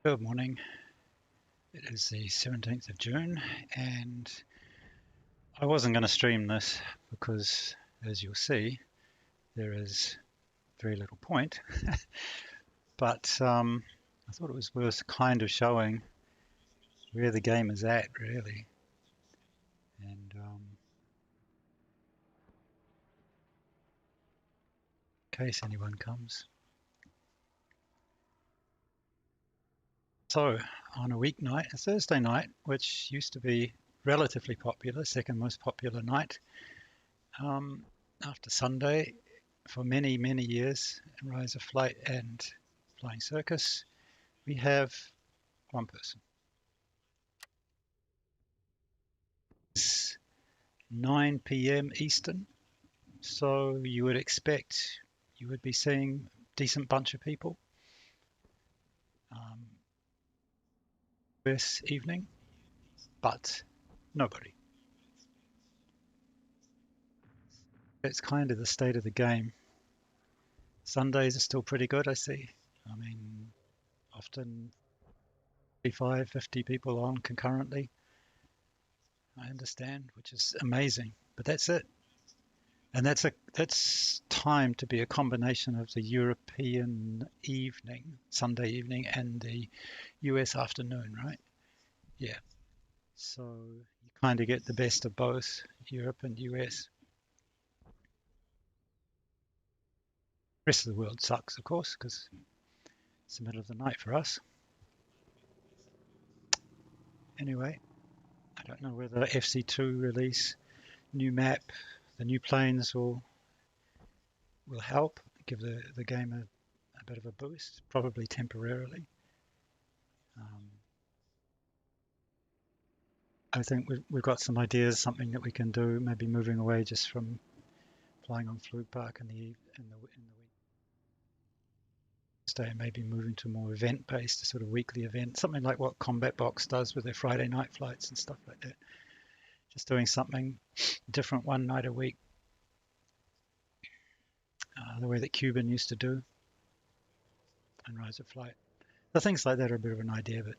Good morning. It is the 17th of June, and I wasn't going to stream this because, as you'll see, there is very little point. But I thought it was worth kind of showing where the game is at, really. And in case anyone comes. So, on a weeknight, a Thursday night, which used to be relatively popular, second most popular night, after Sunday, for many, many years, in Rise of Flight and Flying Circus, we have one person. It's 9 p.m. Eastern, so you would expect you would be seeing a decent bunch of people this evening, but nobody. It's kind of the state of the game. Sundays are still pretty good, I see. I mean, often 45, 50 people on concurrently, I understand, which is amazing, but that's it. And that's timed to be a combination of the European evening, Sunday evening, and the US afternoon, right? Yeah. So you kind of get the best of both Europe and US. The rest of the world sucks, of course, because it's the middle of the night for us. Anyway, I don't know whether FC2 release, new map, the new planes will help give the game a bit of a boost, probably temporarily. I think we've got some ideas, something that we can do, maybe moving away just from flying on Fluke Park in the Wednesday, maybe moving to more event-based, a sort of weekly event, something like what Combat Box does with their Friday night flights and stuff like that. Just doing something different one night a week, the way that Cuban used to do and Rise of Flight. So things like that are a bit of an idea, but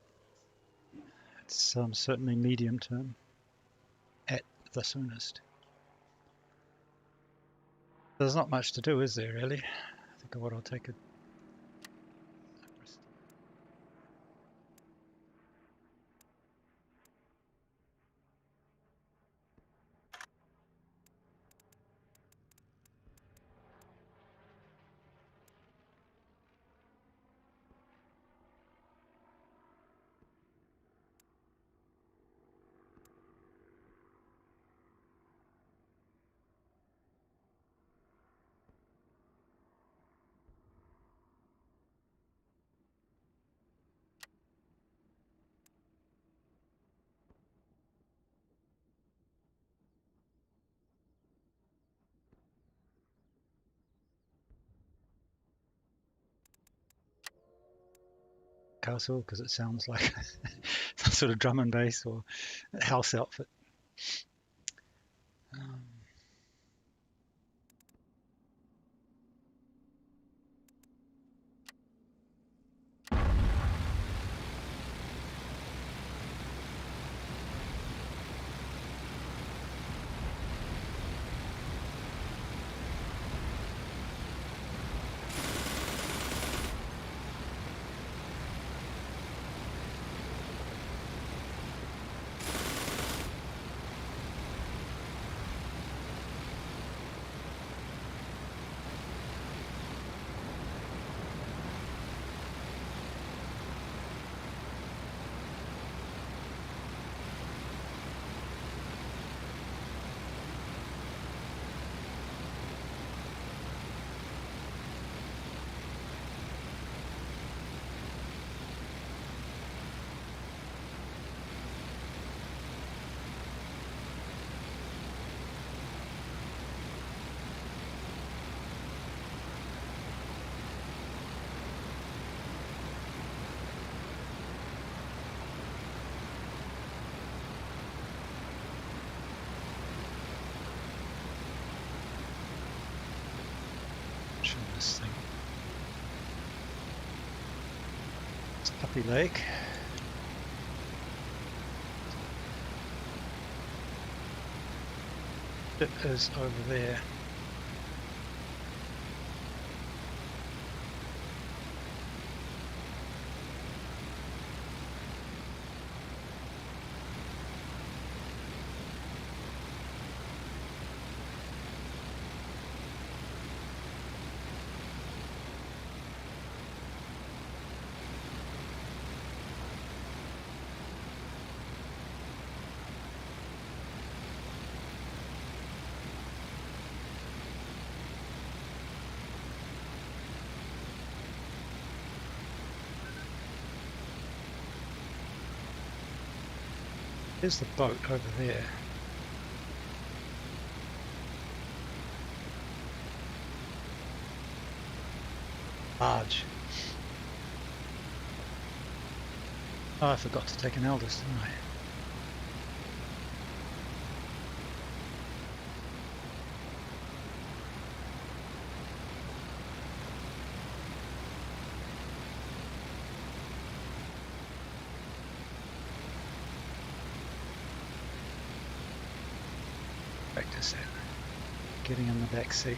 it's certainly medium term at the soonest. There's not much to do, is there, really? I think what I'll take a castle because it sounds like some sort of drum and bass or house outfit. Um, Puppy Lake. It is over there. There's the boat over there. Large. Oh, I forgot to take an eldest, didn't I? Practice it. Getting in the back seat.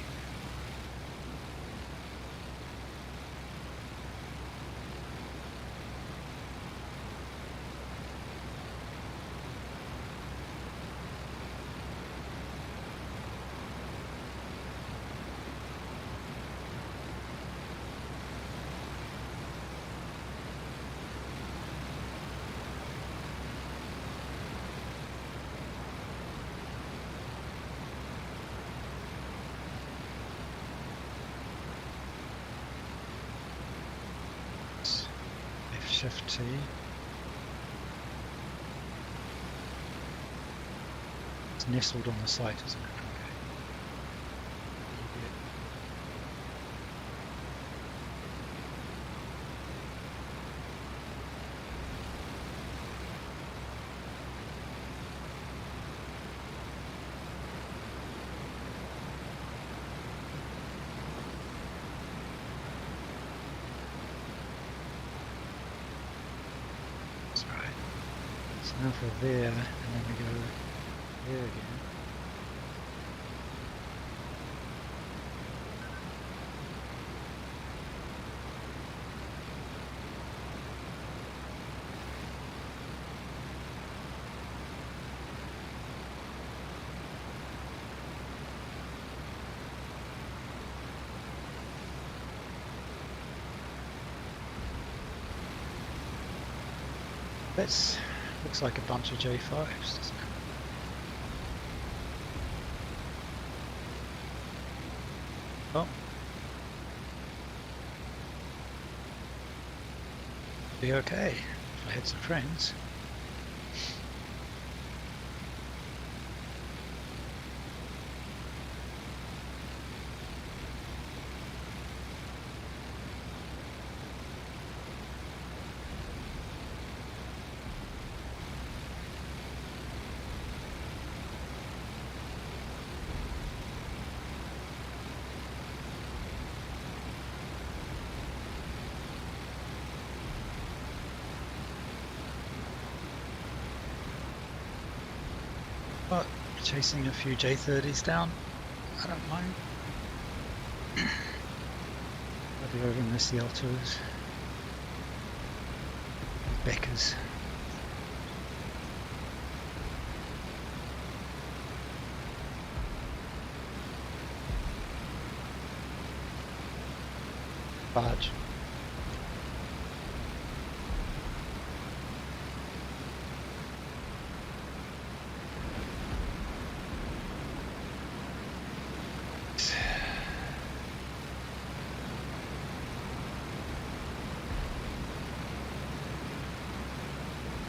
Shift T. It's nestled on the site, isn't it? Okay. That's right. So now for there, and then we go there again. That looks like a bunch of J5s, doesn't it? Oh. Be okay if I had some friends. But chasing a few J30s down, I don't mind. I'll be over in the CL2s. Beckers. Barge.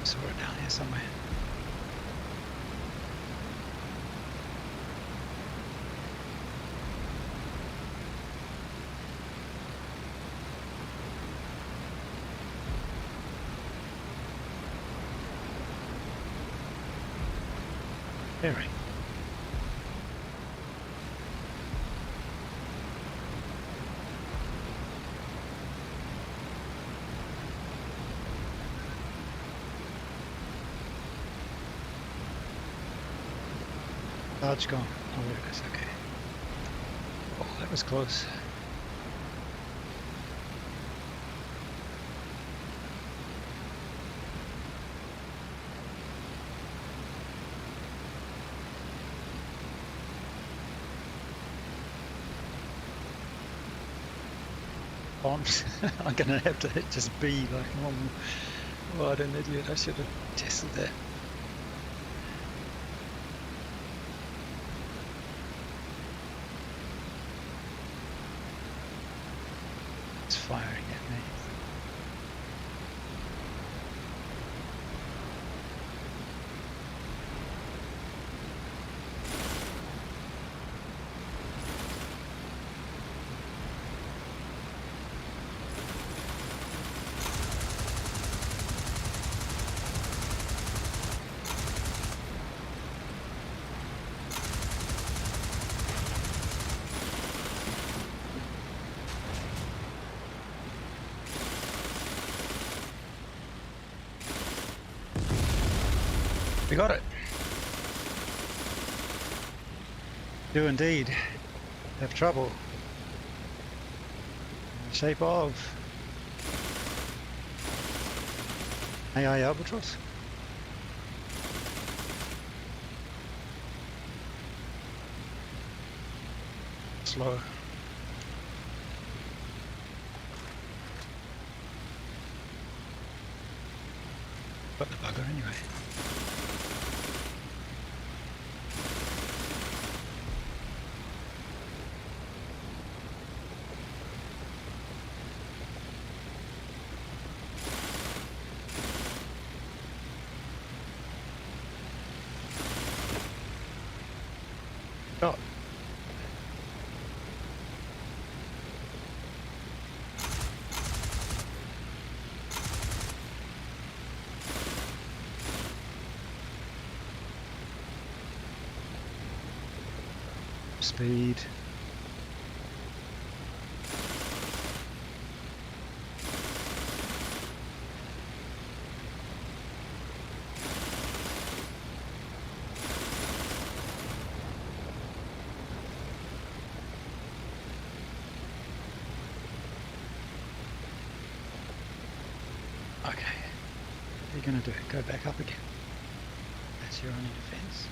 Saw it down here somewhere. Very. Large gone. Oh, there it is. Okay. Oh, that was close. Bombs. I'm gonna have to hit just B like normal. What an idiot! I should have tested that. It's firing at me. We got it. Do indeed have trouble. In the shape of AI Albatross. Slow. Got the bugger anyway. Oh. Speed. Okay. What are you going to do? Go back up again. That's your only defense.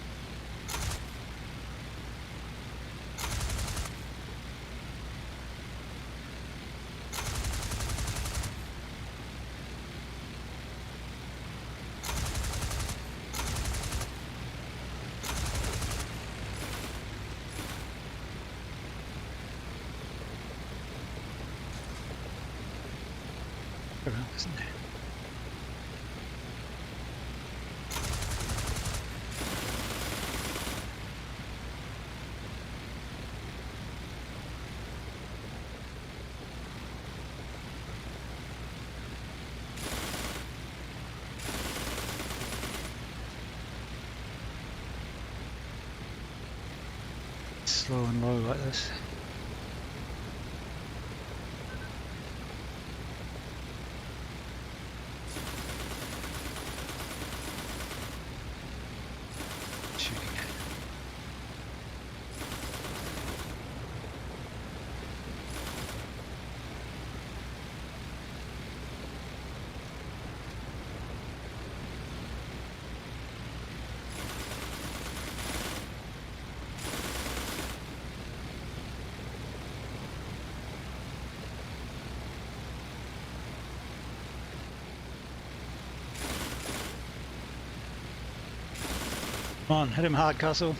Around, isn't there? Slow and low like this. Shooting it. Come on, hit him hard, Castle.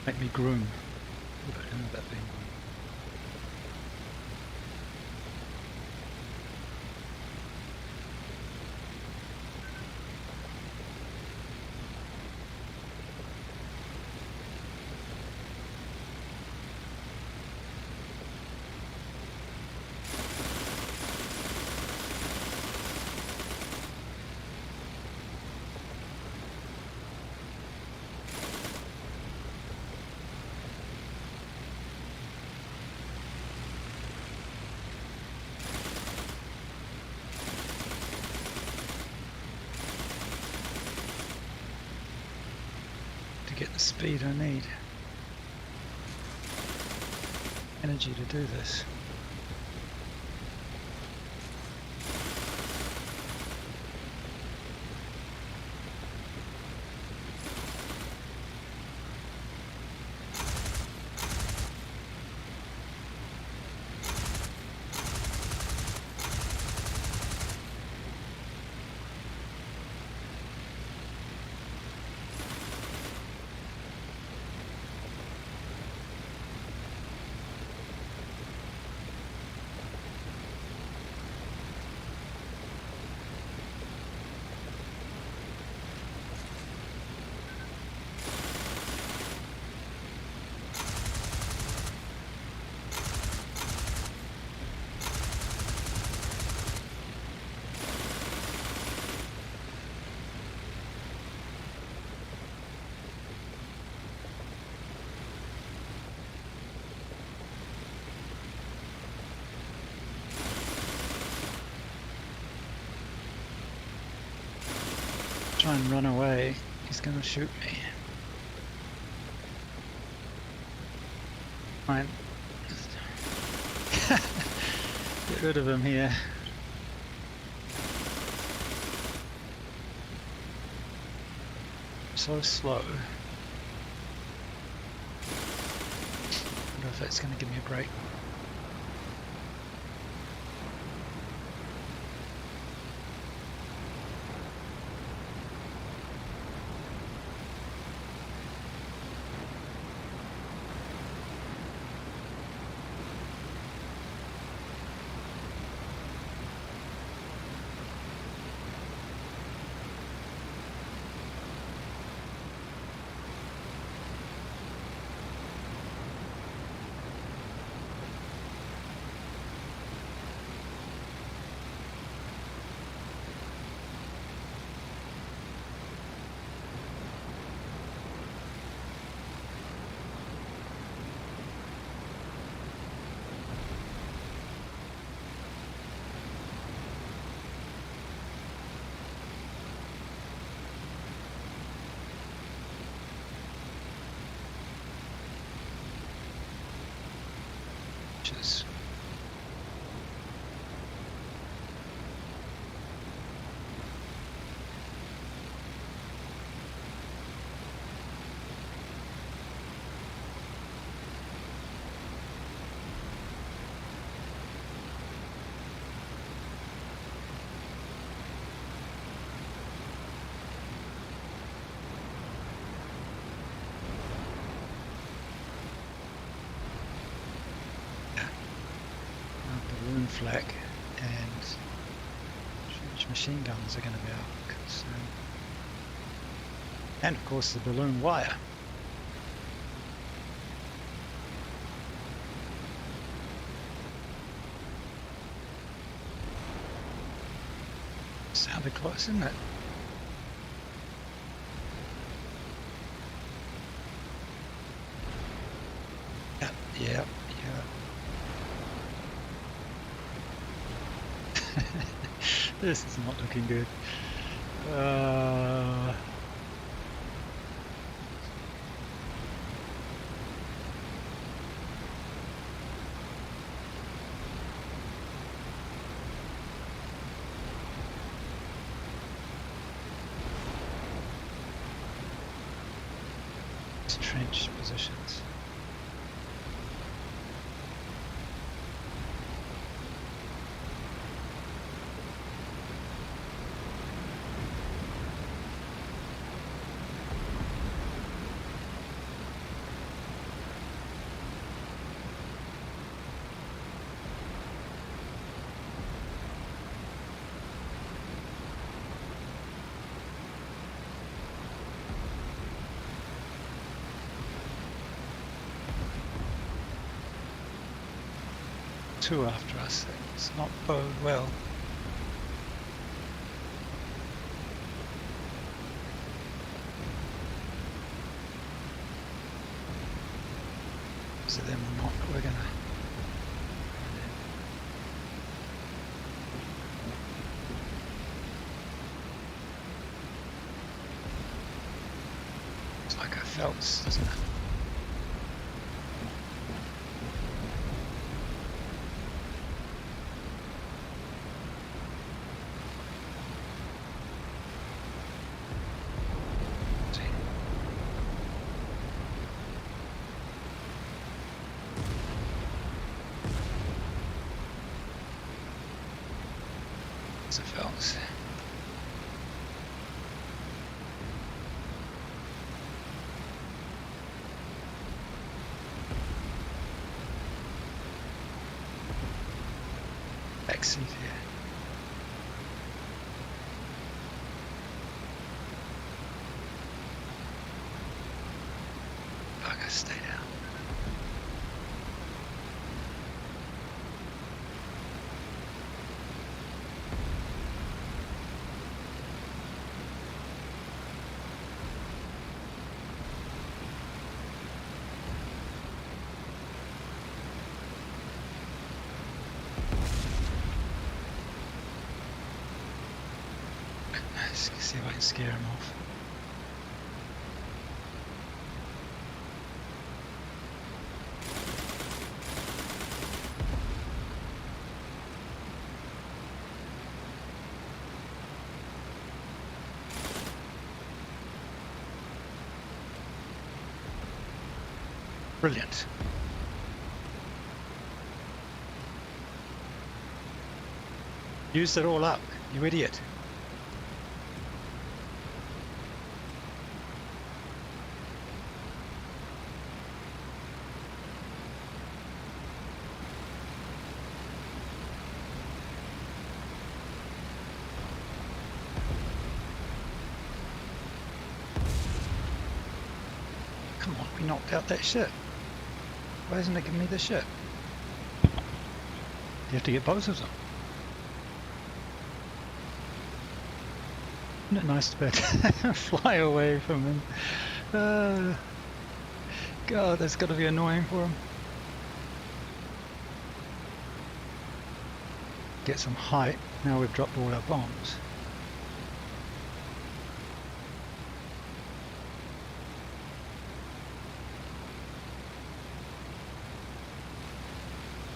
Make me groom. Ooh, I don't know about being groom. the speed I need. Energy to do this. Try and run away, he's gonna shoot me. Fine. Get rid of him here. So slow. Wonder if it's gonna give me a break. Balloon flak and huge machine guns are going to be our concern. And of course the balloon wire. Sounded close, isn't it? Yeah. This is not looking good. Trench positions. Two after us, it's not bode well. So then we're not, we're gonna it's like a felts, doesn't it? It's a felts. Backseat here. Bugger, stay down. Let's see if I can scare him off. Brilliant. Used it all up, you idiot. Come on, we knocked out that ship. Why isn't it giving me the ship? You have to get both of them. Isn't it nice to be able to fly away from him? God, that's got to be annoying for him. Get some height. Now we've dropped all our bombs.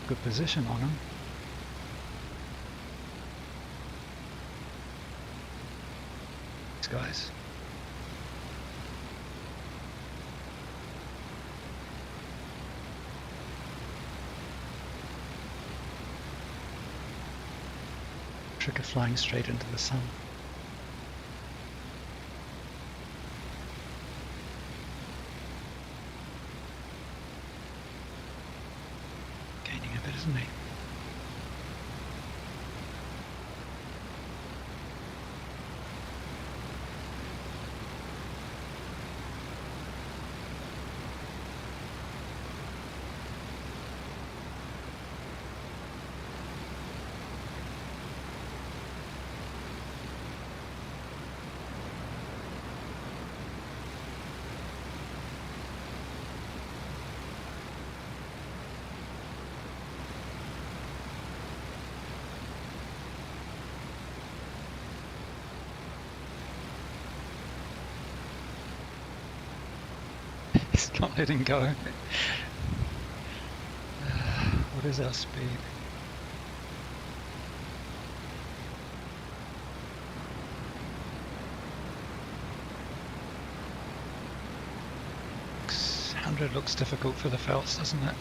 Good position on him. These guys. Trick of flying straight into the sun. Gaining a bit, isn't he? It's not letting go. What is our speed? $100 looks difficult for the felts, doesn't it?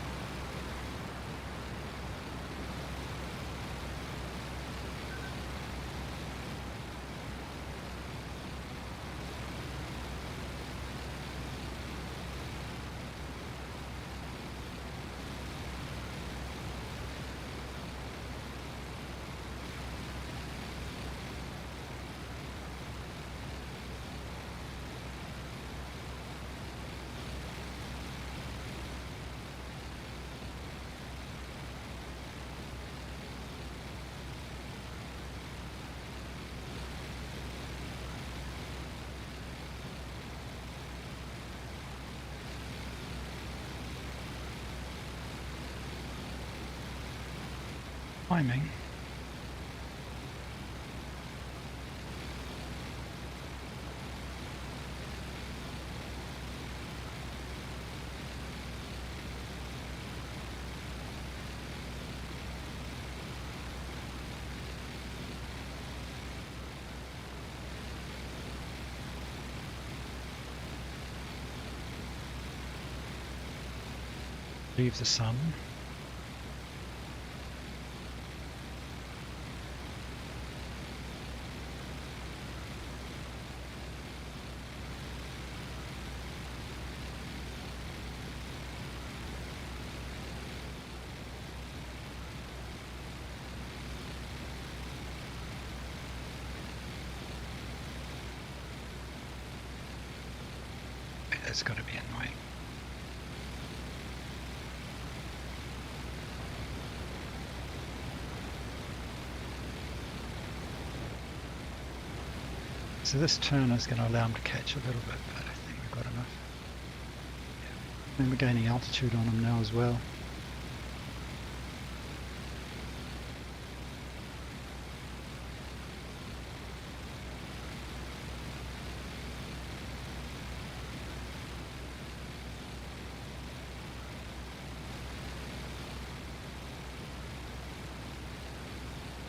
Timing. leave the sun. It's got to be annoying. So this turn is going to allow him to catch a little bit, but I think we've got enough. Yeah. And we're gaining altitude on him now as well.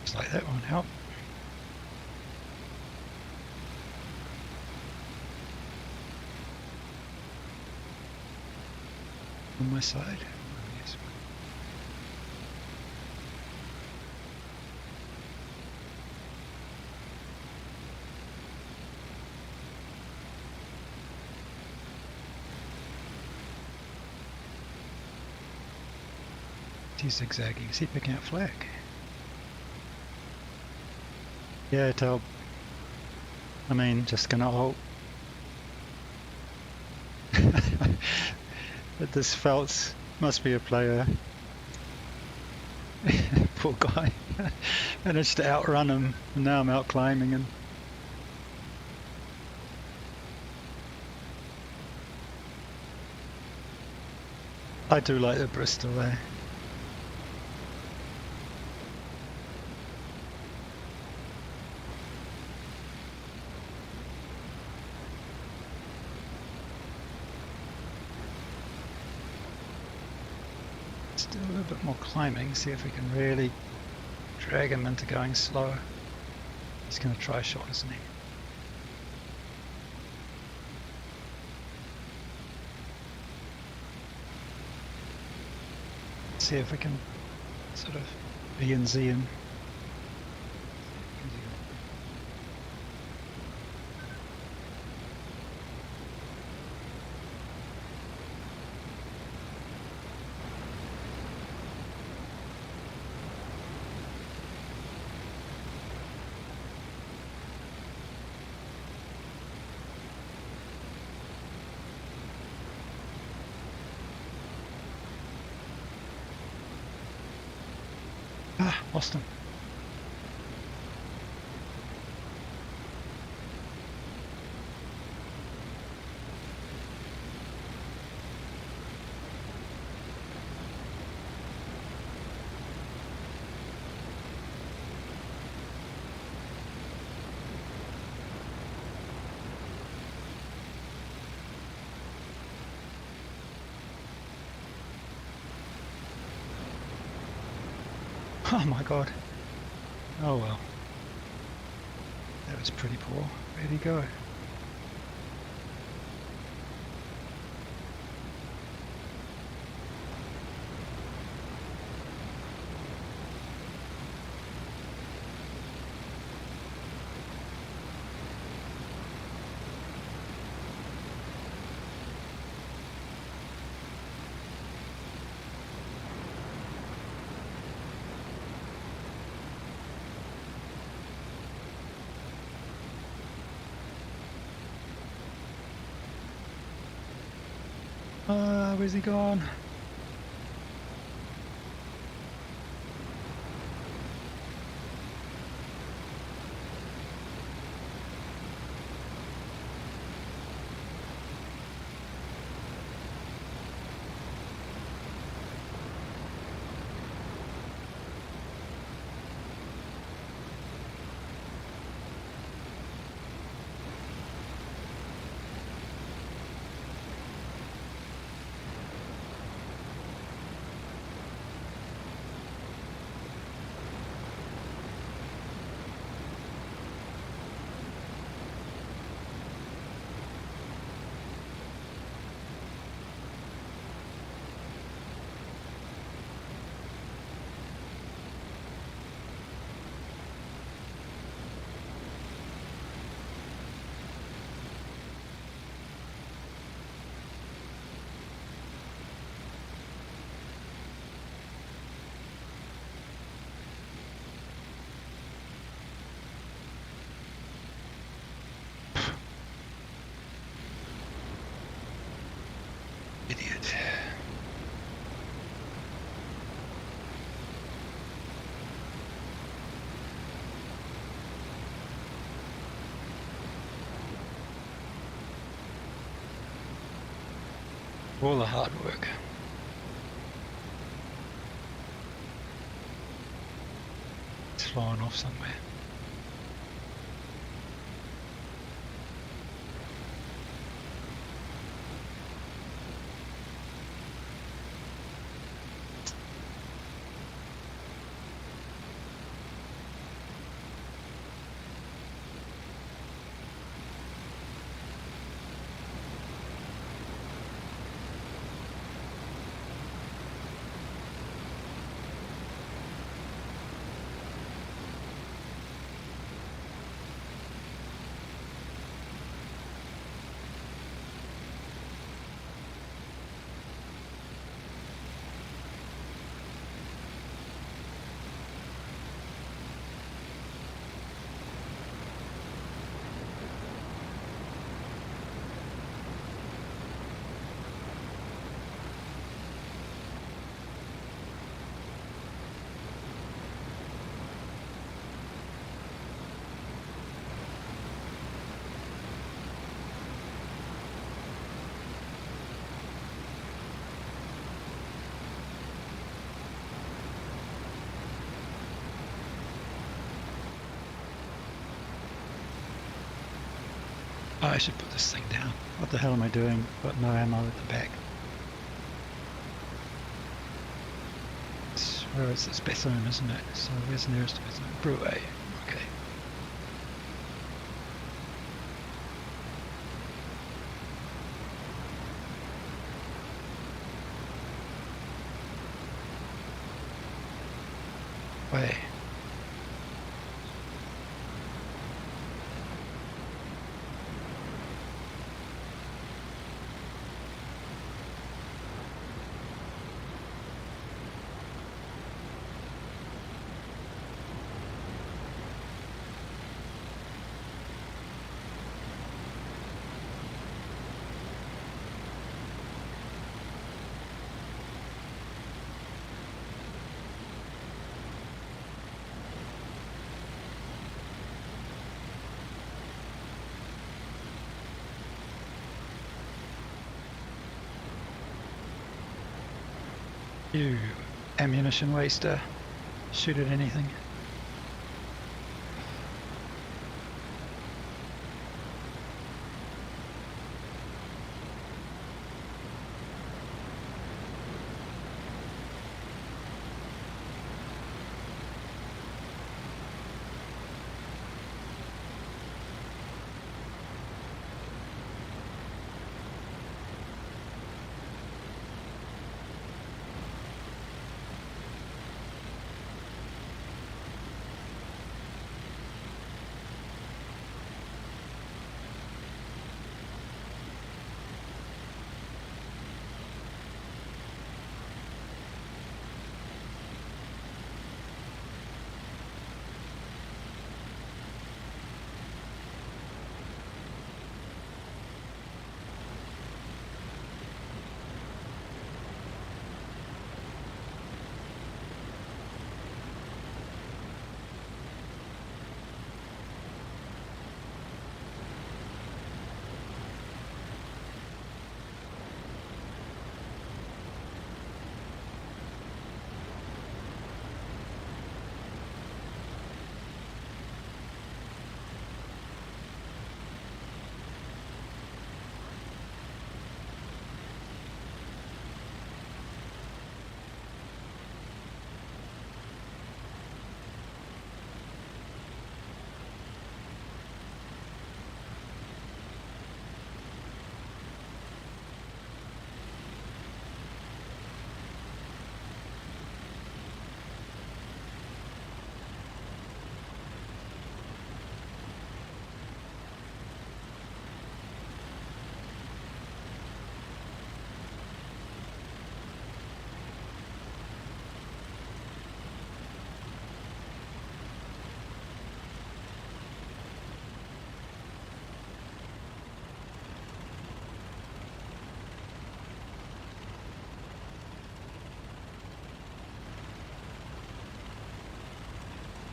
Looks like that won't help. On my side. Yes. He's zigzagging. Is he picking up flag? Yeah, I mean, just gonna hold. This Feltz must be a player. Poor guy. Managed to outrun him, and now I'm out climbing him. I do like the Bristol there. Do a little bit more climbing, see if we can really drag him into going slower. He's going to try a shot, isn't he? See if we can sort of B and Z him. Ah, lost him. Oh my god. Oh well. That was pretty poor. Where'd he go? Where's he gone? All the hard work. It's flying off somewhere. Oh, I should put this thing down. What the hell am I doing? Got no ammo at the back. Where is this? Bethune, isn't it? So where's the nearest Bethune? Brewe. Okay. Way. You ammunition waster. Shoot at anything.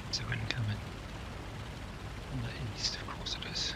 Is the wind coming? From the east, of course it is.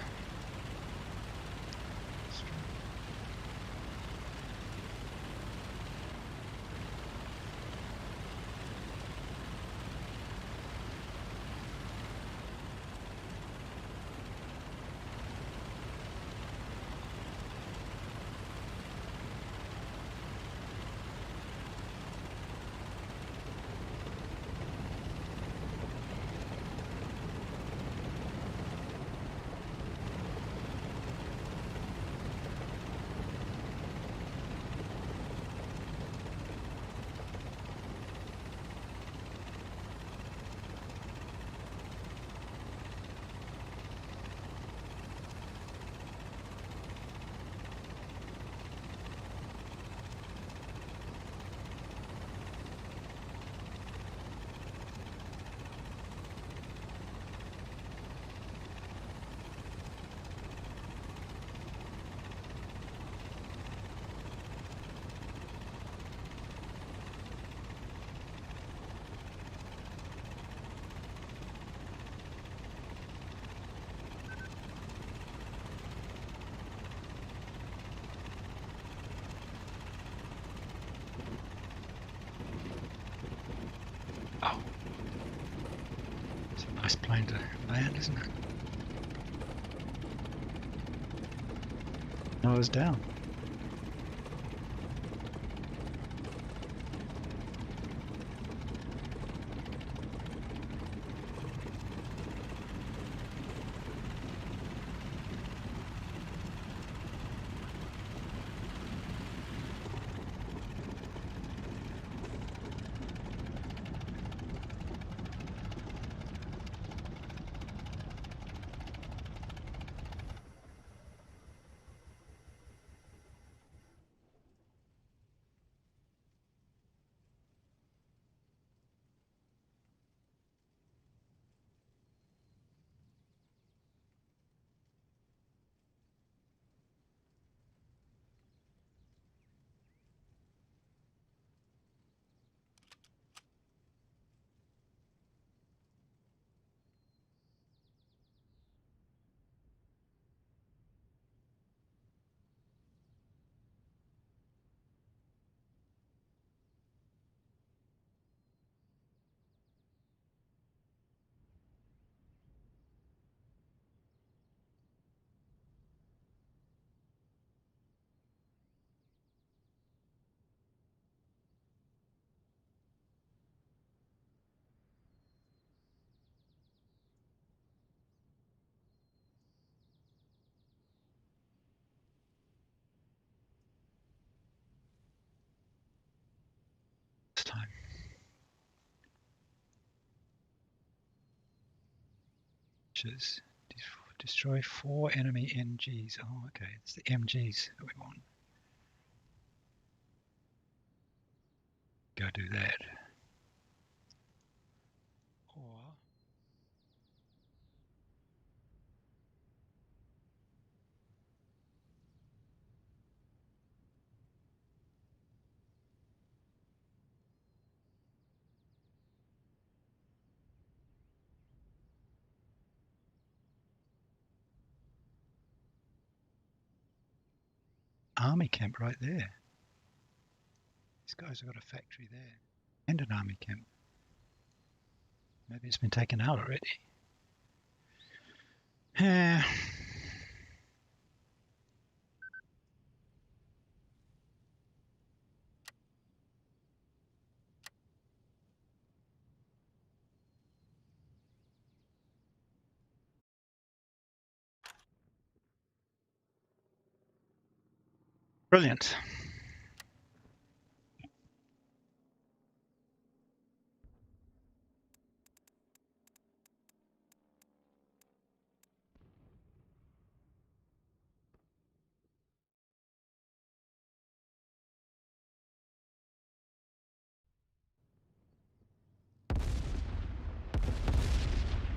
Oh. It's a nice plane to land, isn't it? Noah's down. This time. Just destroy 4 enemy NGs. Oh, okay. It's the MGs that we want. Go do that. Or army camp right there. These guys have got a factory there and an army camp. Maybe it's been taken out already. Yeah. Brilliant.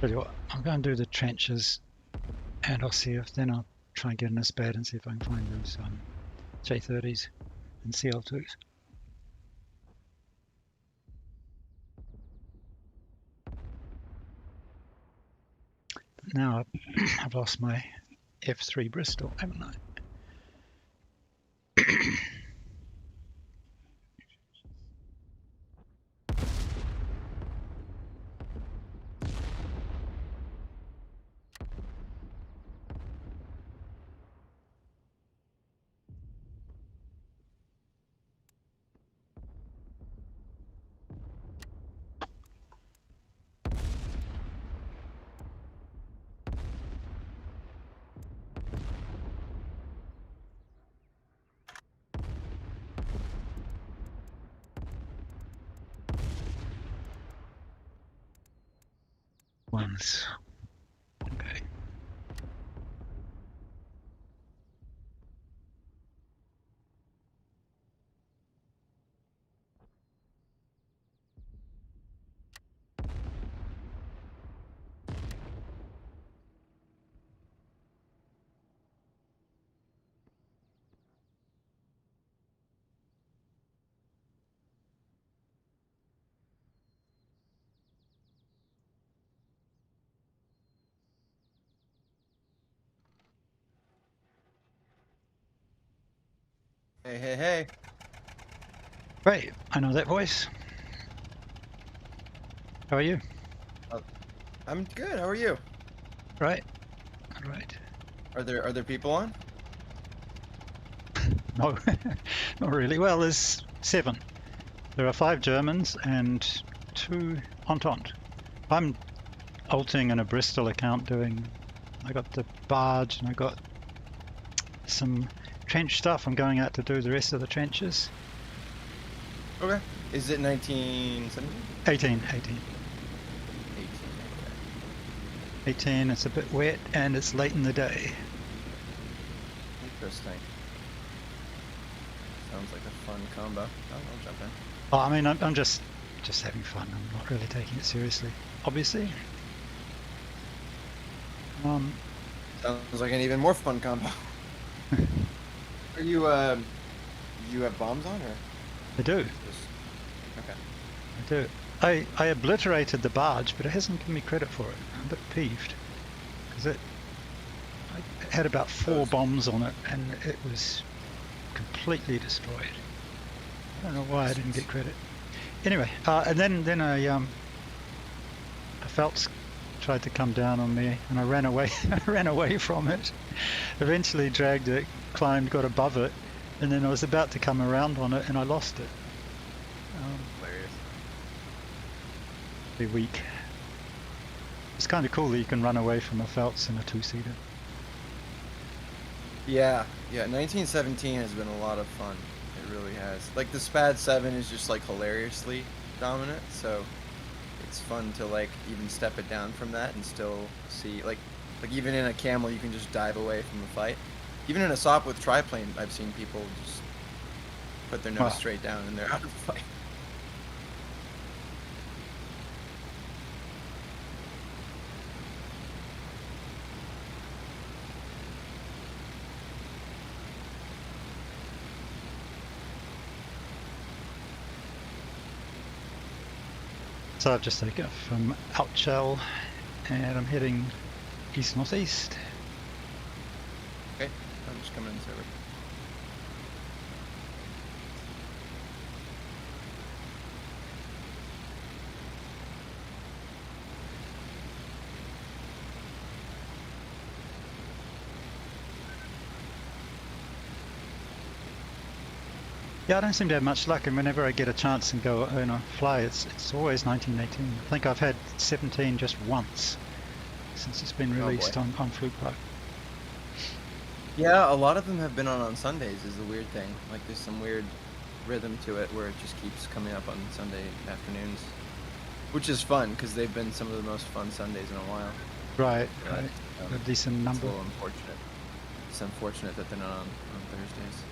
Tell you what, I'm going to do the trenches, and I'll see if then I'll try and get in this bed and see if I can find those J30s and CL2s. But now I've lost my F3 Bristol, haven't I? Ones. Okay. Hey, hey, hey. Right, I know that voice. How are you? Uh, I'm good. How are you? Right. All right. Are there people on? No, not really. Well, there's 7. There are 5 Germans and 2 Entente. I'm alting in a Bristol account doing. I got the barge and I got some trench stuff. I'm going out to do the rest of the trenches. Okay. Is it 1917? 18. 18. 18. It's a bit wet and it's late in the day. Interesting. Sounds like a fun combo. I'll jump in. Oh, I mean, I'm just having fun. I'm not really taking it seriously, obviously. Sounds like an even more fun combo. Are you have bombs on or? I do. Okay. I do. I obliterated the barge, but it hasn't given me credit for it. I'm a bit peeved because I had about 4 bombs on it and it was completely destroyed. I don't know why I didn't get credit. Anyway, and then a Phelps tried to come down on me and I ran away. I ran away from it. Eventually dragged it, climbed, got above it, and then I was about to come around on it and I lost it. Hilarious. Pretty weak. It's kind of cool that you can run away from a Phelps in a 2-seater. Yeah. 1917 has been a lot of fun. It really has. Like the SPAD 7 is just like hilariously dominant, so it's fun to like even step it down from that and still see like even in a camel you can just dive away from the fight. Even in a SOP with triplane, I've seen people just put their nose straight down and they're out of the fight. So I've just taken it from Outshell and I'm heading east-northeast. Okay, I'm just coming in server. Yeah, I don't seem to have much luck, and whenever I get a chance and go fly, it's always 1918. I think I've had 17 just once since it's been released on Flugpark. Yeah, a lot of them have been on Sundays is the weird thing. Like there's some weird rhythm to it where it just keeps coming up on Sunday afternoons, which is fun because they've been some of the most fun Sundays in a while. Right, But, right. A decent number. It's a little unfortunate. It's unfortunate that they're not on Thursdays.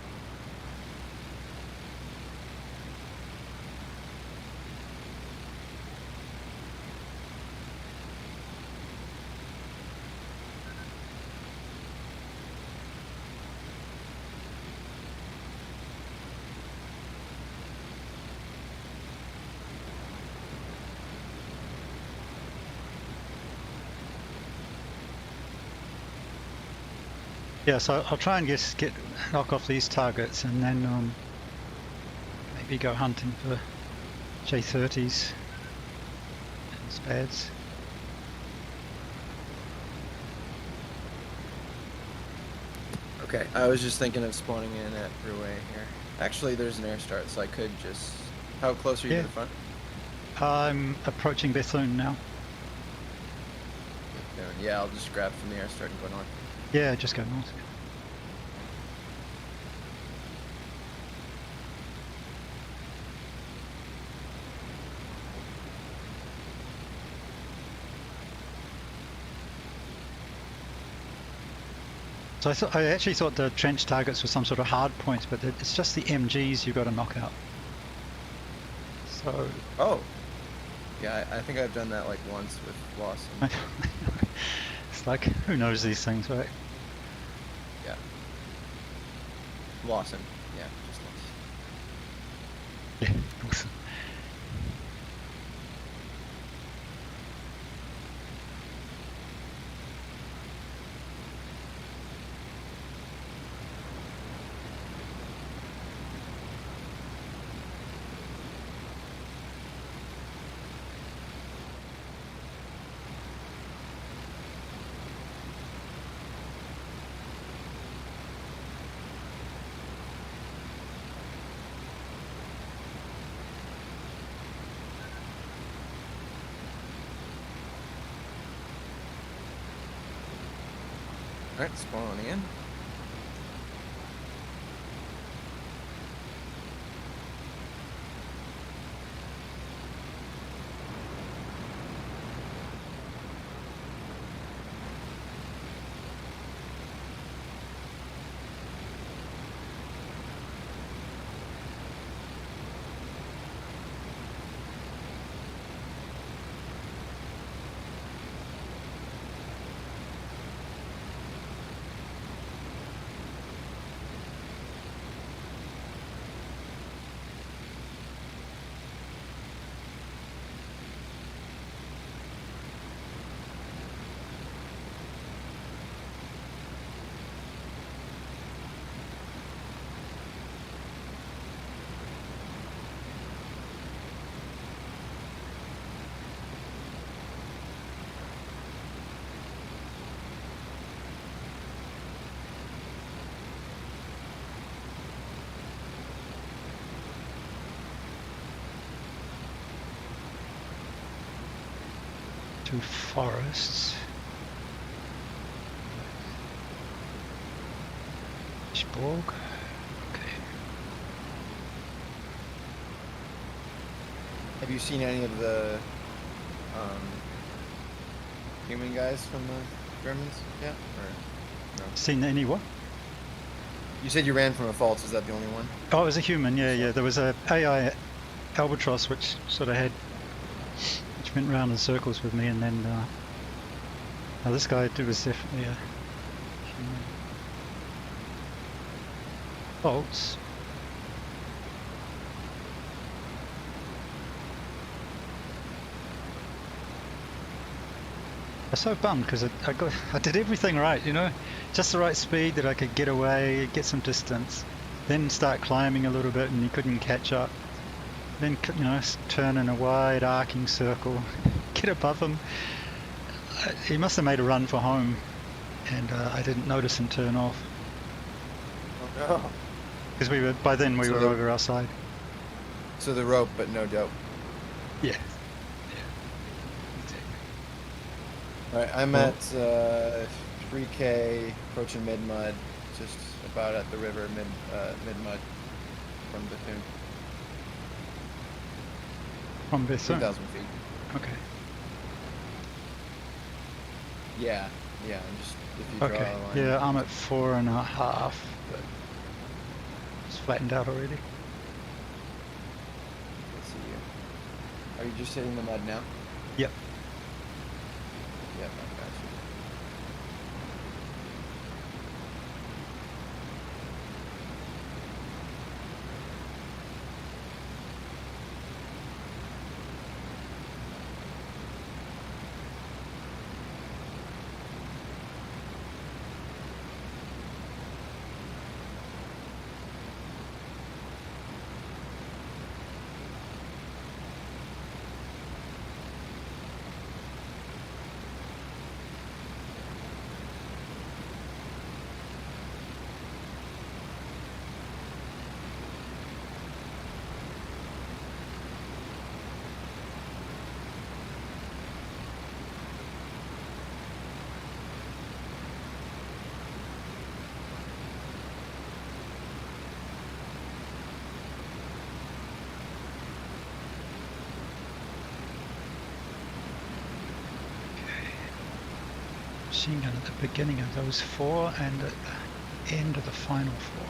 Yeah, so I'll try and knock off these targets and then maybe go hunting for J30s and SPADs. Okay, I was just thinking of spawning in at Rouet here. Actually, there's an air start, so I could just... How close are you to the front? I'm approaching Bethune now. Yeah, I'll just grab from the air start and go north. Yeah, just go north. So I actually thought the trench targets were some sort of hard points, but it's just the MGs you've got to knock out. So. Oh. Yeah, I think I've done that like once with Lawson. It's like, who knows these things, right? Yeah. Lawson. Yeah, just Lawson. Yeah, awesome. Alright, spawning in. To forests. Borg. Okay. Have you seen any of the human guys from the Germans yet? Or no? Seen any what? You said you ran from a false. Is that the only one? Oh, it was a human. Yeah. There was a AI albatross which sort of which went round in circles with me, and then now this guy was definitely a human. Bolts. I was so bummed because I did everything right, you know, just the right speed that I could get away, get some distance, then start climbing a little bit, and he couldn't catch up. Then, you know, turn in a wide arcing circle, get above him. He must have made a run for home, and I didn't notice him turn off. Oh no. Because by then we were over our side. So the rope, but no dope. Yeah. Alright, I'm at 3K, approaching mid-mud, just about at the river, mid-mud from Bethune. From Bethune? 2,000 feet. Okay. Yeah, I'm just, if you draw Okay, a line. yeah, I'm at 4.5, but it's flattened out already. Let's see you. Are you just hitting the mud now? Yep. Yep, I got you. Machine gun at the beginning of those 4 and at the end of the final 4.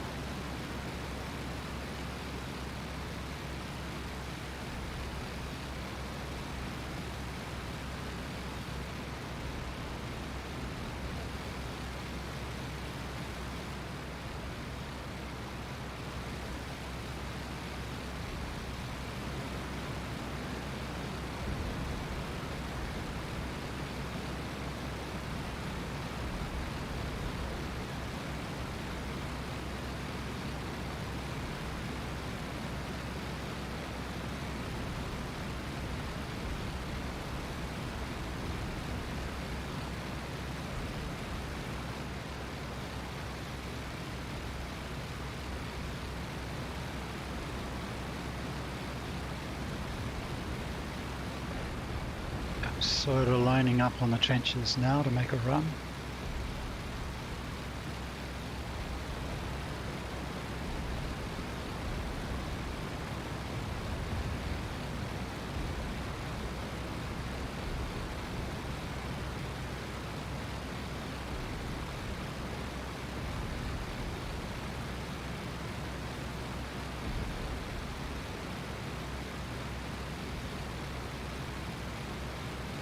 Sort of lining up on the trenches now to make a run.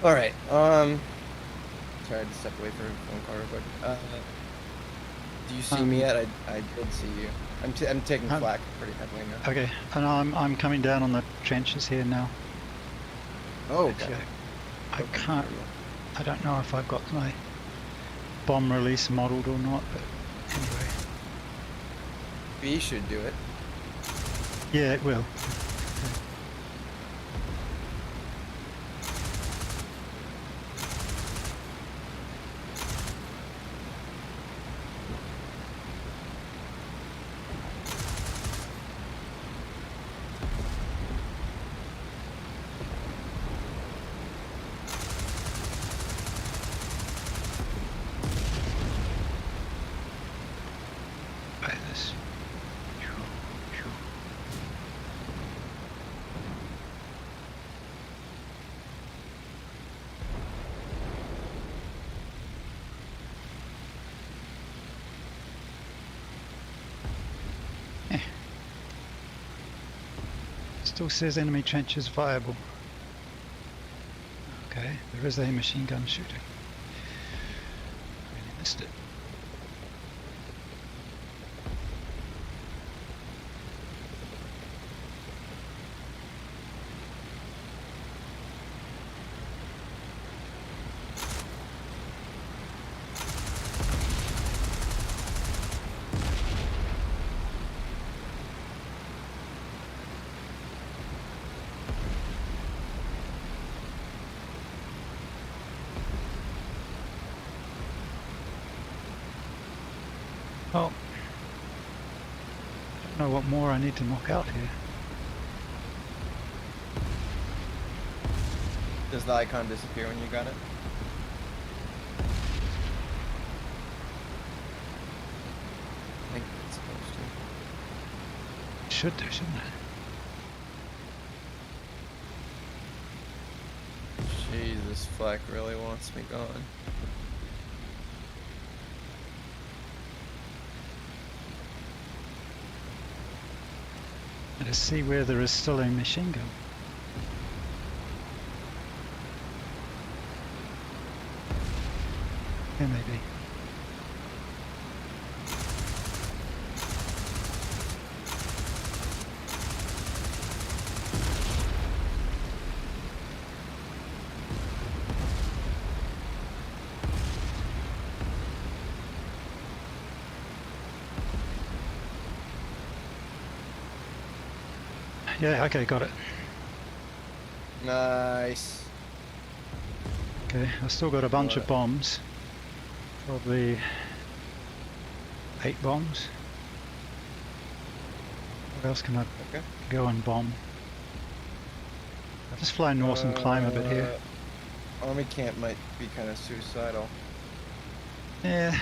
All right. Sorry, I had to step away for a phone call real quick. Do you see me yet? I did see you. I'm taking flak pretty heavily now. Okay, and I'm coming down on the trenches here now. Oh, okay. Actually, I can't. I don't know if I've got my bomb release modeled or not, but anyway. B should do it. Yeah, it will. Still says enemy trenches viable. Okay, there is a machine gun shooting. Really missed it. Oh, I don't know what more I need to knock out here. Does the icon disappear when you got it? I think it's supposed to. It should do, shouldn't it? Jesus, flak really wants me gone. Let us see where there is still a machine gun. Here maybe. Yeah, okay, got it. Nice. Okay, I've still got a bunch of bombs. Probably 8 bombs. Where else can I go and bomb? I'll just fly north and climb a bit here. Army camp might be kind of suicidal. Yeah.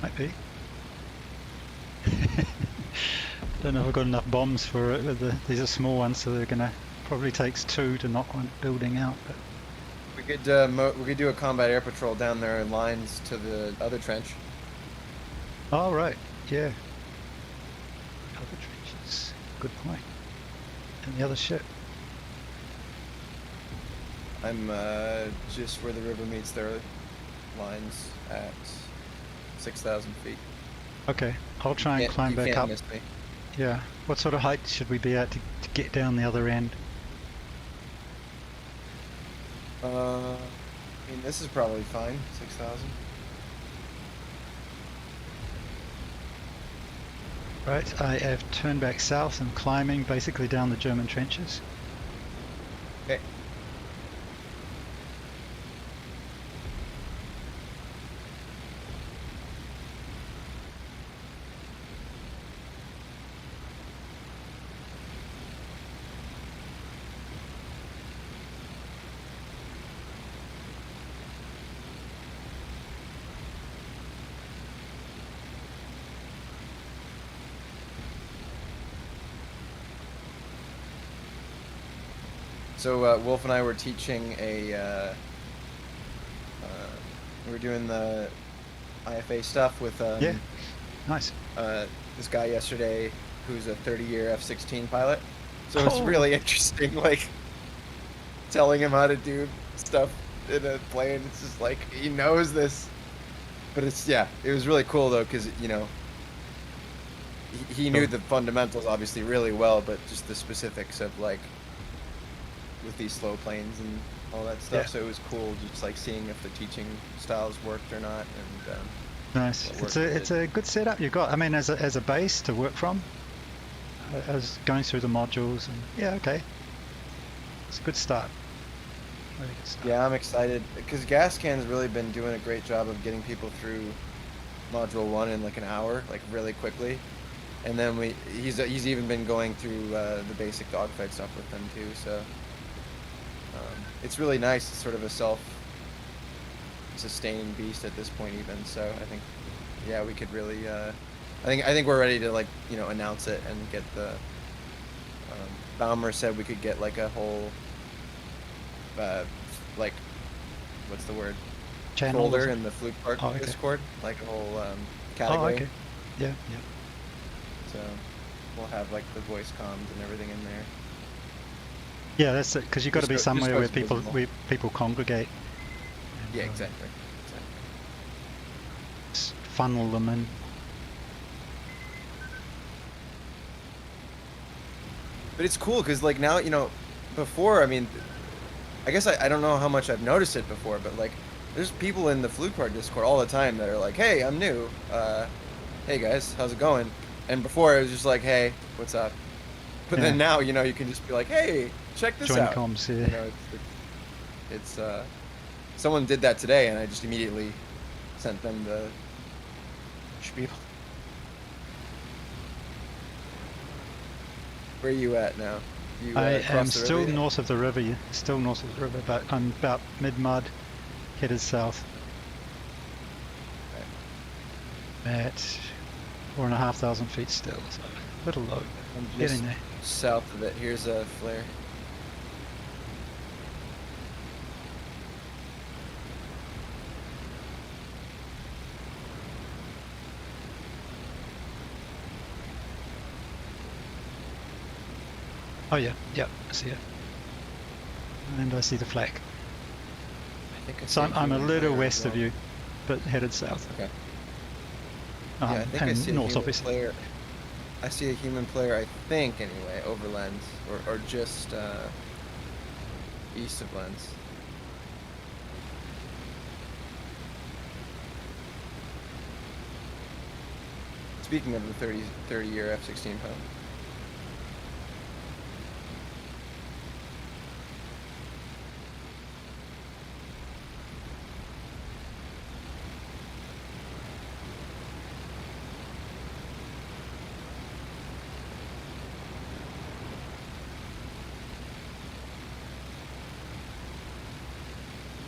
Might be. Don't know if I've got enough bombs for it. These are small ones, so they're gonna probably takes 2 to knock one building out. But we could do a combat air patrol down there in lines to the other trench. Oh right, yeah. Other trenches. Good point. And the other ship. I'm just where the river meets their lines at 6,000 feet. Okay, I'll try and climb back up. Miss me. Yeah. What sort of height should we be at to get down the other end? I mean, this is probably fine. 6,000. Right, I have turned back south and climbing basically down the German trenches. Okay. So Wolf and I were teaching we were doing the IFA stuff with Yeah, nice. this guy yesterday who's a 30-year F-16 pilot. So it's Oh. really interesting, like telling him how to do stuff in a plane. It's just like he knows this, but it's yeah. It was really cool though, because he knew Sure. the fundamentals obviously really well, but just the specifics of like with these slow planes and all that stuff. Yeah. So it was cool just like seeing if the teaching styles worked or not, and Nice. what It's work a it it's did. a good setup you've got. I mean, as a base to work from. I was going through the modules, and yeah, okay, it's a good start. Really good start. Yeah, I'm excited because Gascan's really been doing a great job of getting people through module 1 in like an hour, like really quickly. And then he's even been going through the basic dogfight stuff with them too. So it's really nice. It's sort of a self-sustaining beast at this point, even. So I think, yeah, we could really. I think we're ready to like announce it and get the. Baumer said we could get like a whole. Like, what's the word? Channel Folder in the Fluke Park Oh, okay. Discord, like a whole category. Oh, okay. Yeah, yeah. So we'll have like the voice comms and everything in there. Yeah, that's it. Because you've got to be Just so somewhere where it's visible. people congregate. And, Yeah, exactly. just funnel them in. But it's cool because like now before, I mean, I guess I don't know how much I've noticed it before, but like there's people in the Fluke Park Discord all the time that are like, hey, I'm new. Hey guys, how's it going? And before it was just like, hey, what's up? But then now you can just be like, hey, check this Join out. comms, yeah. It's someone did that today, and I just immediately sent them the spiel. Where are you at now? You I am across the still river yet? north of the river. Yeah, still north of the river, but I'm about mid-mud, headed south. At 4,500 feet still, so a little low. I'm Getting just there. south of it. Here's a flare. Oh yeah, yeah, I see it. And I see the flag. I think I So see I'm a human little flare as west of well. you, but headed south. Okay. Yeah, I think I and see a north, human obviously. player. I see a human player, I think, anyway, over lens, or just east of lens. Speaking of the 30-year F-16 pound.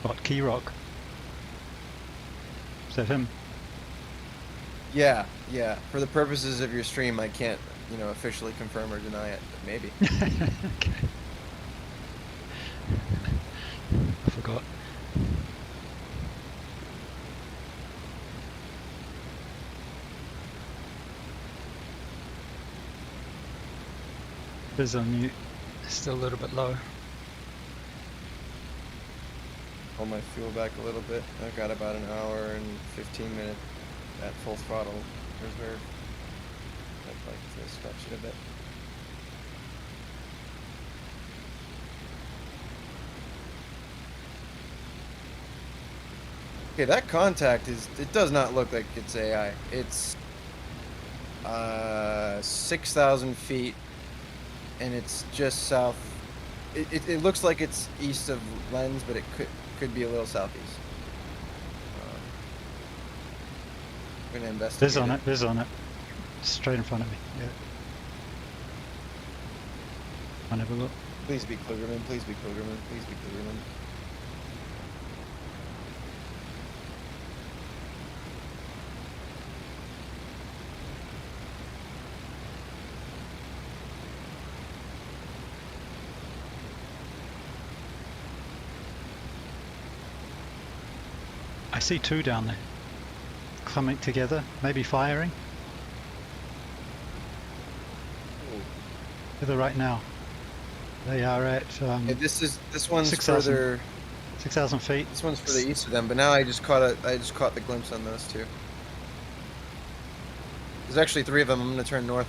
What, Key Rock? Is that him? Yeah, yeah. For the purposes of your stream, I can't, officially confirm or deny it, but maybe. Okay. I forgot. Biz on you. Still a little bit low. Pull my fuel back a little bit. I've got about an hour and 15 minutes at full throttle reserve. I'd like to stretch it a bit. Okay, that contact it does not look like it's AI. It's 6,000 feet and it's just south. It looks like it's east of lens, but it could be a little southeast. I'm gonna investigate. Biz on it. Straight in front of me. Yeah. I'll have a look. Please be Klugerman. Please be Klugerman. Please be Klugerman. I see two down there. Coming together, maybe firing. Ooh. To the right now. They are at Yeah, this one's 6,000 further. 6,000 feet. This one's further east of them, but now I just caught the glimpse on those two. There's actually 3 of them. I'm gonna turn north.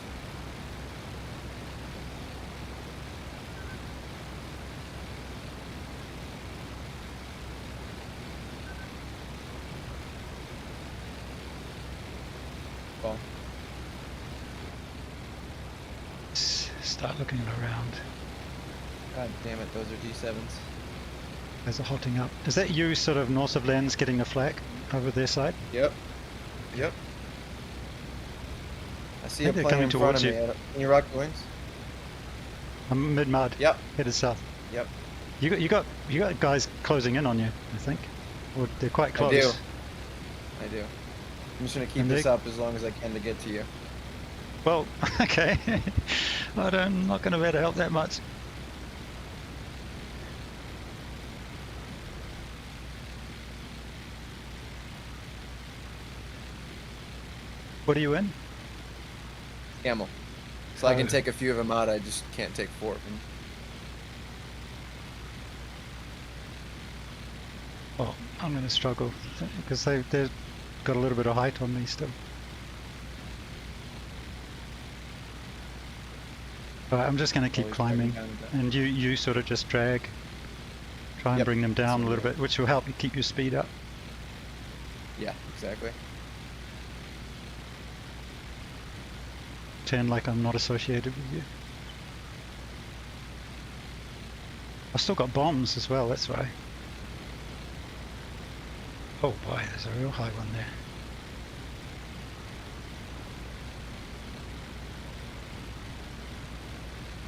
Well, Start looking around. God damn it, those are D7s. Guys are hotting up. Is that you sort of north of Lens getting the flak over their side? Yep. Yep. I see I a think they're plane coming in front towards of you. me. Can you rock your wings? I'm mid-mud. Yep. Headed south. Yep. You got guys closing in on you, I think. Or they're quite close. I do. I'm just gonna keep And this they- up as long as I can to get to you. Well, okay. I'm not going to be able to help that much. What are you in? Camel. So I can Oh. take a few of them out. I just can't take 4 of them. Well, I'm going to struggle because they've got a little bit of height on me still. Alright, I'm just going to keep Always climbing, dragging down a bit. and you sort of just drag, try and Yep, bring them down that's a little what I bit, which will help you keep your speed up. Yeah, exactly. Pretend like I'm not associated with you. I've still got bombs as well, that's why. Oh boy, there's a real high one there.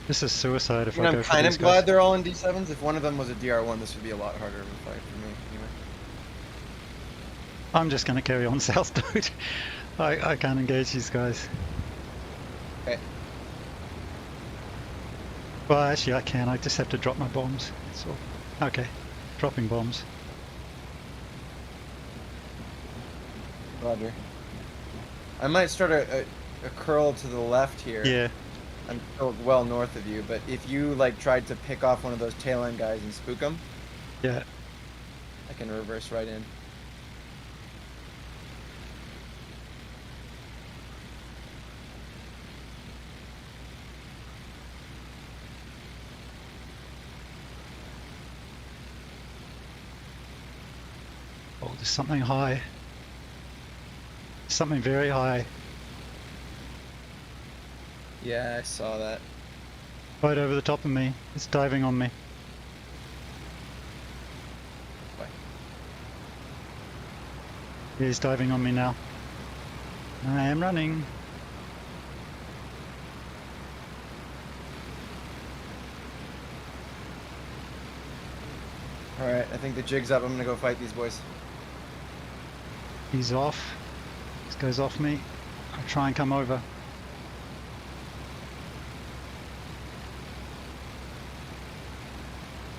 This is suicide if I I'm go for kind these of glad guys. they're all in D7s. If one of them was a DR1, this would be a lot harder of a fight for me. Anyway. I'm just going to carry on south, dude. I can't engage these guys. Okay. Well, actually I can. I just have to drop my bombs. That's all. Okay. Dropping bombs. Roger. I might start a curl to the left here. Yeah. I'm still well north of you, but if you like tried to pick off one of those tail end guys and spook them, Yeah. I can reverse right in. Oh, there's something high. Something very high. Yeah, I saw that. Right over the top of me. It's diving on me. Bye. Yeah, he's diving on me now. I am running. Alright, I think the jig's up. I'm gonna go fight these boys. He's off. This guy's off me. I'll try and come over.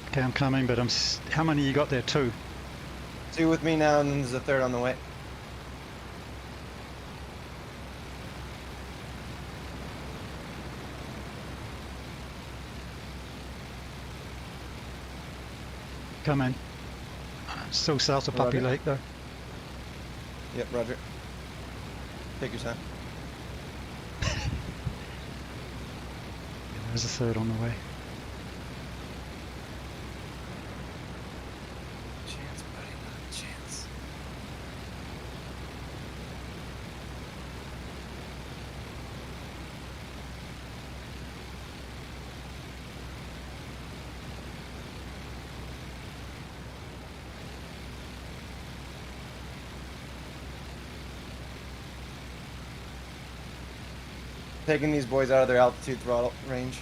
Okay, I'm coming, but how many you got there? 2? 2 with me now, and then there's a 3rd on the way. Come in. Still south of Puppy Roger. Lake though. Yep, roger. Take your time. There's a 3rd on the way. Chance, buddy, not a chance. Taking these boys out of their altitude throttle range.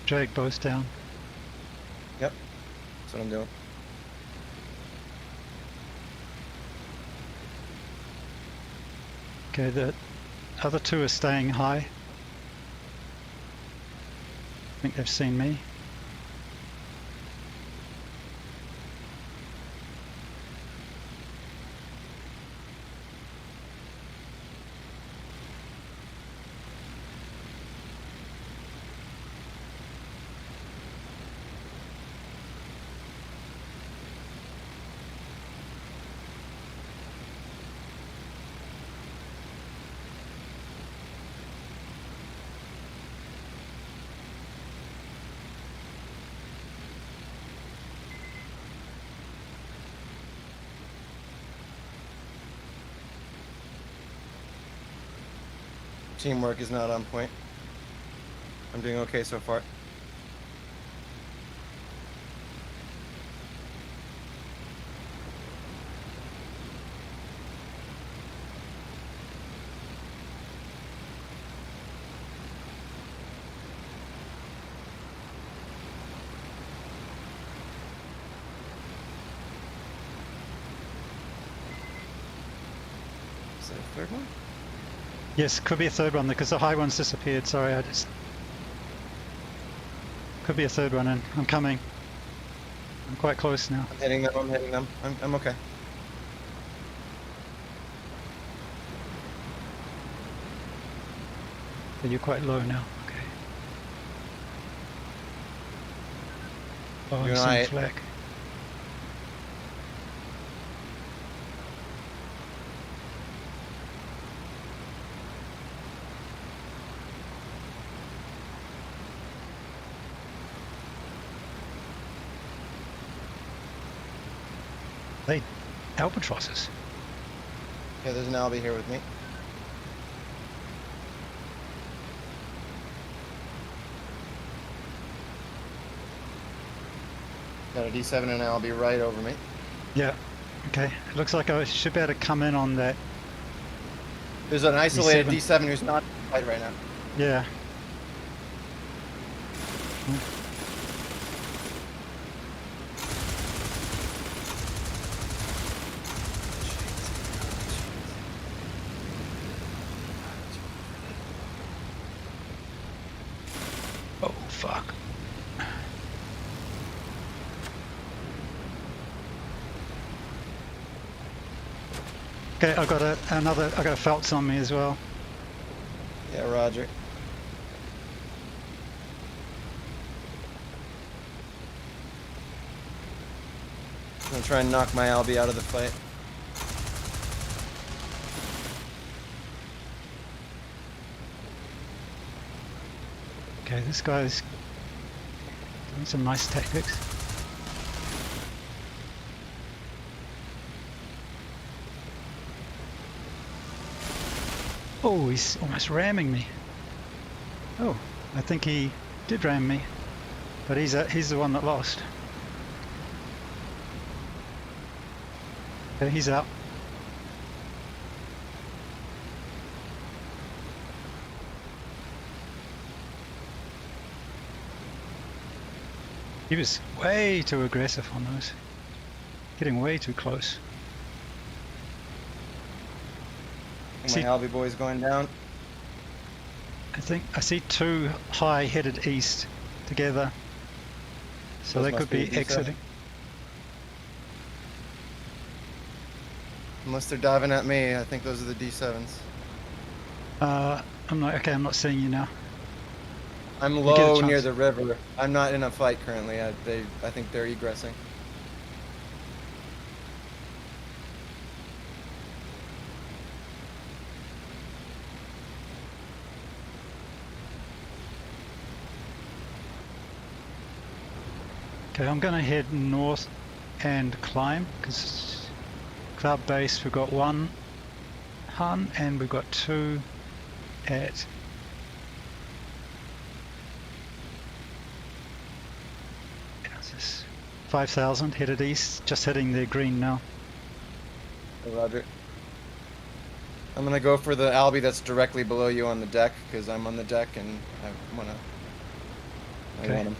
Drag both down. Yep, that's what I'm doing. Okay, the other 2 are staying high. I think they've seen me. Teamwork is not on point. I'm doing okay so far. Is that a third one? Yes, could be a third one because the high one's disappeared. Sorry, I just... Could be a third one in. I'm coming. I'm quite close now. I'm hitting them, I'm hitting them. I'm okay. So you're quite low now. Okay. Oh, I'm You're seeing right. flak. They albatrosses. Yeah, there's an Albie here with me. Got a D7 and an Albie right over me. Yeah. Okay. It looks like I should be able to come in on that. There's an isolated D7. D7 who's not right right now. Yeah. Oh, fuck. Okay, I got a Feltz on me as well. Yeah, roger. I'm gonna try and knock my Albie out of the fight. Okay, this guy's doing some nice tactics. Oh, he's almost ramming me. Oh, I think he did ram me, but he's the one that lost. Okay, he's out. He was way too aggressive on those. Getting way too close. My Albie boy's going down. I think I see two high headed east together. So Those they must could be be a D7. exiting. Unless they're diving at me, I think those are the D7s. I'm not seeing you now. I'm get a low near chance. the river. I'm not in a fight currently. I think they're egressing. Okay, I'm gonna head north and climb because cloud base we've got one Hun and we've got two at 5,000 headed east, just hitting their green now. Roger. I'm gonna go for the Albie that's directly below you on the deck because I'm on the deck and I want Okay. him.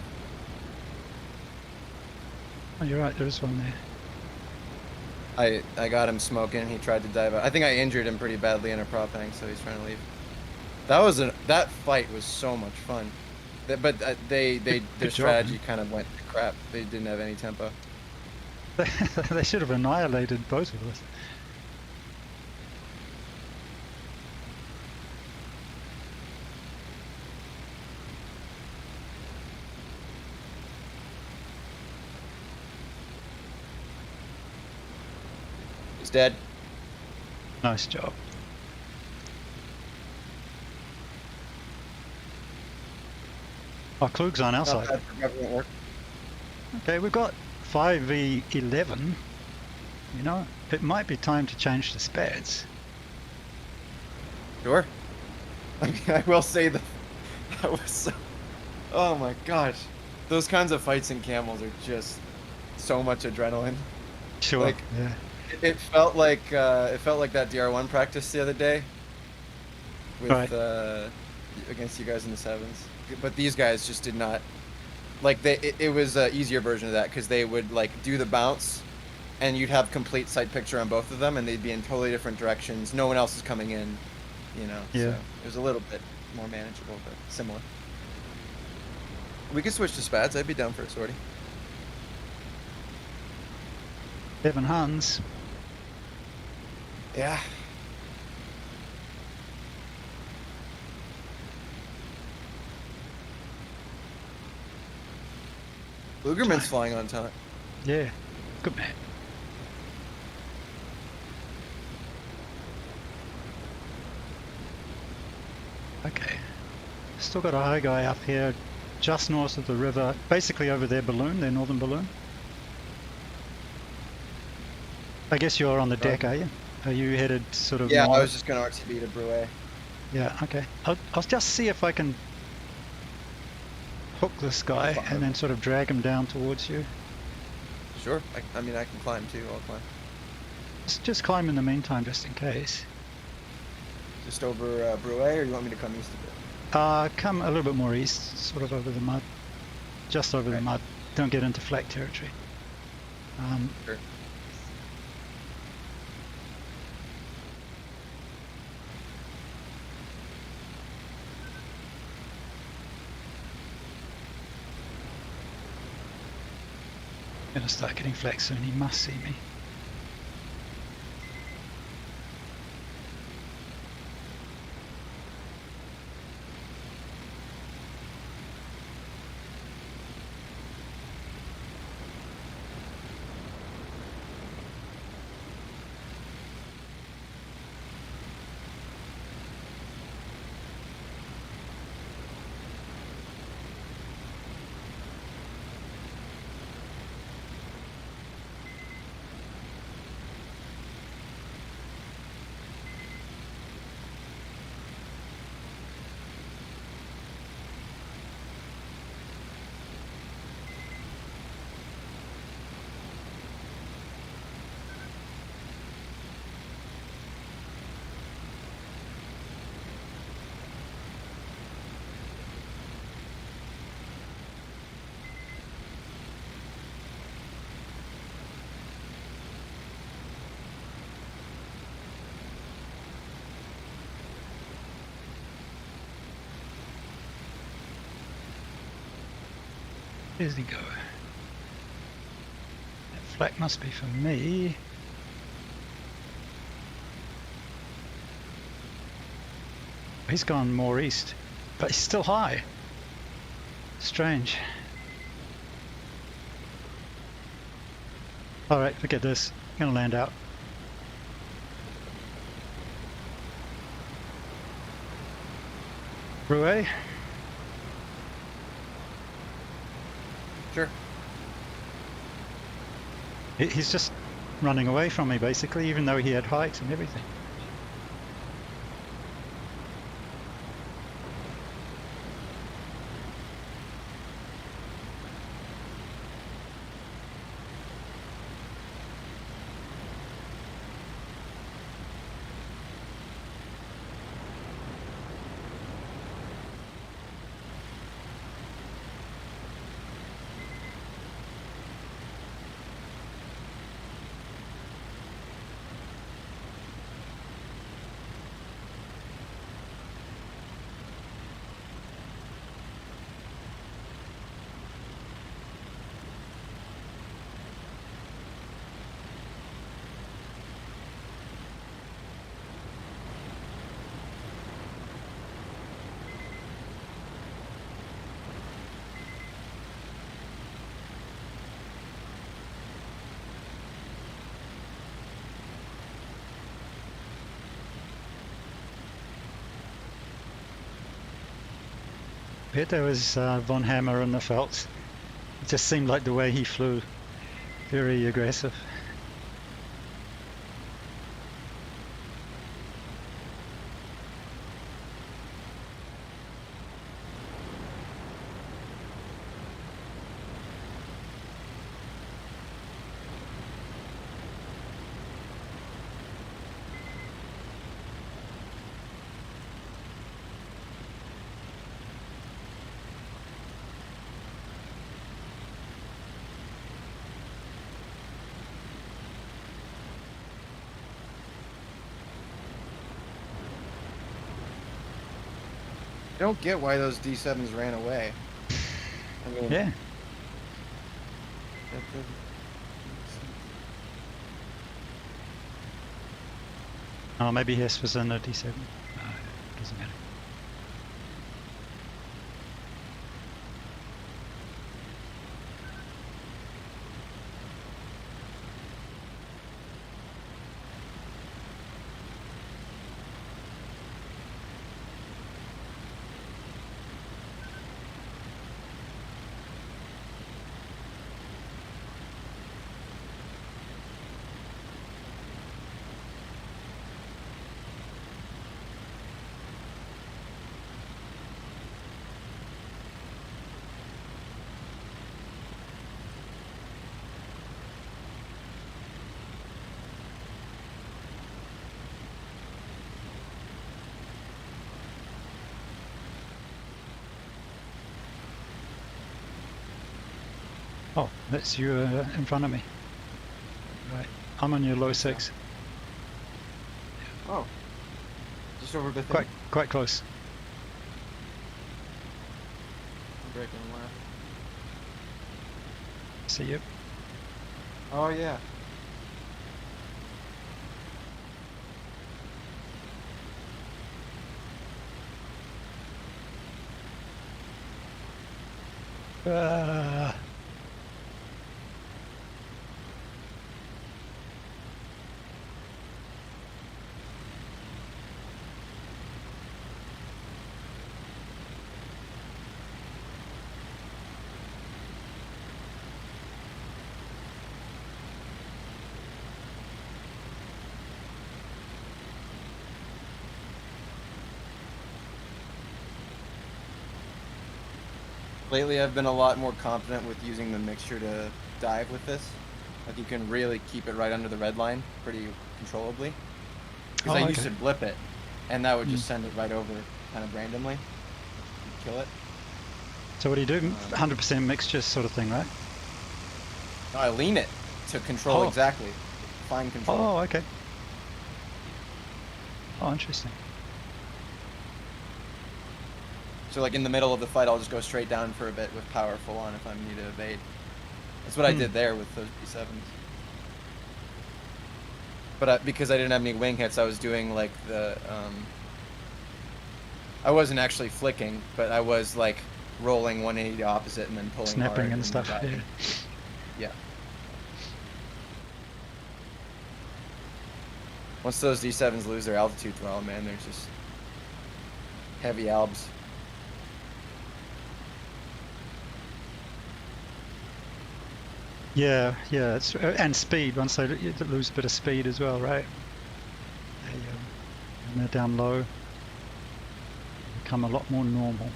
Oh, you're right, there is one there. I got him smoking. He tried to dive out. I think I injured him pretty badly in a prop hang, so he's trying to leave. That fight was so much fun. But their Good job, strategy man. kind of went to crap. They didn't have any tempo. They should have annihilated both of us. He's dead. Nice job. Oh, Klug's on our Not side. bad for government work. Okay, we've got 5v11. You know, it might be time to change the spads. Sure. I mean, I will say that was so, oh my gosh. Those kinds of fights in camels are just so much adrenaline. Sure. Like Yeah. it felt like that DR1 practice the other day Right. with against you guys in the sevens. But these guys just did not like it was an easier version of that because they would like do the bounce and you'd have complete sight picture on both of them and they'd be in totally different directions. No one else is coming in, you know. So Yeah. it was a little bit more manageable but similar. We could switch to spads. I'd be down for a sortie. Evan Hans. Yeah. Lugerman's flying on time. Yeah. Good man. Okay. Still got a high guy up here just north of the river, basically over their balloon, their northern balloon. I guess you're on the deck, are you? Are you headed sort of Yeah, north? I was just going to RTB to Bruet. Yeah, okay. I'll just see if I can hook this guy and then sort of drag him down towards you. Sure. I mean, I can climb too. I'll climb. Just climb in the meantime, just in case. Just over Bruet, or you want me to come east a bit? Come a little bit more east, sort of over the mud. Just over the mud. Don't get into flak territory. Sure. I'm gonna start getting flak soon. He must see me. Where's he go? That flak must be for me. He's gone more east, but he's still high. Strange. Alright, forget this. I'm gonna land out. Rouet? Sure. He's just running away from me, basically, even though he had height and everything. Bet there was Von Hammer in the Phelps. It just seemed like the way he flew. Very aggressive. I don't get why those D7s ran away. I mean, Yeah. that doesn't- Oh, maybe Hess was in a D7. Doesn't matter. Oh, that's you in front of me. Right. I'm on your low 6. Oh, just over the thing. Quite close. I'm breaking left. See you. Oh yeah. Uh, Lately, I've been a lot more confident with using the mixture to dive with this. Like you can really keep it right under the red line pretty controllably. Because I used to blip it, and that would just send it right over kind of randomly. You'd kill it. So what do you do? 100% mixture sort of thing, right? No, I lean it to control exactly. Fine control. Oh, okay. Oh, interesting. So like in the middle of the fight, I'll just go straight down for a bit with power full on if I need to evade. That's what I did there with those B7s. But because I didn't have any wing hits, I was doing like the... I wasn't actually flicking, but I was like rolling 180 to opposite and then pulling Snapping hard and stuff, yeah. Yeah. Once those D7s lose their altitude throttle, man, they're just heavy albs. Yeah, it's, and speed, once they lose a bit of speed as well, right? And they're down low, become a lot more normal.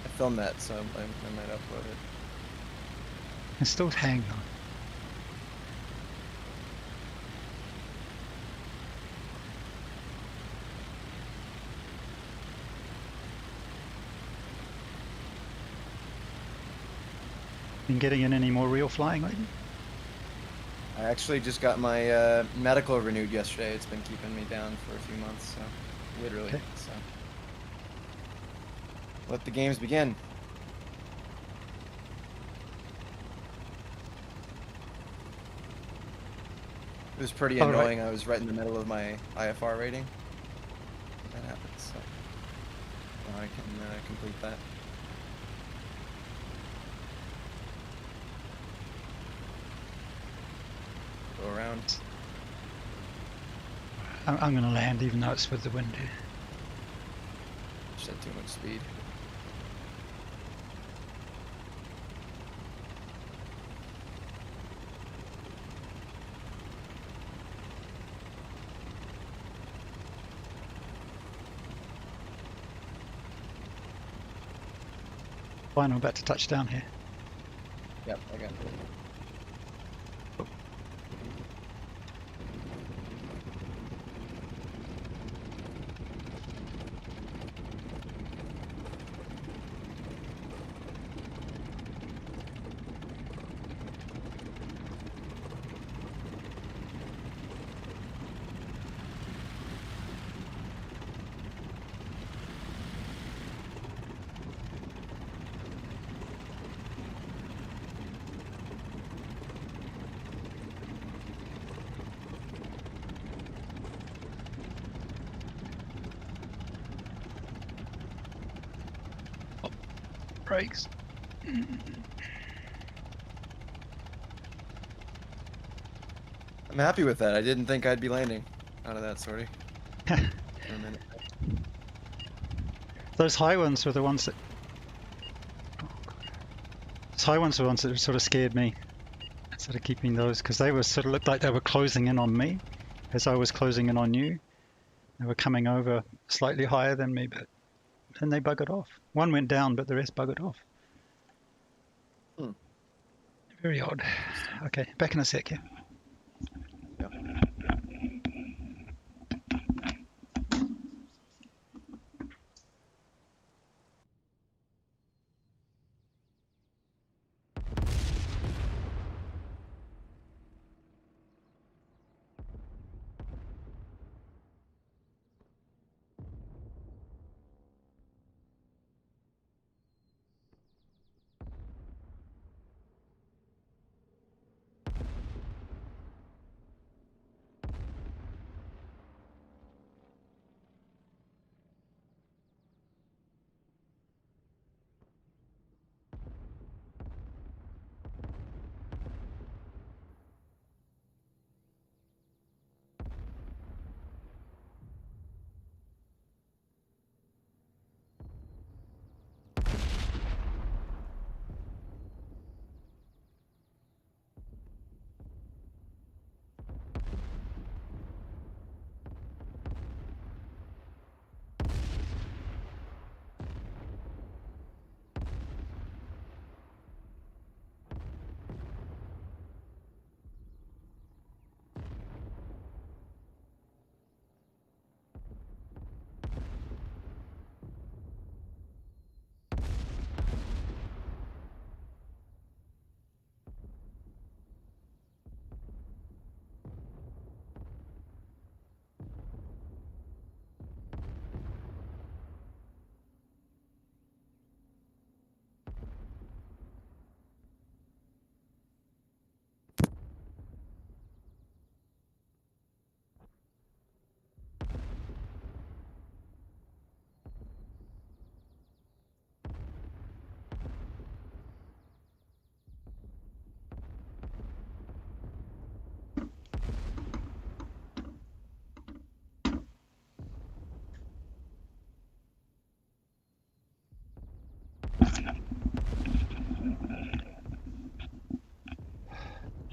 I filmed that, so I might upload it. And still hang though. Been getting in any more real flying lately? I actually just got my medical renewed yesterday. It's been keeping me down for a few months, so literally. Okay. So let the games begin. It was pretty annoying. Right. I was right in the middle of my IFR rating. That happens, so now I can complete that. Go around. I'm going to land even though it's with the wind here. Just had too much speed. Fine, I'm about to touch down here. Yep, I got it. brakes. I'm happy with that. I didn't think I'd be landing out of that sortie for a minute. Those high ones were the ones that. Those high ones were the ones that sort of scared me. Sort of keeping those because they were sort of looked like they were closing in on me as I was closing in on you. They were coming over slightly higher than me, but then they buggered off. One went down, but the rest buggered off. Hmm. Very odd. Okay, back in a sec, yeah. Yep.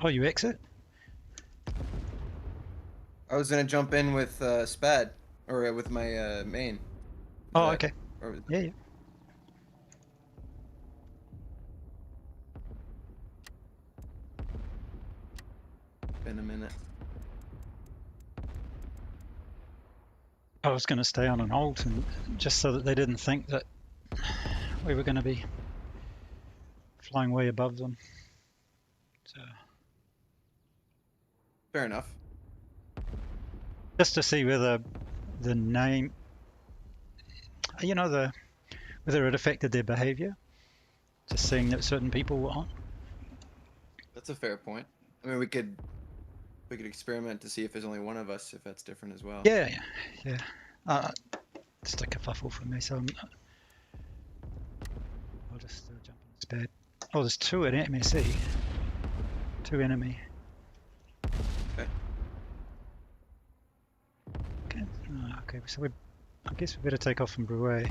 Oh, you exit? I was gonna jump in with Spad or with my main. Is Oh, that okay. or Yeah, yeah. been a minute? I was going to stay on an alt and just so that they didn't think that we were going to be flying way above them. So Fair enough. just to see whether the name, whether it affected their behavior. Just seeing that certain people were on. That's a fair point. I mean, we could experiment to see if there's only one of us, if that's different as well. Yeah, yeah. It's like a kerfuffle for me, so I'll just jump on this bed. Oh, there's two at MSE. Two enemy. Okay. Okay, so I guess we better take off from Bruet.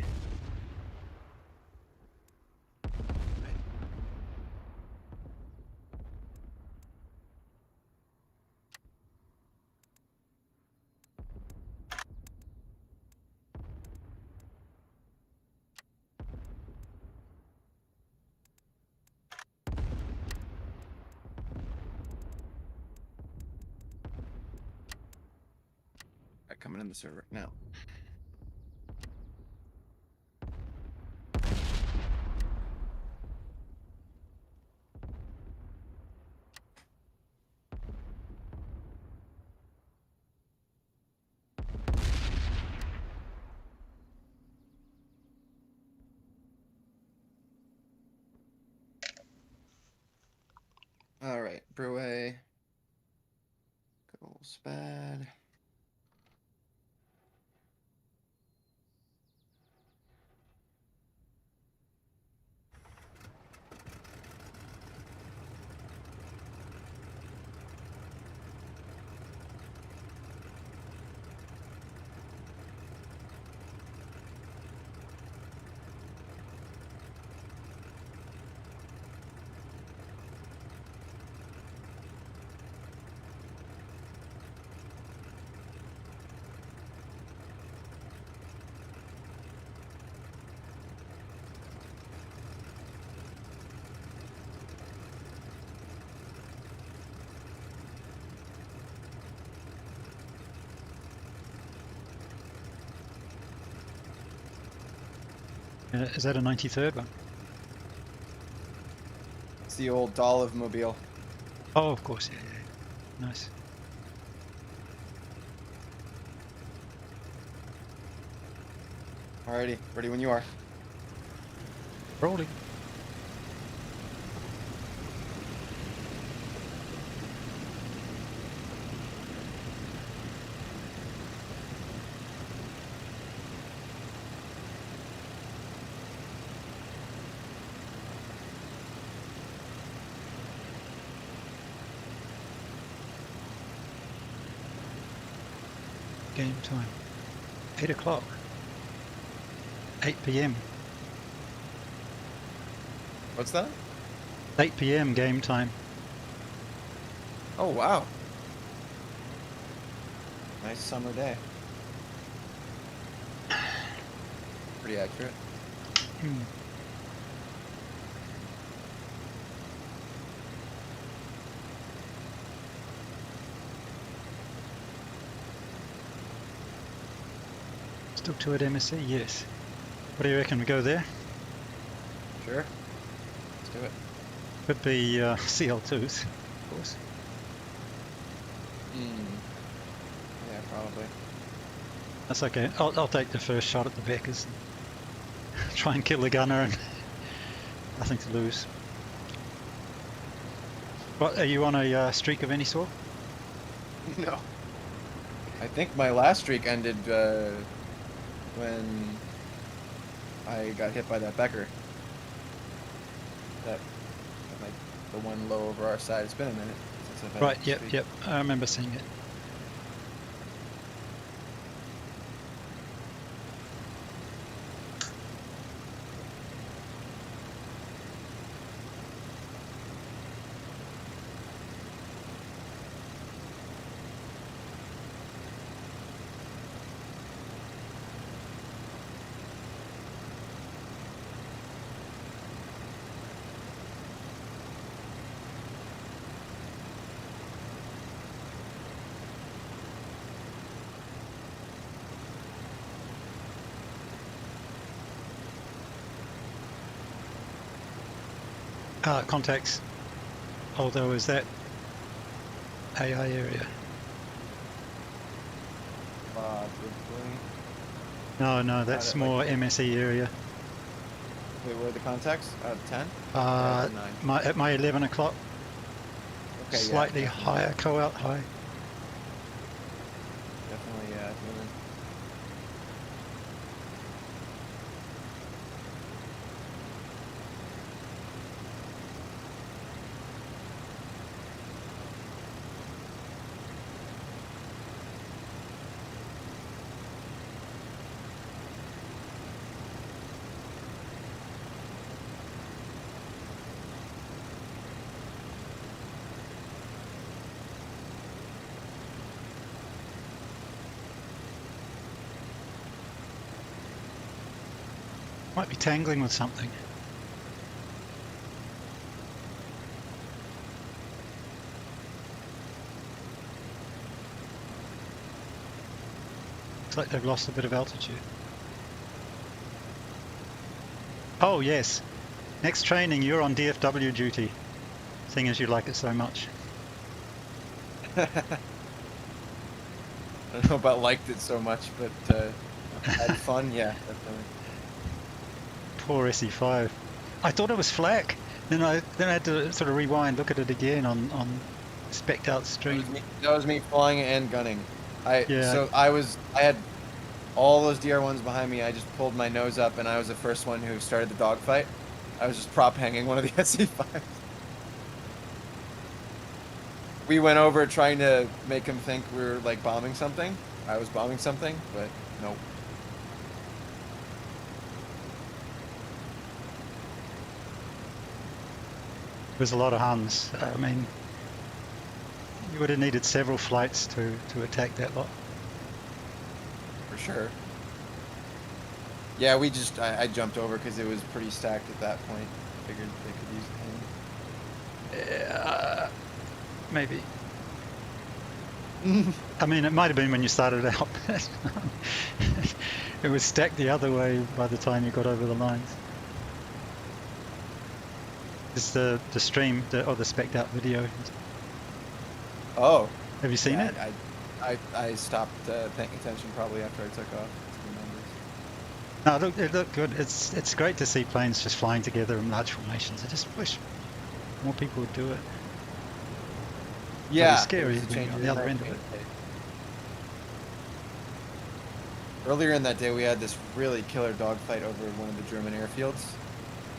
Right, coming in the server now. All right, Brewer. Good old Spad. Is that a 93rd one? It's the old Olive Mobile. Oh, of course, yeah. Nice. Alrighty, ready when you are. Rolling. Game time. 8 o'clock. 8 p.m. What's that? 8 p.m. game time. Oh, wow. Nice summer day. Pretty accurate. Still 2 at MSC? Yes. What do you reckon? We go there? Sure. Let's do it. Could be CL2s, of course. Yeah, probably. That's okay. I'll take the first shot at the Beckers. Try and kill the gunner and nothing to lose. What, are you on a streak of any sort? No. I think my last streak ended when I got hit by that Becker. That like the one low over our side. It's been a minute since I've had Right, a yep, streak. yep. I remember seeing it. Contacts. Although, is that AI area? No, that's more MSE area. Wait, where are the contacts? 10? At my 11 o'clock. Okay, Slightly yeah, higher, co-out high. Definitely, yeah. Feeling. Might be tangling with something. Looks like they've lost a bit of altitude. Oh yes. Next training, you're on DFW duty, seeing as you like it so much. I don't know about liked it so much, but had fun, yeah, definitely. Poor SE5. I thought it was flak. Then I had to sort of rewind, look at it again on spec'd out stream. That was me flying and gunning. I had all those DR1s behind me. I just pulled my nose up, and I was the first one who started the dogfight. I was just prop hanging one of the SE5s. We went over trying to make him think we were like bombing something. I was bombing something, but nope. There's a lot of Huns. I mean, you would have needed several flights to attack that lot. For sure. Yeah, I jumped over because it was pretty stacked at that point. Figured they could use the hand. Maybe. I mean, it might have been when you started out. It was stacked the other way by the time you got over the lines. It's the stream, or the spec'd out video. Oh. Have you seen yeah, it? I stopped paying attention probably after I took off. No, it looked good. It's great to see planes just flying together in large formations. I just wish more people would do it. Yeah, it's scary it was a being change on in the other that end of it. Earlier in that day, we had this really killer dogfight over one of the German airfields.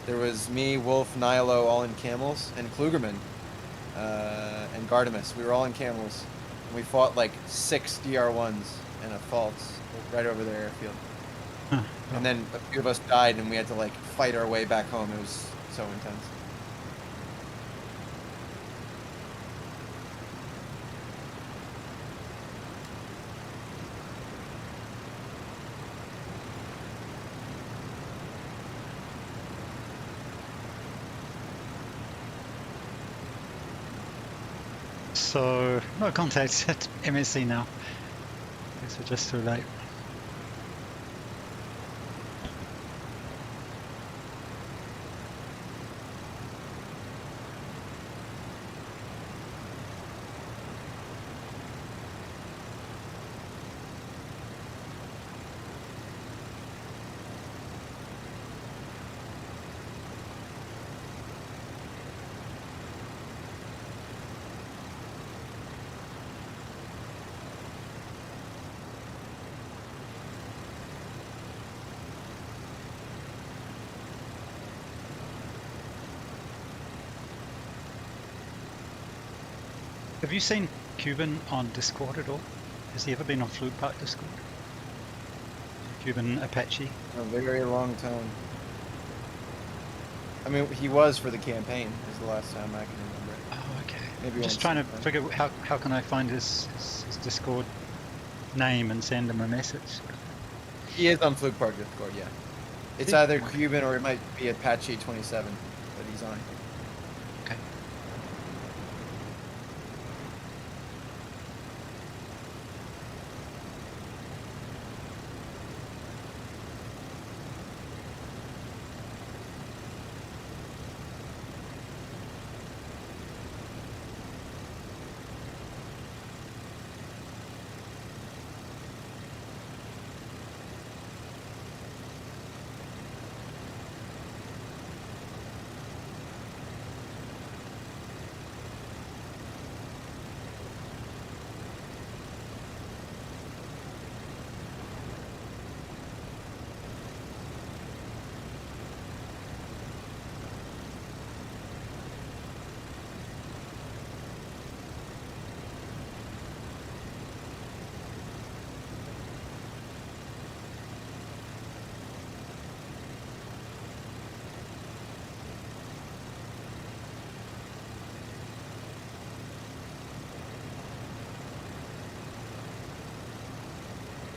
There was me, Wolf, Nilo, all in camels, and Klugerman, and Gardamus. We were all in camels. And we fought like 6 DR-1s and a Pfalz right over their airfield. Huh. And then a few of us died, and we had to like fight our way back home. It was so intense. So, no contact at MSC now. Guess we're just too late. Have you seen Cuban on Discord at all? Has he ever been on Fluke Park Discord? Cuban Apache? A very long time. I mean, he was for the campaign. Is the last time I can remember. Oh, okay. Maybe Just trying to figure out how can I find his Discord name and send him a message. He is on Fluke Park Discord, yeah. It's either Cuban or it might be Apache 27, but he's on. Okay.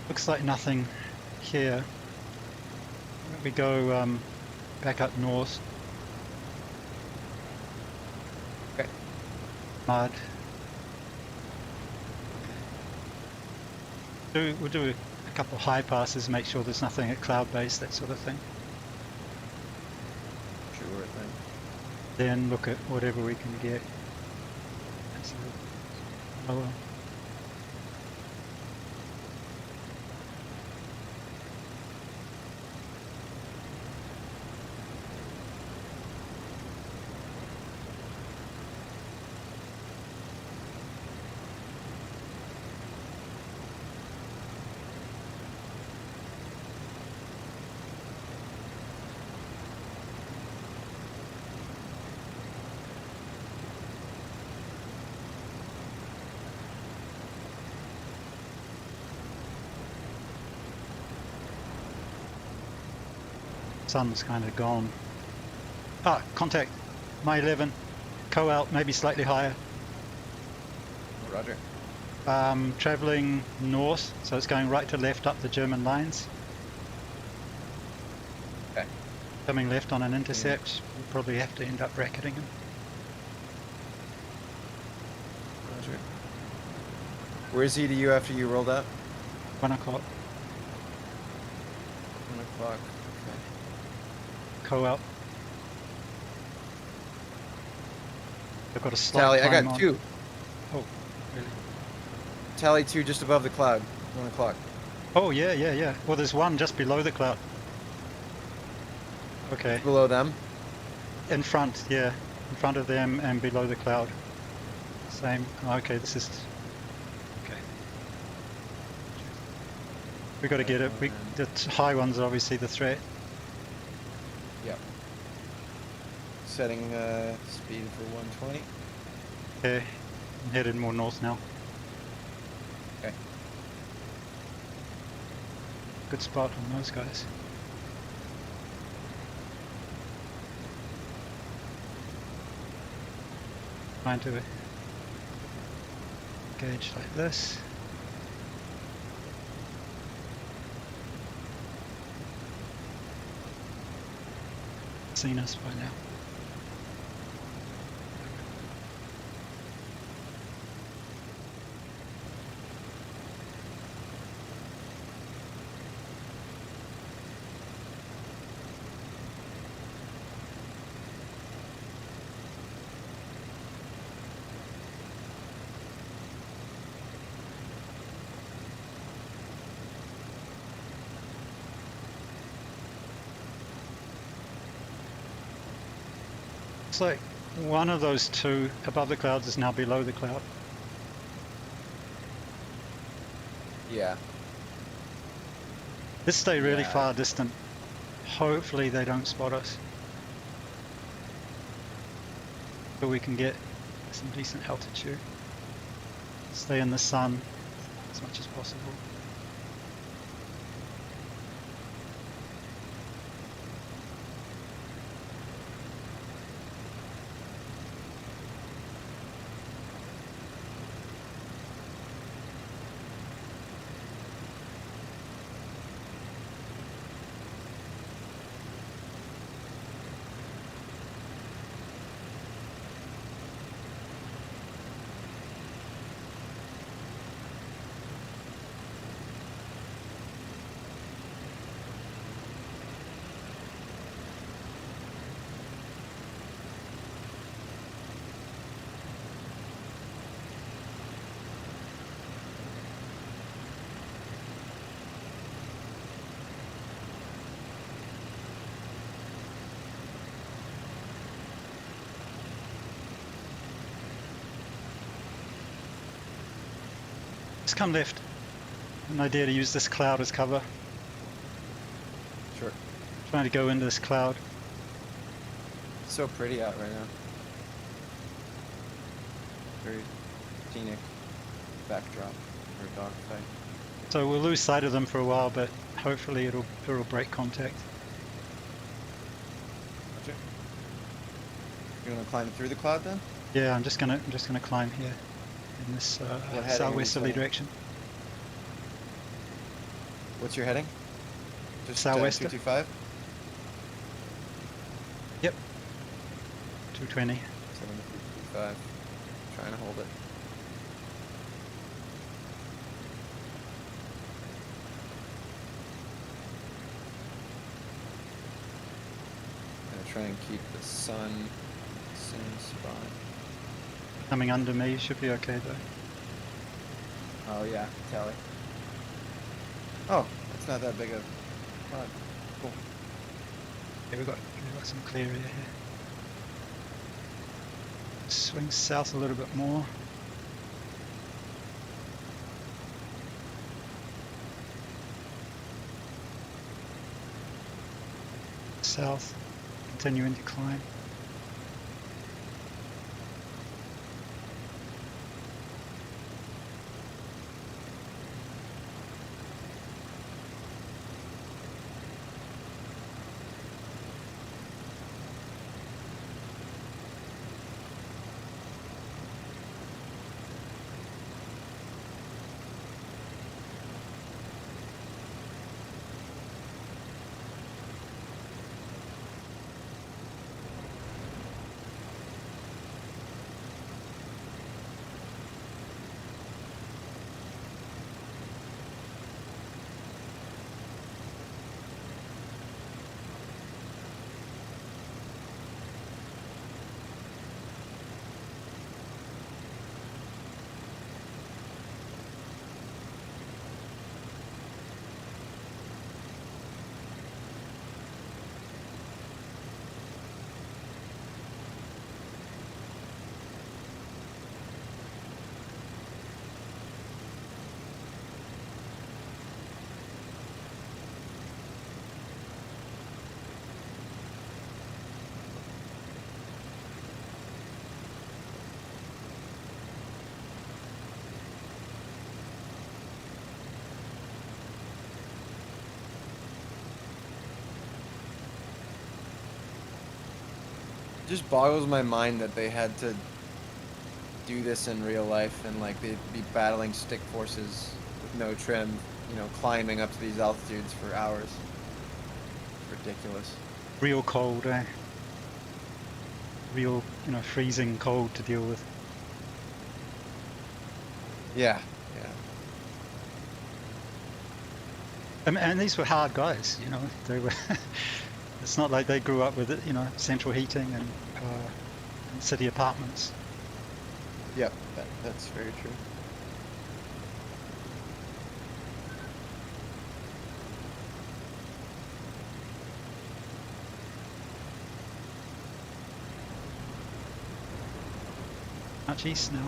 Looks like nothing here. We go back up north. Okay. Mud. We'll do a couple of high passes, make sure there's nothing at cloud base, that sort of thing. Sure thing. Then look at whatever we can get. That's lower. Sun's kind of gone. Ah, contact. My 11. Co-out, maybe slightly higher. Roger. Traveling north, so it's going right to left up the German lines. Okay. Coming left on an intercept. We'll probably have to end up bracketing him. Roger. Where's he to you after you rolled up? 1 o'clock. 1 o'clock. Okay. Co-op. I've got a slight Tally, I climb got on. 2. Oh, really? Tally 2 just above the cloud. 1 o'clock. Oh, yeah. Well, there's one just below the cloud. Okay. It's below them. In front, yeah. In front of them and below the cloud. Same. Oh, okay, this is... Okay. We got to get it. The high ones are obviously the threat. Yep. Setting speed for 120. Okay. I'm headed more north now. Okay. Good spot on those guys. Trying to engage like this. Seen us by now. Looks like one of those two above the clouds is now below the cloud. Yeah. This stay really Yeah. far distant. Hopefully they don't spot us. So we can get some decent altitude. Stay in the sun as much as possible. Just come left. An idea to use this cloud as cover. Sure. Trying to go into this cloud. It's so pretty out right now. Very scenic backdrop for a dogfight. So we'll lose sight of them for a while, but hopefully it'll break contact. Okay. You want to climb through the cloud then? Yeah, I'm just gonna climb here in this What heading are you southwesterly setting? direction. What's your heading? Just Southwester. 225? Yep. 220. 225. Trying to hold it. Gonna try and keep the sun in the same spot. Coming under me should be okay though. Oh yeah, tally. Oh, it's not that big of cloud. Cool. Yeah, we've got some clear air here. Swing south a little bit more. South, continuing to climb. just boggles my mind that they had to do this in real life and like they'd be battling stick forces with no trim, you know, climbing up to these altitudes for hours. It's ridiculous. Real cold, eh? Real, you know, freezing cold to deal with. Yeah, yeah. And these were hard guys, you know. They were. It's not like they grew up with it, you know, central heating and city apartments. Yep, that's very true. Much east now.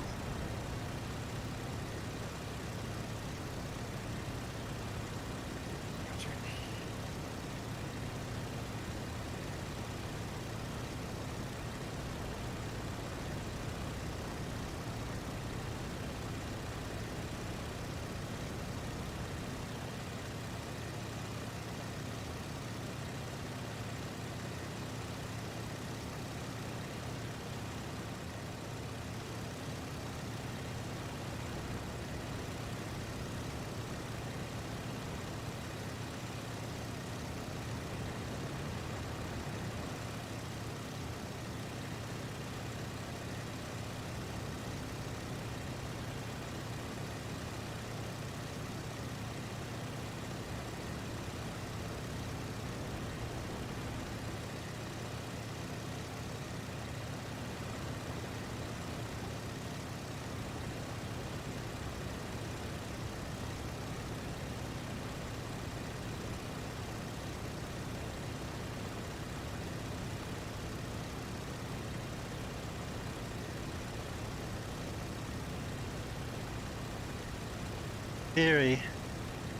Theory,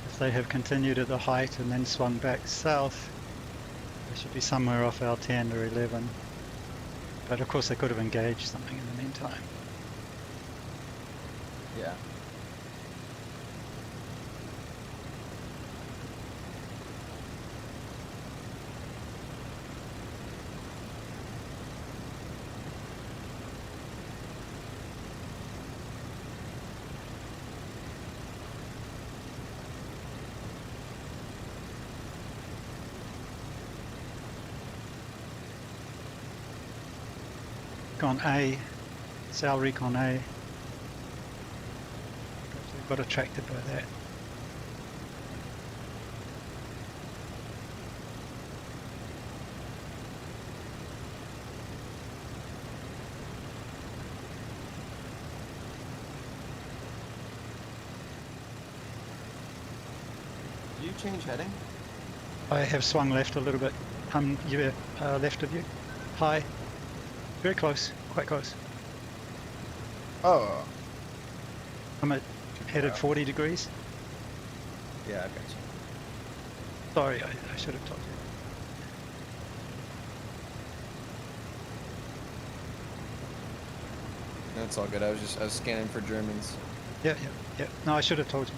if they have continued at the height and then swung back south, they should be somewhere off our 10 or 11. But of course they could have engaged something in the meantime. Yeah. Recon A, Sal Recon A. Perhaps they got attracted by that. Do you change heading? I have swung left a little bit. You left of you. High. Very close, quite close. Oh. I'm headed 40 degrees. Yeah, I got you. Sorry, I should have told you. That's all good. I was scanning for Germans. Yeah. No, I should have told you.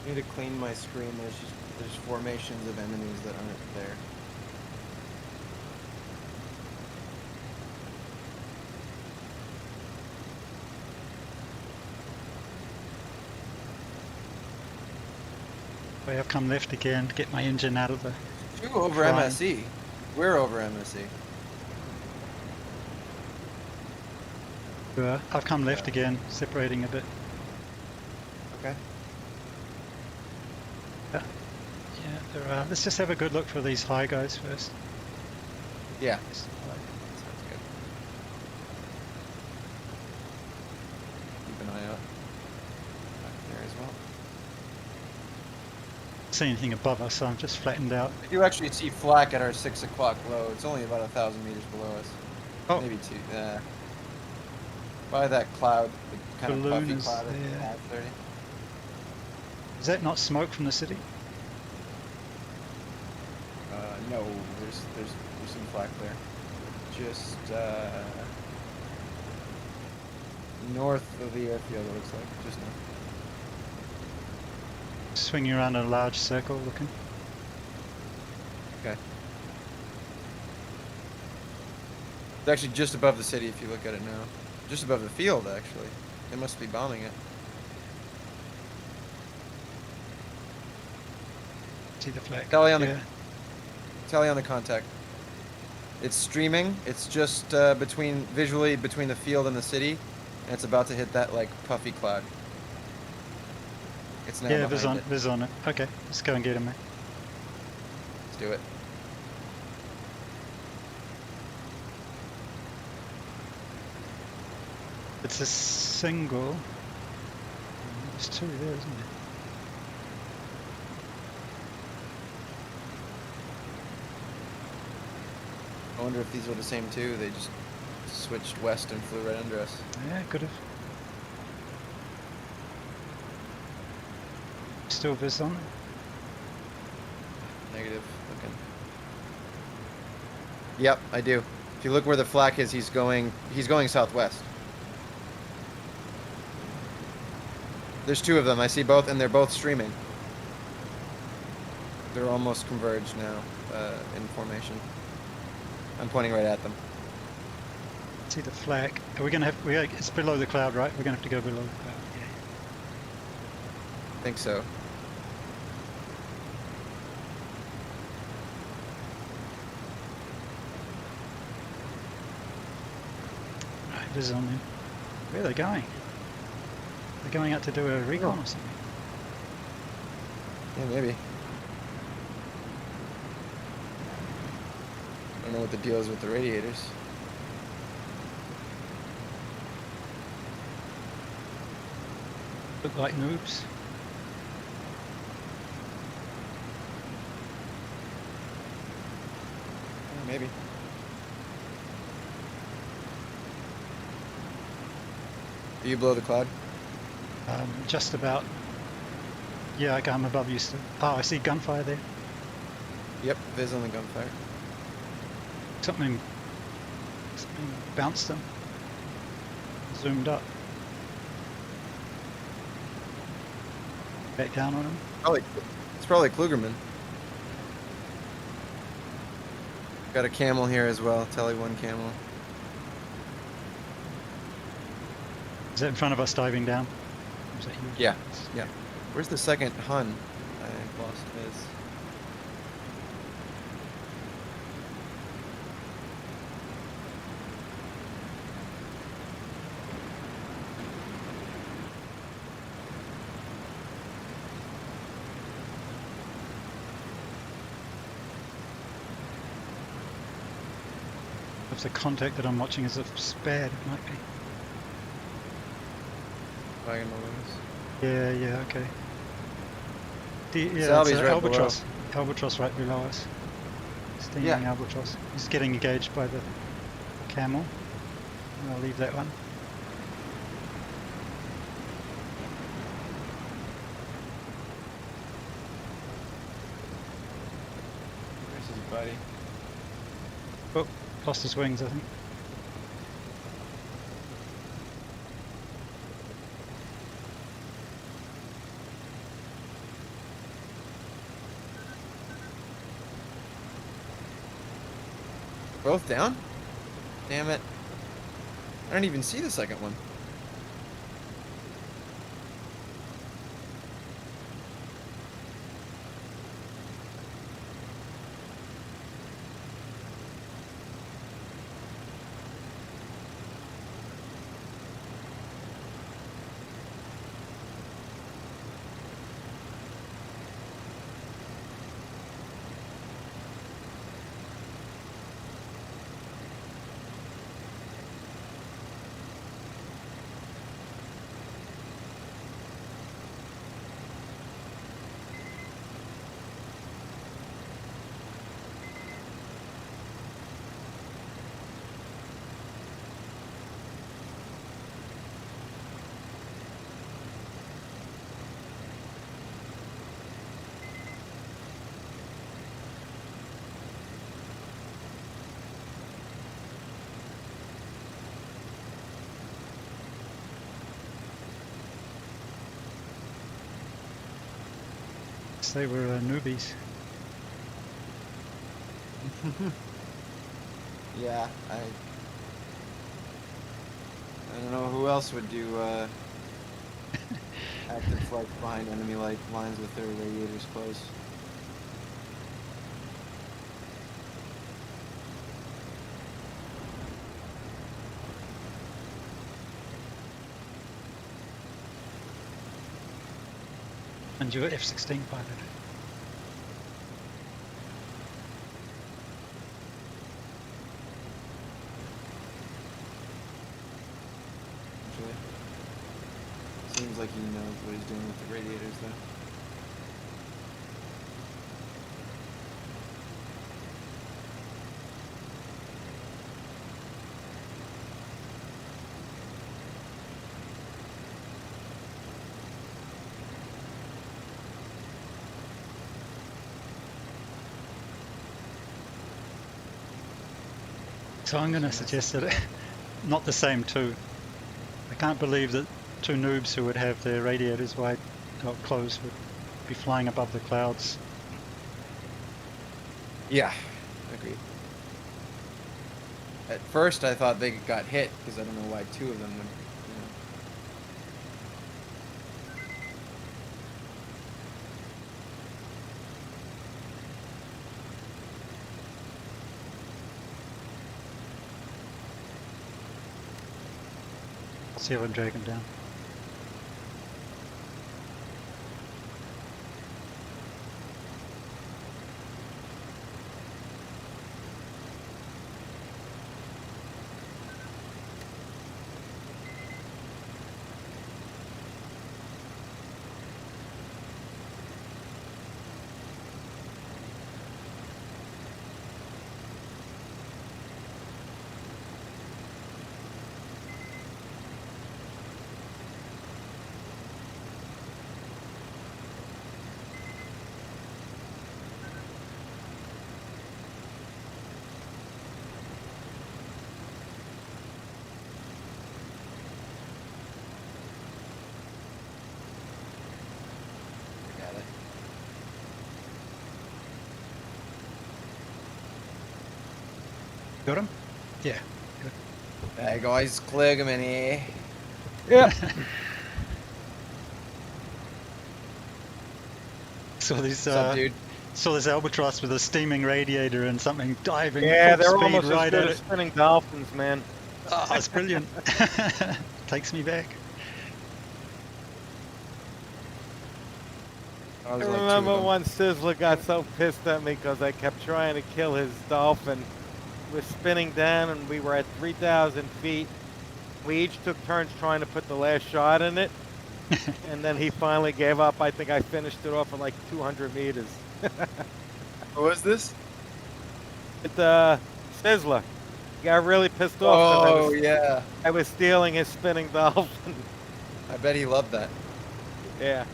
I need to clean my screen. There's formations of enemies that aren't there. I've come left again to get my engine out of the... You over Fine. MSE. We're over MSE. I've come left again, separating a bit. Okay. Yeah, there are. Let's just have a good look for these high guys first. Yeah. Sounds good. Keep an eye out back there as well. See anything above us, so I'm just flattened out. I do actually see flak at our 6 o'clock low. It's only about 1,000 meters below us. Oh. Maybe two. By that cloud, the kind of Balloon puffy is cloud at there. 5:30. Is that not smoke from the city? No, there's some flak there. Just north of the airfield, it looks like. Just north. Swinging around in a large circle looking. Okay. It's actually just above the city if you look at it now. Just above the field, actually. They must be bombing it. See the flag. Tally on Yeah. Tally on the contact. It's streaming. It's just visually between the field and the city, and it's about to hit that like puffy cloud. It's now Yeah, behind it. Viz on it. Okay, let's go and get him, mate. Let's do it. It's a single. There's two there, isn't there? I wonder if these are the same two. They just switched west and flew right under us. Yeah, could have. Still Viz on it. Negative looking. Yep, I do. If you look where the flak is, he's going southwest. There's two of them. I see both, and they're both streaming. They're almost converged now in formation. I'm pointing right at them. See the flag. Are we gonna have? It's below the cloud, right? We're gonna have to go below the cloud. Yeah. I think so. Right, Viz on them. Where are they going? They're going out to do a recon or something. Yeah, maybe. I don't know what the deal is with the radiators. Look like noobs. Yeah, maybe. Do you blow the cloud? Just about. Yeah, I'm above you still. Oh, I see gunfire there. Yep, Viz on the gunfire. Something bounced them. Zoomed up. Back down on him. It's probably Klugerman. Got a camel here as well. Tele 1 camel. Is that in front of us diving down? Or is that you? Yeah, yeah. Where's the second Hun? I lost his. If the contact that I'm watching is a SPAD, it might be. Wagon balloons. Yeah, okay. Yeah, Salvy's it's right Albatross. Albatross right below us. Steaming Yeah. Albatross. He's getting engaged by the camel. I'll leave that one. Where's his buddy? Oh, lost his wings, I think. Both down? Damn it. I don't even see the second one. guess they were newbies. Yeah, I don't know who else would do active flights behind enemy lines with their radiators closed. And you're F-16 pilot. Actually, seems like he knows what he's doing with the radiators, though. So I'm going to suggest that not the same two. I can't believe that two noobs who would have their radiators wide closed would be flying above the clouds. Yeah, agreed. At first, I thought they got hit because I don't know why two of them would. See if I can drag him down. Got it. Got him? Yeah. Hey guys, Klugman here. Yep. So these What's up, dude? saw this albatross with a steaming radiator and something diving Yeah, full they're speed almost right as good at as it. spinning dolphins, man. Oh, it's brilliant. Takes me back. I I was like two of remember them. one Sizzler got so pissed at me because I kept trying to kill his dolphin. We're spinning down and we were at 3,000 feet. We each took turns trying to put the last shot in it. And then he finally gave up. I think I finished it off at like 200 meters. What was this? With Sizzler. He got really pissed off Oh, because yeah. I was stealing his spinning dolphin. I bet he loved that. Yeah.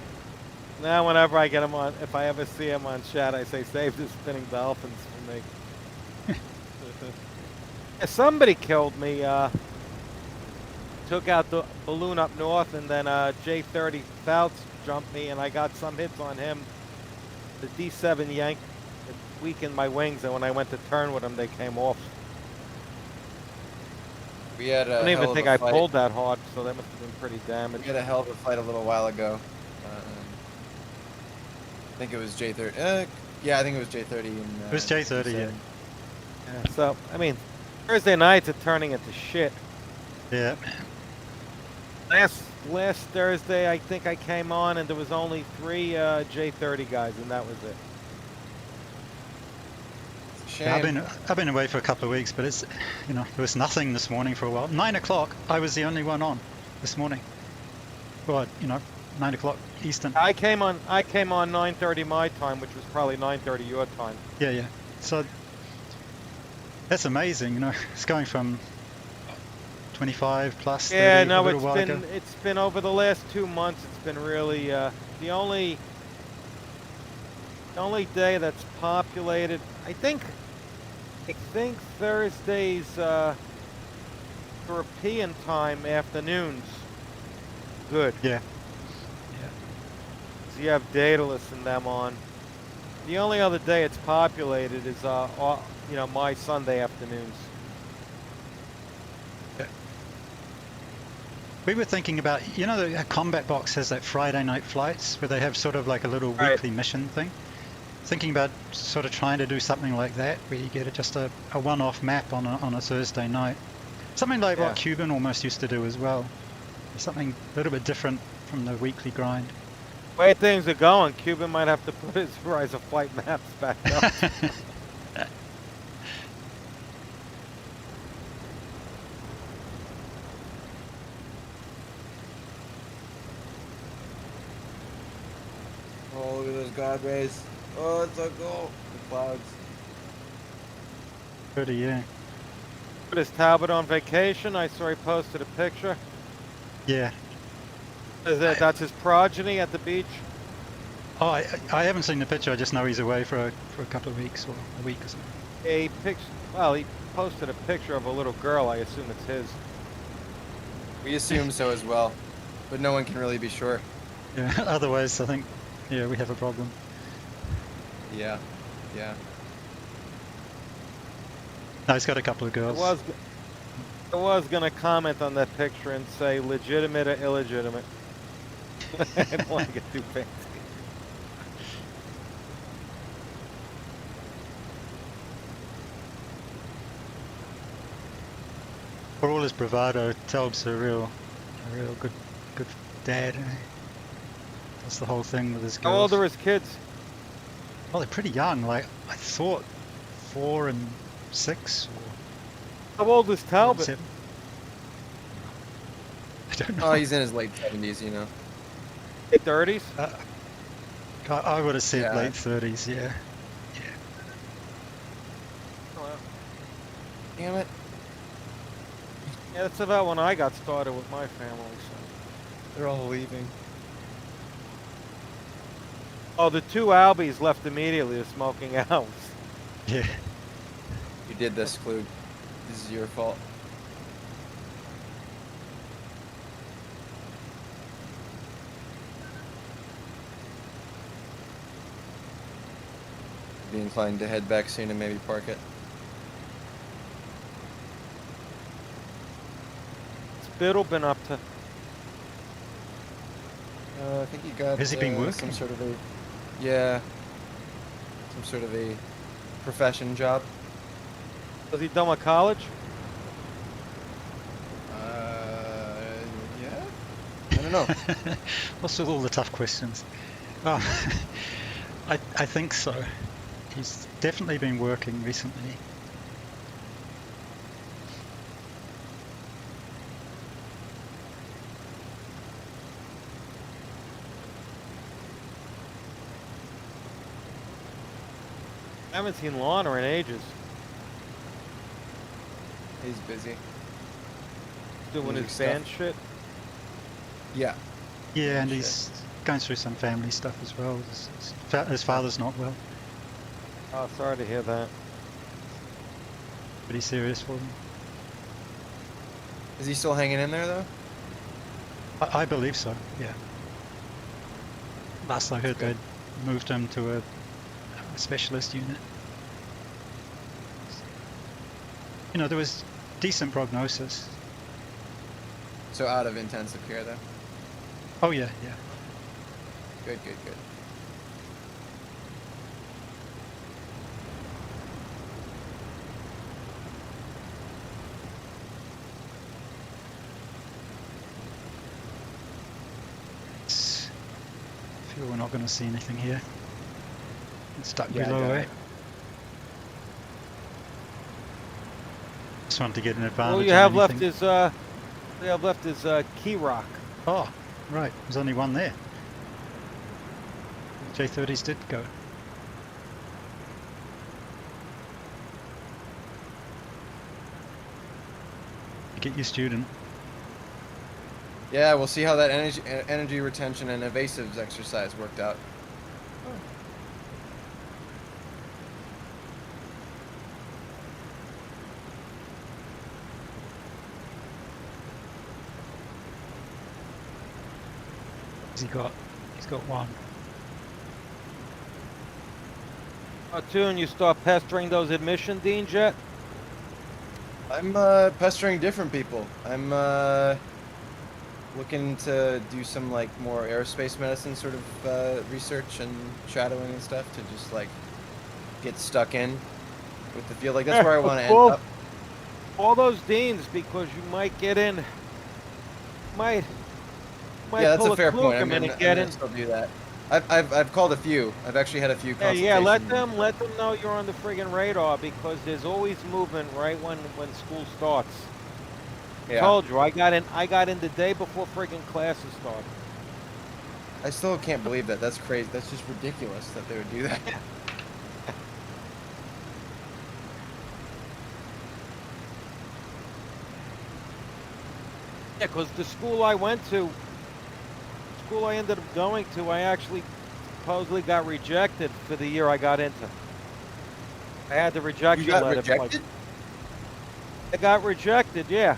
Now whenever I get him on, if I ever see him on chat, I say, save the spinning dolphins for me. Somebody killed me, took out the balloon up north, and then J-30 Thurs jumped me, and I got some hits on him. The D-7 yanked, it weakened my wings, and when I went to turn with them, they came off. We had I a don't even hell of think a I fight. pulled that hard, so that must have been pretty We damaged. had a hell of a fight a little while ago. I think it was J30. Yeah, I think it was J30. It was J30, yeah. Yeah, so, I mean, Thursday nights are turning into shit. Yeah. Last Thursday, I think I came on, and there was only 3 J-30 guys, and that was it. It's a Yeah, shame. I've been away for a couple of weeks, but it's, you know, there was nothing this morning for a while. 9 o'clock, I was the only one on this morning. Well, you know, 9 o'clock Eastern. I came on 9:30 my time, which was probably 9:30 your time. Yeah, yeah. So that's amazing, you know. It's going from 25 plus 30 Yeah, a no, little while ago. it's been over the last 2 months. It's been really the only day that's populated. I think Thursdays European time afternoons. Good. Yeah. So you have Daedalus and them on. The only other day it's populated is, you know, my Sunday afternoons. We were thinking about, you know, the Combat Box has that Friday night flights where they have sort of like a little Right. weekly mission thing. Thinking about sort of trying to do something like that where you get just a one-off map on a Thursday night. Something like Yeah. what Cuban almost used to do as well. Something a little bit different from the weekly grind. The way things are going, Cuban might have to put his Rise of Flight maps back up. Oh, look at those God rays. Oh, it's so cool. The clouds. Pretty, yeah. Is Talbot on vacation? I saw he posted a picture. Yeah. That's his progeny at the beach? Oh, I haven't seen the picture. I just know he's away for a couple of weeks or a week or something. Well, he posted a picture of a little girl. I assume it's his. We assume so as well, but no one can really be sure. Yeah. Otherwise, I think, yeah, we have a problem. Yeah, yeah. No, he's got a couple of girls. I was gonna comment on that picture and say legitimate or illegitimate. I don't want to get too fancy. For all his bravado, Telb's a real good dad. Does the whole thing with his girls. How old are his kids? Well, they're pretty young. Like I thought, 4 and 6. Or How old is Talbot? 7. I don't know. Oh, he's in his late 70s, you know. Late 30s? I would have said Yeah. late 30s. Yeah. Damn it. Yeah, that's about when I got started with my family. So. They're all leaving. Oh, the 2 Albies left immediately. The smoking owls. Yeah. You did this, Klug. This is your fault. Be inclined to head back soon and maybe park it. What's Biddle been up to? I think he got Has he been working? some sort of a some sort of a profession job. Was he done with college? Yeah. I don't know. What's with all the tough questions? Oh, I think so. He's definitely been working recently. I haven't seen Lorna in ages. He's busy. Doing Music his stuff. band shit. Yeah. Yeah, and Shit. he's going through some family stuff as well. His father's not well. Oh, sorry to hear that. Pretty serious for him. Is he still hanging in there though? I believe so, yeah. Last I heard, good. they'd moved him to a specialist unit. You know, there was decent prognosis. So out of intensive care though. Oh yeah, yeah. Good, good, good. I feel we're not going to see anything here. It's stuck Yeah, I below, got eh? it. Just wanted to get an advantage. All you on have left anything. is Key Rock. Oh, right. There's only one there. J30s did go. Get your student. Yeah, we'll see how that energy retention and evasives exercise worked out. He's got one. Too, and you start pestering those admission deans yet? I'm pestering different people. I'm looking to do some like more aerospace medicine sort of research and shadowing and stuff to just like get stuck in with the field. Like that's where I want to end Cool. up. All those deans, because you might get in. Might Yeah, that's pull a fair Klugerman point. I'm and gonna get in. still do that. I've called a few. I've actually had a few Yeah, consultations. let them know you're on the friggin' radar, because there's always movement right when school starts. Yeah. Told you, I got in the day before friggin' classes start. I still can't believe that. That's crazy. That's just ridiculous that they would do that. Yeah, because the school I ended up going to, I actually supposedly got rejected for the year I got into. I had the rejection You got letter. rejected? I got rejected, yeah.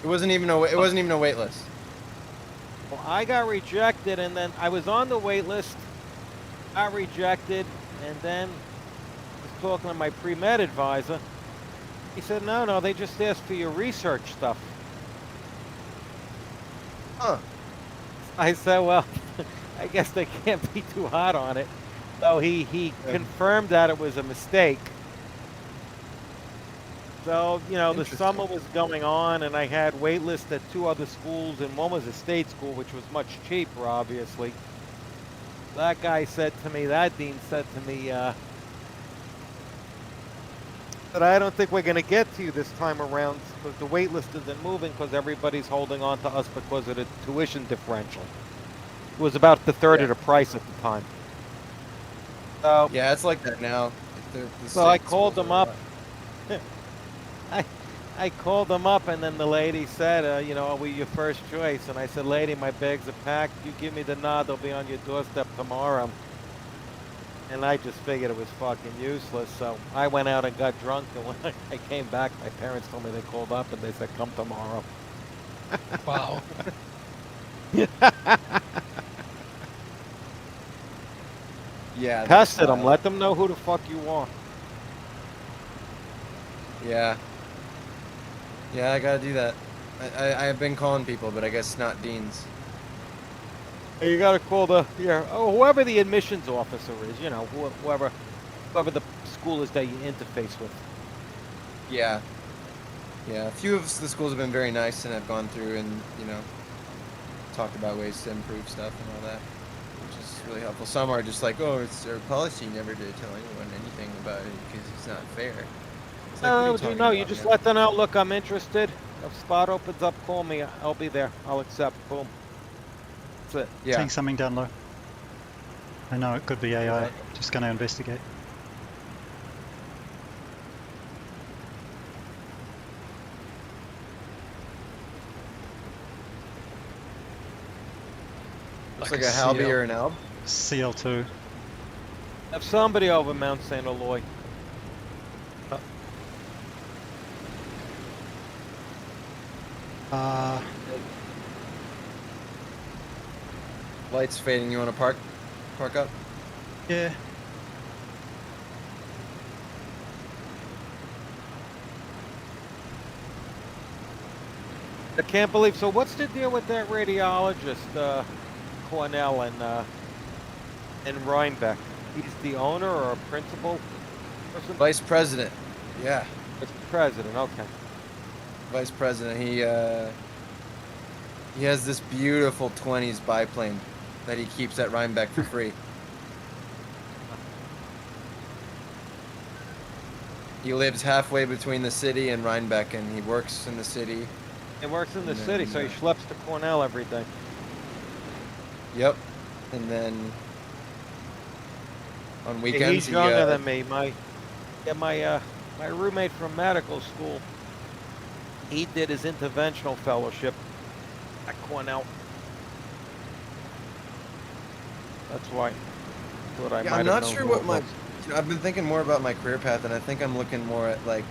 It wasn't even a wait list. Well, I got rejected, and then I was on the wait list, got rejected, and then I was talking to my pre-med advisor. He said, no, they just asked for your research stuff. Huh. I said, well, I guess they can't be too hot on it. So he confirmed that it was a mistake. So, the summer was going on, and I had wait lists at 2 other schools, and one was a state school, which was much cheaper, obviously. That dean said to me, that I don't think we're going to get to you this time around, because the wait list isn't moving, because everybody's holding on to us because of the tuition differential. It was about the third of the price at the time. So, Yeah, it's like that now. So I called them up. I called them up, and then the lady said, are we your first choice? And I said, lady, my bags are packed. You give me the nod, they'll be on your doorstep tomorrow. And I just figured it was fucking useless. So I went out and got drunk, and when I came back, my parents told me they called up, and they said, come tomorrow. Wow. Yeah. Tested them. Let them know who the fuck you are. Yeah. Yeah, I gotta do that. I have been calling people, but I guess not deans. You gotta call whoever the admissions officer is, whoever the school is that you interface with. Yeah. Yeah, a few of the schools have been very nice, and I've gone through and, talked about ways to improve stuff and all that, which is really helpful. Some are just like, oh, it's our policy never to tell anyone anything about it because it's not fair. It's like, what are you talking about, you just man? let them know, look, I'm interested. If a spot opens up, call me. I'll be there. I'll accept. Boom. That's it. Yeah. Seeing something down low. I know it could be AI. Right. Just going to investigate. Looks like a Halby or an Alb. CL2. Have somebody over Mount St. Eloy. Lights fading. You want to park up? Yeah. I can't believe. So what's the deal with that radiologist, Cornell and Rhinebeck? He's the owner or a principal person? Vice president. Yeah. It's the president. Okay. Vice president. He has this beautiful 20s biplane that he keeps at Rhinebeck for free. He lives halfway between the city and Rhinebeck, and he works in the city. He works in the city, so he schleps to Cornell every day. Yep. And then on Yeah, weekends, he's younger than me. My roommate from medical school, he did his interventional fellowship at Cornell. That's why I thought I might I'm have not known sure who what it my. was. I've been thinking more about my career path, and I think I'm looking more at like,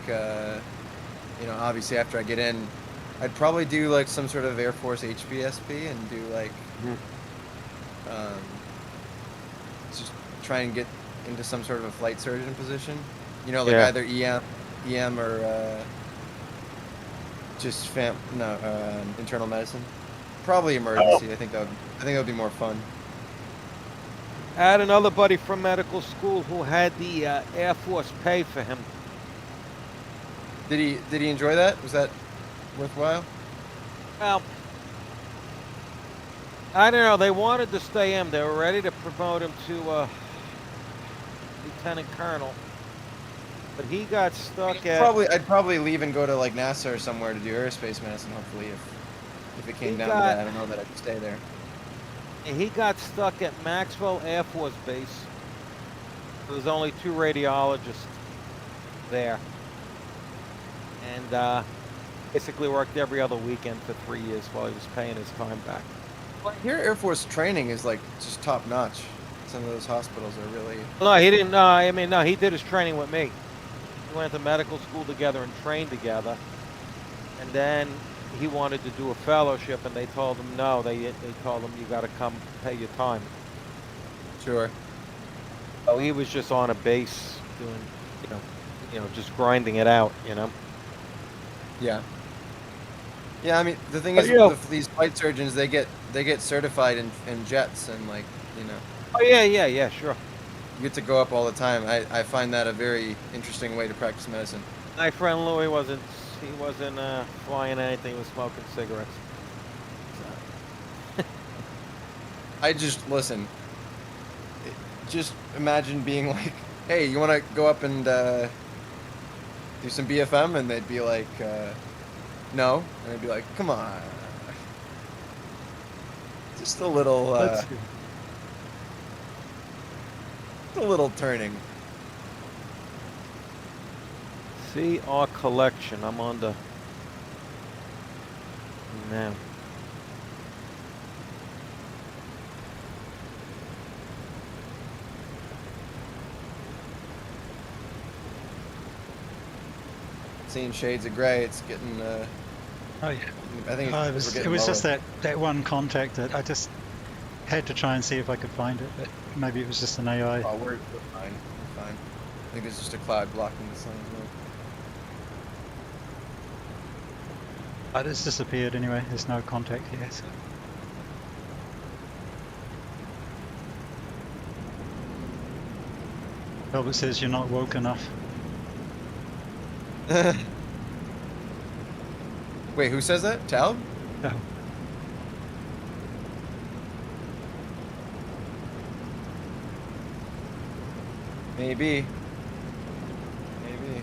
obviously after I get in, I'd probably do like some sort of Air Force HBSP and do like, just try and get into some sort of a flight surgeon position. You know, like Yeah. either EM or just internal medicine. Probably emergency. I think that would be more fun. I had another buddy from medical school who had the Air Force pay for him. Did he enjoy that? Was that worthwhile? Well, I don't know. They wanted to stay him. They were ready to promote him to lieutenant colonel, but he got stuck at. I'd probably leave and go to like NASA or somewhere to do aerospace medicine. Hopefully, if it came down to that, I don't know that I'd stay there. He got stuck at Maxwell Air Force Base. There was only 2 radiologists there, and basically worked every other weekend for 3 years while he was paying his time back. Well, here Air Force training is like just top notch. Some of those hospitals are really. No, he didn't. No, he did his training with me. We went to medical school together and trained together, and then he wanted to do a fellowship, and they told him no. They told him you got to come pay your time. Sure. So he was just on a base doing, just grinding it out, Yeah. Yeah, I mean the thing is, these flight surgeons they get certified in jets and like Oh yeah, sure. you get to go up all the time. I find that a very interesting way to practice medicine. My friend Louis wasn't flying anything. He was smoking cigarettes. So. I just listen. Just imagine being like, "Hey, you want to go up and do some BFM?" And they'd be like, "No," and I'd be like, "Come on, just a little, a little turning." See our collection. I'm on the now. Seeing shades of gray, it's getting. Oh yeah. I think it was just that one contact that I just had to try and see if I could find it, but maybe it was just an AI. Oh, we're fine. We're fine. I think it's just a cloud blocking the sun as well. But it's disappeared anyway. There's no contact here. So. Albert says you're not woke enough. Wait, who says that? Tal? No. Maybe. Maybe.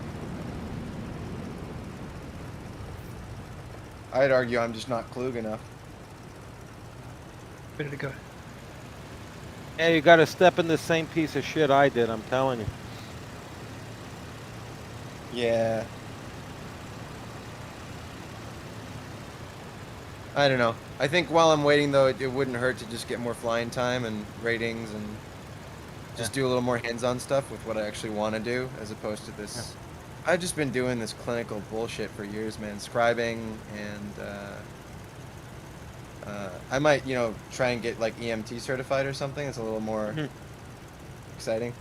I'd argue I'm just not Klug enough. Ready to go. Yeah, you got to step in the same piece of shit I did. I'm telling you. Yeah. I don't know. I think while I'm waiting, though, it wouldn't hurt to just get more flying time and ratings and just do a little more hands-on stuff with what I actually want to do, as opposed to this. Yeah. I've just been doing this clinical bullshit for years, man. Scribing and I might, try and get like EMT certified or something. It's a little more exciting.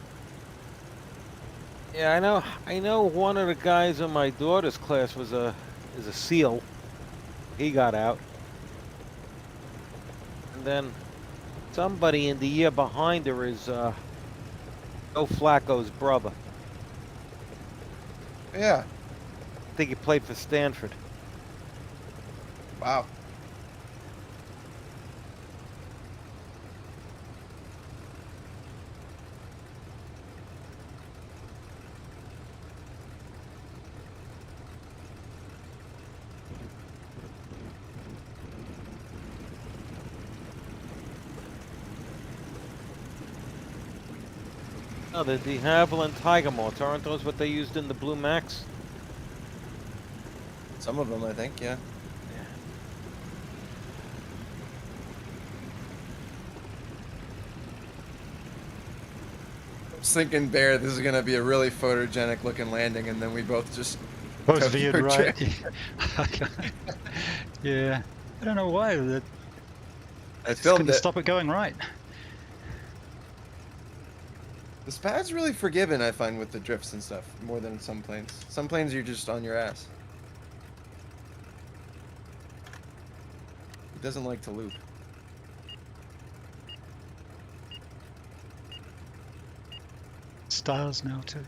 Yeah, I know. One of the guys in my daughter's class is a SEAL. He got out. And then somebody in the year behind her is Joe Flacco's brother. Yeah. I think he played for Stanford. Wow. Oh, the de Havilland Tiger Moths, aren't those what they used in the Blue Max? Some of them, I think, yeah. I was thinking, Baer, this is going to be a really photogenic looking landing, and then we both just... Both veered right. Yeah. I don't know why. I filmed couldn't it. Stop it going right. The Spad's really forgiving, I find, with the drifts and stuff, more than some planes. Some planes you're just on your ass. It doesn't like to loop. Styles now too.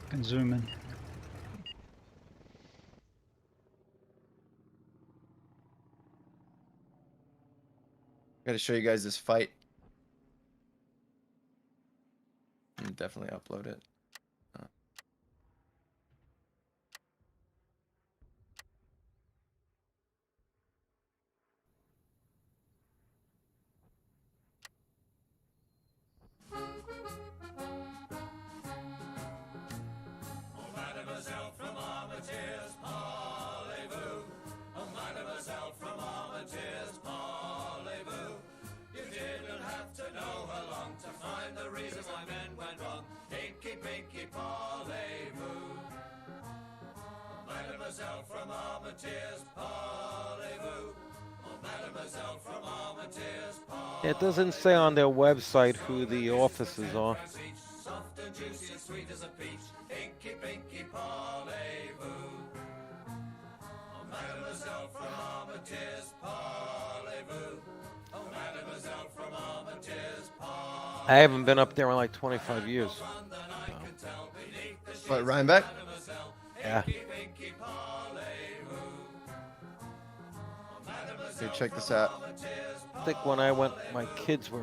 Can zoom in. Got to show you guys this fight. And definitely upload it. It doesn't say on their website who the officers are. I haven't been up there in like 25 years. What, Rhinebeck? Yeah. Here, check this out. I think when I went, my kids were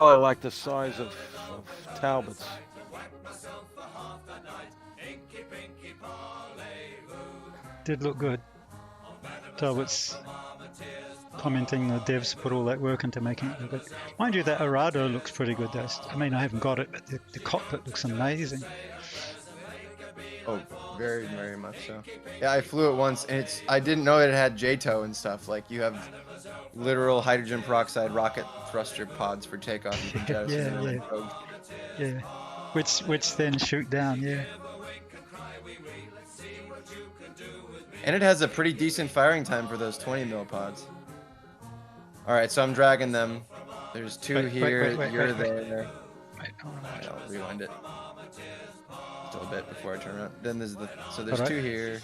oh, like the size of Talbots. Did look good. Talbot's commenting the devs put all that work into making it look good. Mind you, that Arado looks pretty good though. I mean, I haven't got it, but the cockpit looks amazing. Oh, very, very much so. Yeah, I flew it once, and I didn't know it had JTOW and stuff. Like, you have literal hydrogen peroxide rocket thruster pods for takeoff. You can jettison yeah. Which then shoot down, yeah. And it has a pretty decent firing time for those 20 mil pods. Alright, so I'm dragging them. There's two here, you're there. I'll rewind it. Still a bit before I turn around. Then there's there's two here.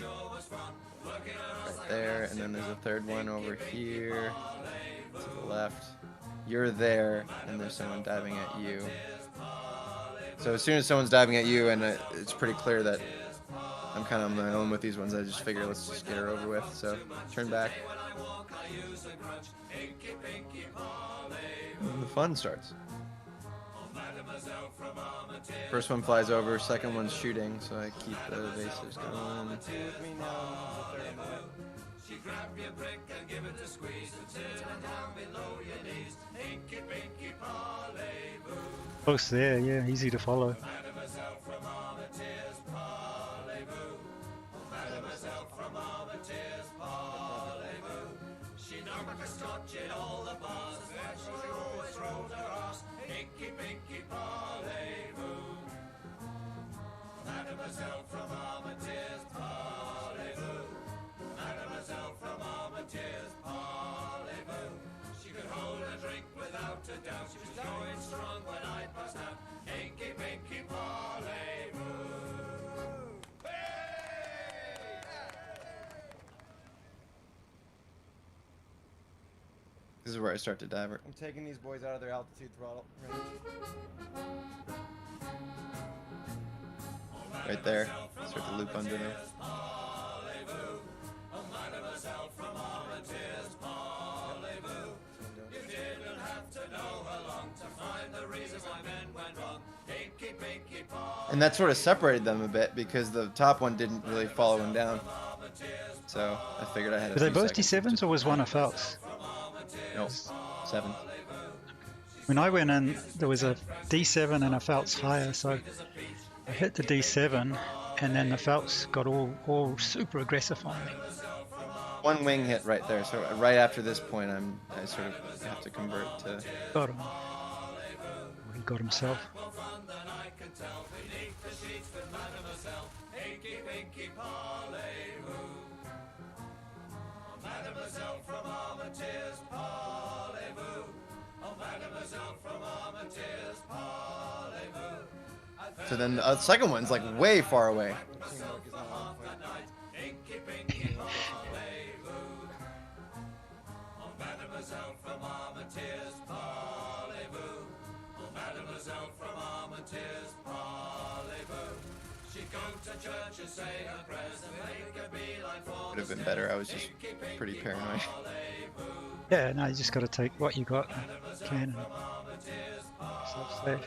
Right there, and then there's a third one over here. To the left. You're there, and there's someone diving at you. So as soon as someone's diving at you, and it's pretty clear that I'm kind of on my own with these ones, I just figure let's just get her over with. So turn back. And the fun starts. First one flies over, second one's shooting, so I keep the evasives going. Close there, yeah, easy to follow. This is where I start to dive. I'm taking these boys out of their altitude throttle range. Right there. Start to loop under them. And that sort of separated them a bit because the top one didn't really follow him down. So I figured I had. Were they both D7s or was one a Phelps? No, 7. When I went in, there was a D7 and a Phelps higher, so I hit the D7, and then the Phelps got all super aggressive on me. One wing hit right there, so right after this point, I sort of have to convert to. Got him. He got himself. So then the second one's like way far away. Would have been better. I was just pretty paranoid. Yeah, no, you just got to take what you got, can, and stuff safe.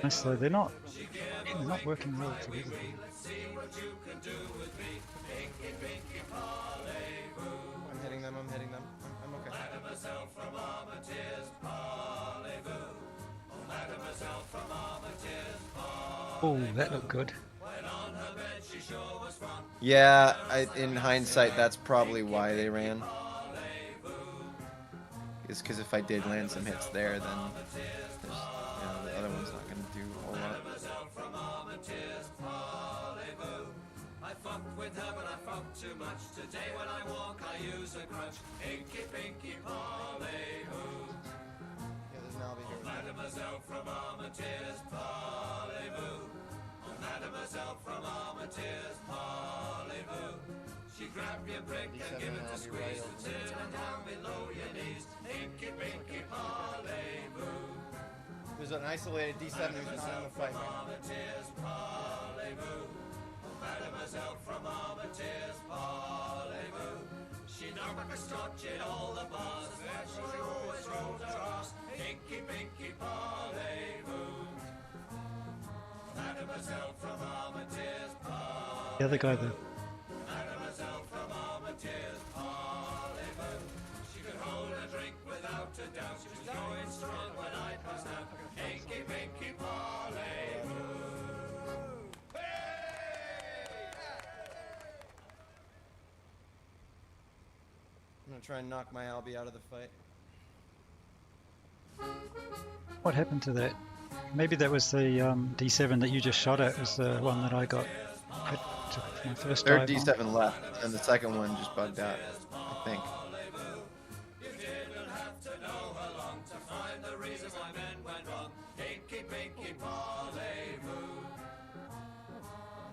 Nice though, they're not working well together. I'm hitting them. I'm okay. Oh, that looked good. Yeah, in hindsight, that's probably why they ran. Is because if I did land some hits there, then the other one's not going to do a whole lot. I fucked with her, but I fucked too much. Today when I walk, I use a crutch. Inky, pinky, parlez-vous. Yeah, there's an Albie here. Mademoiselle from Armentières, parlez-vous. Mademoiselle from Armentières, parlez-vous. She grabbed your brick and give it a squeeze. Turn it down below your knees. Inky, pinky, parlez-vous. There's an isolated D7 who's not in the fight. Mademoiselle from Armentières, parlez-vous. She knocked like a scotch in all the bars. There she always rolled her ass. Inky, pinky, parlez-vous. Mademoiselle from Armentières, parlez-vous. The other guy, the Mademoiselle from Armentières, parlez-vous. She could hold a drink without a doubt. She was going strong when I passed out. Inky, pinky, parlez-vous. I'm gonna try and knock my Albie out of the fight. what happened to that? Maybe that was the D7 that you just shot at. Was the one that I got hit to my first Third dive D7 left, and the second one just bugged out, I think.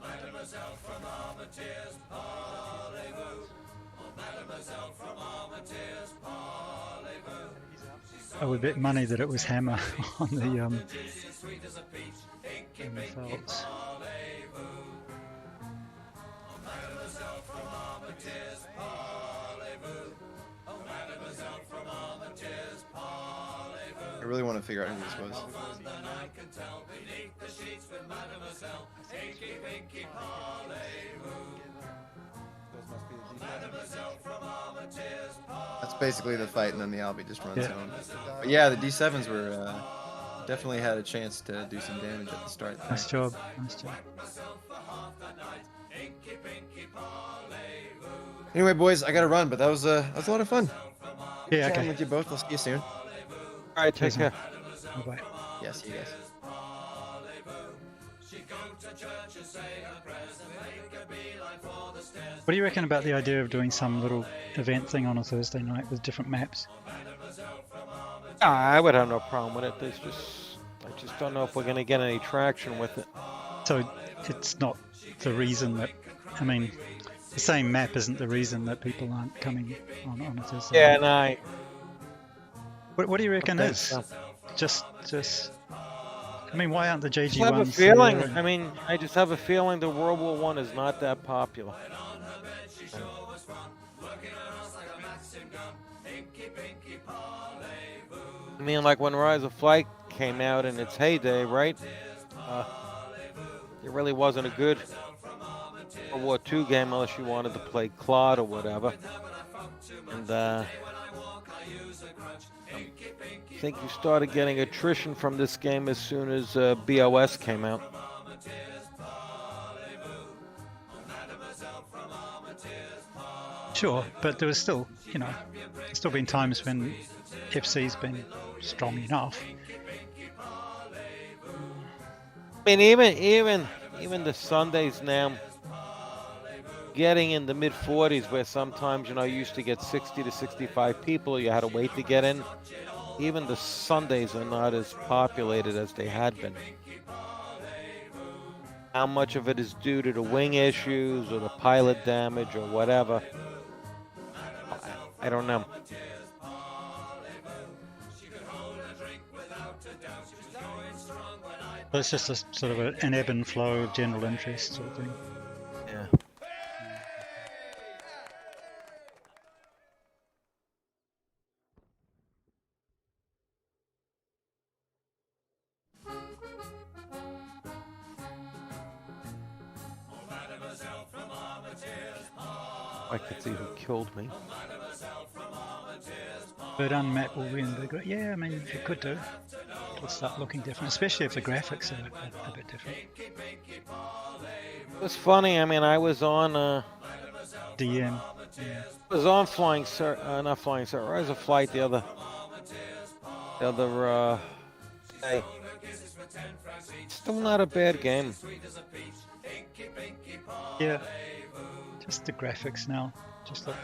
Mademoiselle from Armentières, parlez-vous. Mademoiselle from Armentières, parlez-vous. I would bet money that it was Hammer on the felts. Mademoiselle from Armentières, parlez-vous. Mademoiselle from Armentières, parlez-vous. I really want to figure out who this was. That's basically the fight, and then the Albie just runs home. But yeah, the D7s were definitely had a chance to do some damage at the start there. Nice job. Nice job. Anyway, boys, I gotta run, but that was a lot of fun. Yeah, Chatting okay. with you both. I'll see you soon. All right, take care. Bye-bye. Yeah, see you guys. What do you reckon about the idea of doing some little event thing on a Thursday night with different maps? I would have no problem with it. I just don't know if we're gonna get any traction with it. So it's not the reason that, I mean, the same map isn't the reason that people aren't coming on a Thursday Yeah, night. and What do you reckon think is? so. Just, I mean, why aren't the JG I have a ones feeling. there? I mean, I just have a feeling the World War I is not that popular. I mean, like when Rise of Flight came out in its heyday, right? It really wasn't a good World War II game unless you wanted to play Claude or whatever. And I think you started getting attrition from this game as soon as BOS came out. Sure, but there was still, there's still been times when FC's been strong enough. I mean, even the Sundays now, getting in the mid-40s, where sometimes, you used to get 60 to 65 people. You had to wait to get in. Even the Sundays are not as populated as they had been. How much of it is due to the wing issues or the pilot damage or whatever, I don't know. But it's just a sort of an ebb and flow of general interest sort of thing. Yeah. I could see who killed me. But unmapped will reinvigorate. Yeah, I mean, it could do. It'll start looking different, especially if the graphics are a bit different. It was funny. I mean, I was on DM. Yeah. I was on flying not flying sir. I was a flight the other day. Still not a bad game. Yeah. Just the graphics now. Just like,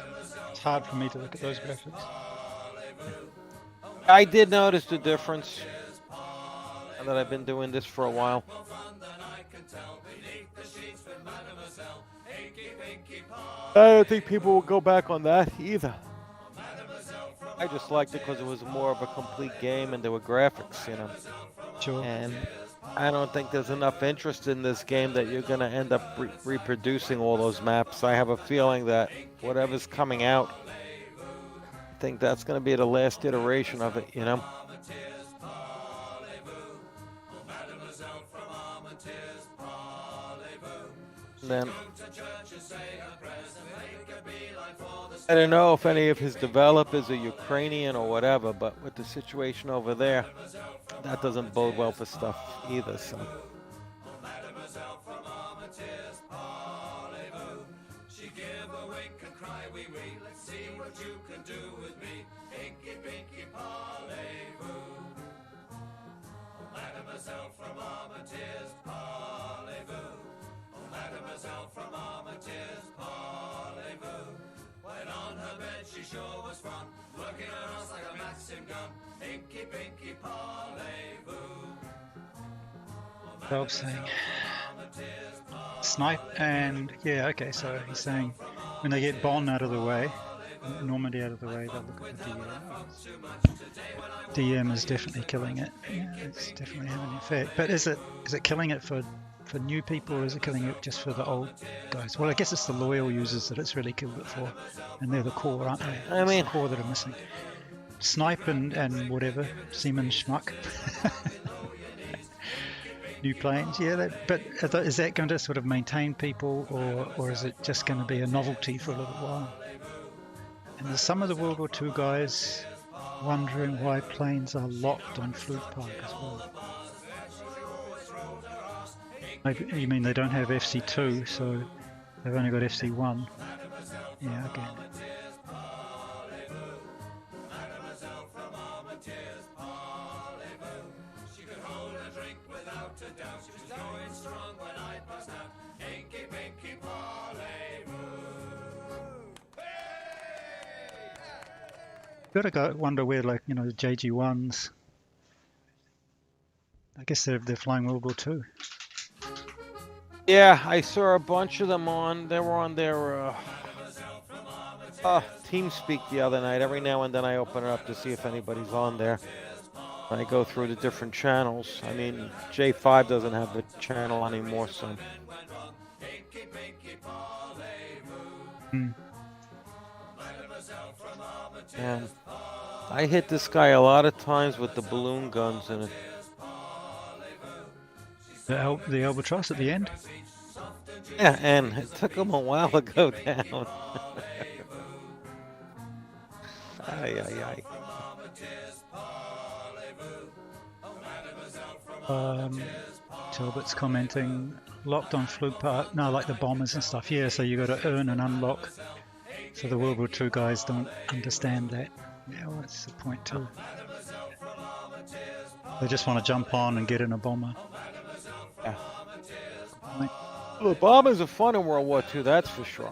it's hard for me to look at those graphics. I did notice the difference. Now that I've been doing this for a while. I don't think people will go back on that either. I just liked it because it was more of a complete game and there were graphics, Sure. And I don't think there's enough interest in this game that you're going to end up reproducing all those maps. I have a feeling that whatever's coming out, I think that's going to be the last iteration of it, And then I don't know if any of his developers are Ukrainian or whatever, but with the situation over there, that doesn't bode well for stuff either. So. She sure was fun, working her ass like a Maxim gun. Inky Pinky Parlez-vous. Dog saying snipe and yeah, okay, so he's saying when they get Bonn out of the way, Normandy out of the way, they'll look at the DM. DM is definitely killing it. Yeah, it's definitely having an effect. But is it killing it for new people, or is it killing it just for the old guys? Well, I guess it's the loyal users that it's really killed it for, and they're the core, aren't they? I mean, it's the core that are missing. Snipe and whatever, Seaman Schmuck. New planes, yeah. But is that going to sort of maintain people, or is it just going to be a novelty for a little while? And there's some of the World War II guys wondering why planes are locked on Fluke Park as well. You mean they don't have FC2, so they've only got FC1? Yeah, okay. Gotta go wonder where, like, the JG1s. I guess they're flying World War II. Yeah, I saw a bunch of them they were on their TeamSpeak the other night. Every now and then I open it up to see if anybody's on there. I go through the different channels. I mean, J5 doesn't have the channel anymore, so. And I hit this guy a lot of times with the balloon guns in it. The Albatross at the end? Yeah, and it took him a while to go down. Ay, ay, ay. Talbot's commenting, locked on Fluke Park. No, like the bombers and stuff. Yeah, so you got to earn and unlock. So the World War II guys don't understand that. Yeah, well, that's the point too. They just want to jump on and get in a bomber. Yeah. Right. The bombers are fun in World War II, that's for sure.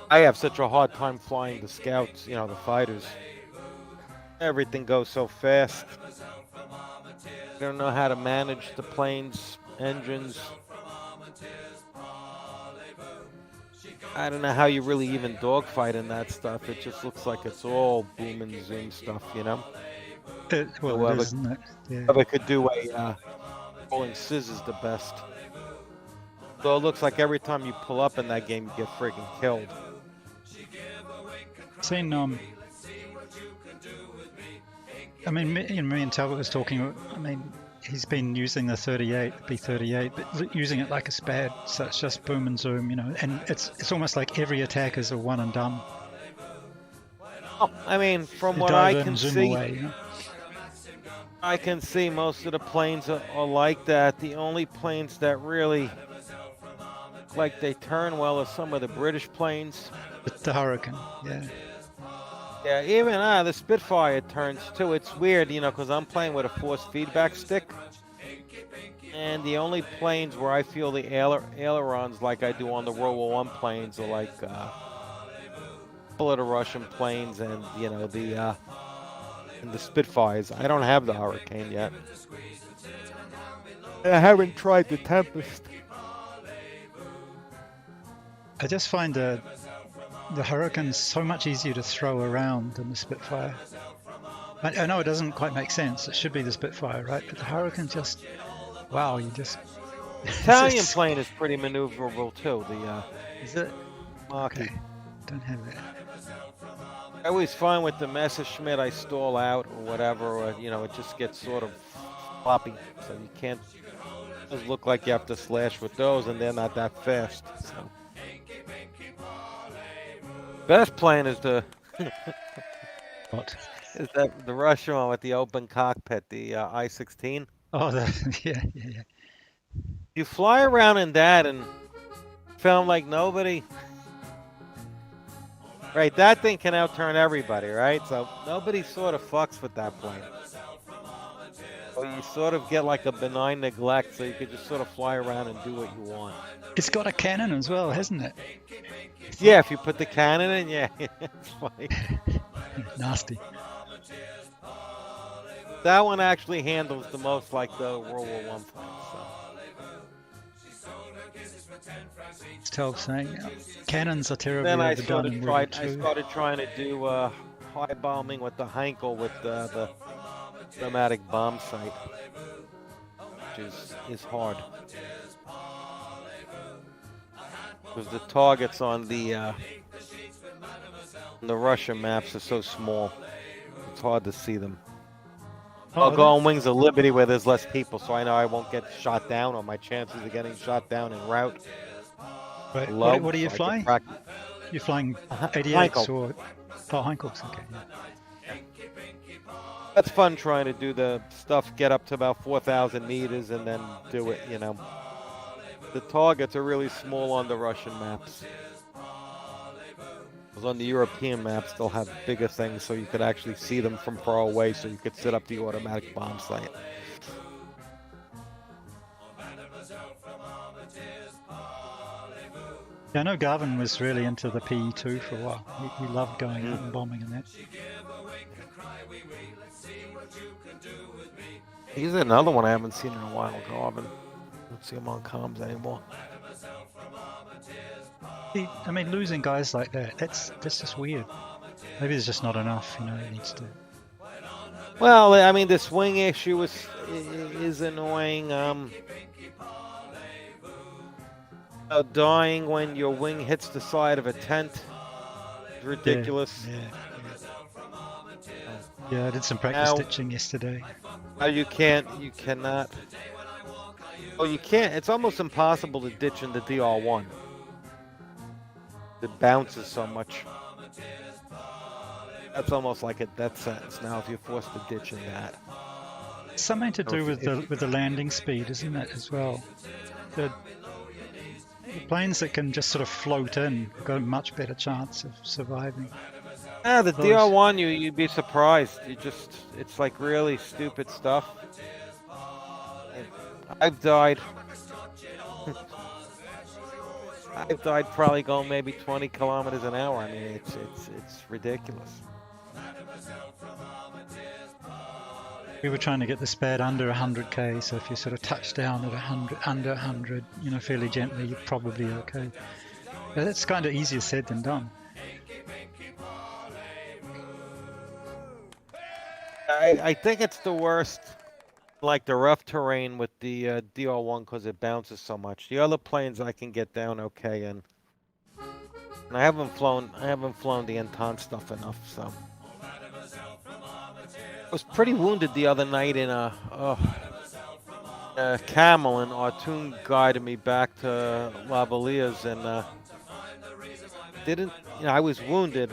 I have such a hard time flying the scouts, you know, the fighters. Everything goes so fast. I don't know how to manage the plane's engines. I don't know how you really even dogfight in that stuff. It just looks like it's all boom and zoom stuff, you know? Well, Whoever- it is, isn't it? Yeah. Whoever could do a rolling scissors the best. So it looks like every time you pull up in that game, you get freaking killed. Seen I mean, me and Talbot was talking. I mean, he's been using the 38, B38, but using it like a SPAD, so it's just boom and zoom, you know. And it's almost like every attack is a one and done. Oh, I mean, from You what dive I in, can zoom see, away, you know? I can see most of the planes are like that. The only planes that really look like they turn well are some of the British planes. The Hurricane, yeah. Yeah, even the Spitfire turns too. It's weird, you know, because I'm playing with a force feedback stick. And the only planes where I feel the ailerons like I do on the World War I planes are like a couple of the Russian planes and, you know, the Spitfires. I don't have the Hurricane yet. I haven't tried the Tempest. I just find the Hurricane so much easier to throw around than the Spitfire. I know it doesn't quite make sense. It should be the Spitfire, right? But the Hurricane just, wow, you just... Italian plane is pretty maneuverable too. The Is it? Maki. Okay. Don't have that. I always find with the Messerschmitt I stall out or whatever, or you know, it just gets sort of floppy, so you can't. It does look like you have to slash with those, and they're not that fast. So. Best plane is the What? is that the Russian one with the open cockpit, the I-16. Oh, yeah. You fly around in that and film like nobody. Right, that thing can outturn everybody, right? So nobody sort of fucks with that plane. So you sort of get like a benign neglect, so you could just sort of fly around and do what you want. It's got a cannon as well, hasn't it? Yeah, if you put the cannon in, yeah, it's funny. Nasty. That one actually handles the most like the World War I plane. So. It's 12 saying cannons are terribly Then I overdone in World War II. started trying to do high bombing with the Heinkel with the automatic bomb sight, which is hard. Because the targets on the Russian maps are so small, it's hard to see them. I'll go on Wings of Liberty where there's less people, so I know I won't get shot down, or my chances of getting shot down en route. Right. Low, What are you so flying? You're flying 88s Heinkel. or Heinkels? Okay. Yeah. That's fun trying to do the stuff, get up to about 4,000 meters and then do it, you know. The targets are really small on the Russian maps. Because on the European maps, they'll have bigger things so you could actually see them from far away, so you could set up the automatic bomb sight. Yeah, I know Garvin was really into the PE2 for a while. He loved going out and bombing and that. He's another one I haven't seen in a while, Garvin. Don't see him on comms anymore. I mean, losing guys like that's just weird. Maybe there's just not enough, you know, he needs to... Well, I mean, the swing issue is annoying. Dying when your wing hits the side of a tent is ridiculous. Yeah, I did some practice Now- stitching yesterday. You cannot. Oh, you can't. It's almost impossible to ditch in the DR1. It bounces so much. That's almost like a death sentence now if you're forced to ditch in that. Something to do with the landing speed, isn't it, as well? The planes that can just sort of float in have got a much better chance of surviving. Ah, the Those- DR1, you'd be surprised. It's like really stupid stuff. I've died I'd probably go maybe 20 kilometers an hour. I mean, it's ridiculous. We were trying to get the spad under 100k, so if you sort of touch down at 100, under 100, you know, fairly gently, you're probably okay. But it's kind of easier said than done. I think it's the worst, like the rough terrain with the DR1 because it bounces so much. The other planes I can get down okay in. And I haven't flown the Anton stuff enough, so. I was pretty wounded the other night in a camel, and Artoon guided me back to Lavaliers, and I was wounded,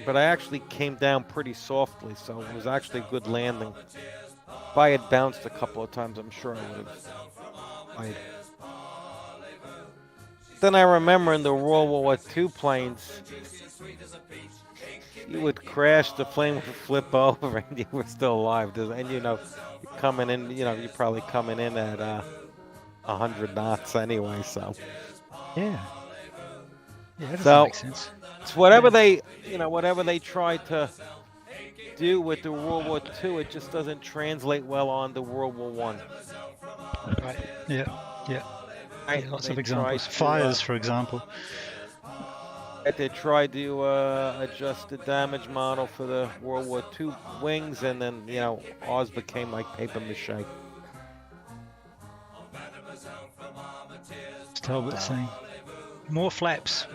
but I actually came down pretty softly, so it was actually a good landing. If I had bounced a couple of times, I'm sure I would have died. Then I remember in the World War II planes, you would crash, the plane would flip over, and you were still alive. And you're coming in, you're probably coming in at 100 knots anyway. So Yeah, that doesn't So- make sense. it's whatever they try to do with the World War II, it just doesn't translate well on the World War One. Right. Yeah. Right? Lots They of examples. tried to, Fires, for example. They tried to adjust the damage model for the World War II wings, and then ours became like paper mache. It's Talbot saying more flaps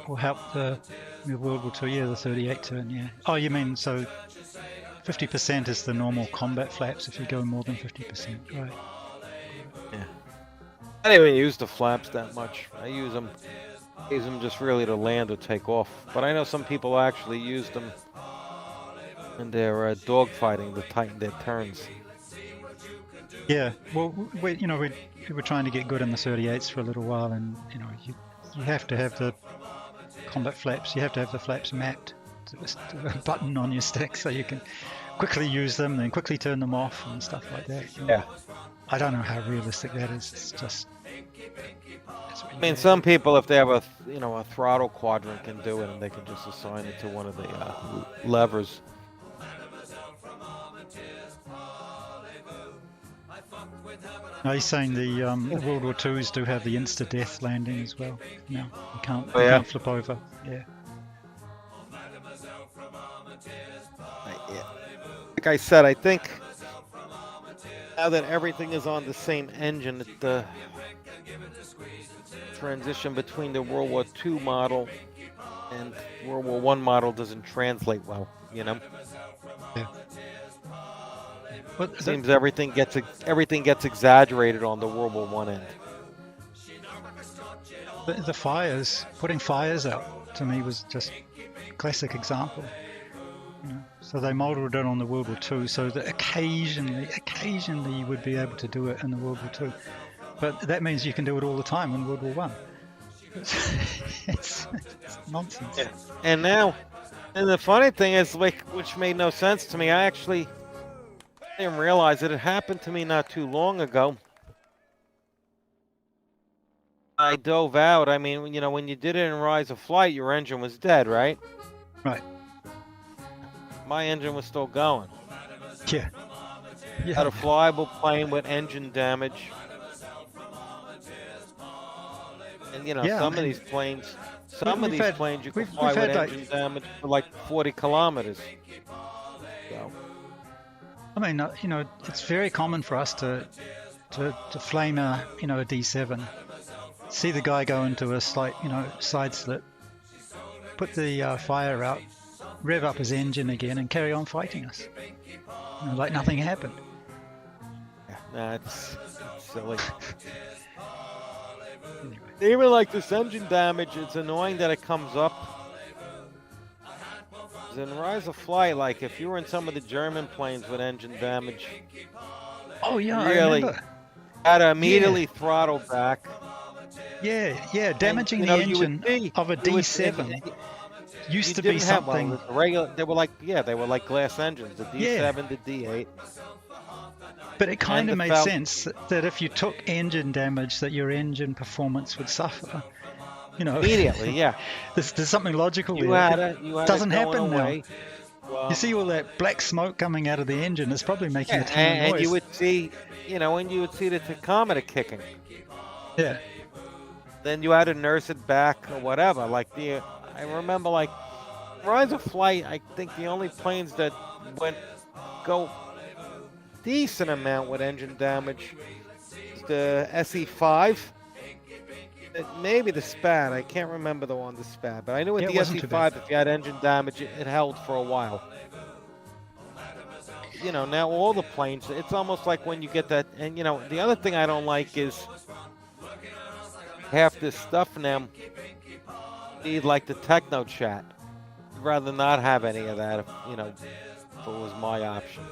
will help the World War II. Yeah, the 38 turn. Yeah. Oh, you mean so? 50% is the normal combat flaps if you go more than 50%, right? I don't even use the flaps that much. I use them just really to land or take off. But I know some people actually use them in their dogfighting to tighten their turns. Yeah. Well, we were trying to get good in the 38s for a little while, and you have to have the combat flaps. You have to have the flaps mapped to a button on your stick so you can quickly use them, then quickly turn them off and stuff like that. Yeah. I don't know how realistic that is. It's just. I mean, some people, if they have a throttle quadrant, can do it, and they can just assign it to one of the levers. No, he's saying the World War IIs do have the insta-death landing as well. No, you can't, Oh, you yeah? can't flip over. Yeah. Like I said, I think now that everything is on the same engine, the transition between the World War II model and World War I model doesn't translate well. Yeah. But It seems everything gets exaggerated on the World War I end. the fires, putting fires out, to me was just a classic example. So they modelled it on the World War II, so that occasionally you would be able to do it in the World War II. But that means you can do it all the time in World War One. It's nonsense. Yeah. And the funny thing is, which made no sense to me, I actually didn't realize it happened to me not too long ago. I dove out. I mean, when you did it in Rise of Flight, your engine was dead, right? Right. My engine was still going. Yeah. Had a flyable plane with engine damage. And some of these planes, you can fly with engine damage for like 40 kilometers. So. I mean, it's very common for us to flame a D7, see the guy go into a slight side slip, put the fire out, rev up his engine again, and carry on fighting us, like nothing happened. Nah, it's silly. Anyway. Even like this engine damage, it's annoying that it comes up. In Rise of Flight, like if you were in some of the German planes with engine damage, oh yeah, really I remember. Had to immediately throttle back. Yeah, damaging the engine of a D7 used to be something. Regular, they were like glass engines, the D7, the D8. But it kind of the made felt- sense that if you took engine damage, that your engine performance would suffer. You know, Immediately, yeah. there's something logical You there. had It it doesn't going happen away. now. You see all that black smoke coming out of the engine. It's probably making a ton of and noise. you would see, and you would see the tachometer kicking. Yeah. Then you had to nurse it back or whatever. I remember Rise of Flight. I think the only planes that go decent amount with engine damage is the SE5. Maybe the SPAD. I can't remember the SPAD, but I knew with Yeah, the it wasn't too bad. SE5, if you had engine damage, it held for a while. Now all the planes, it's almost like when you get that, and the other thing I don't like is half this stuff now need like the techno chat. I'd rather not have any of that if it was my option.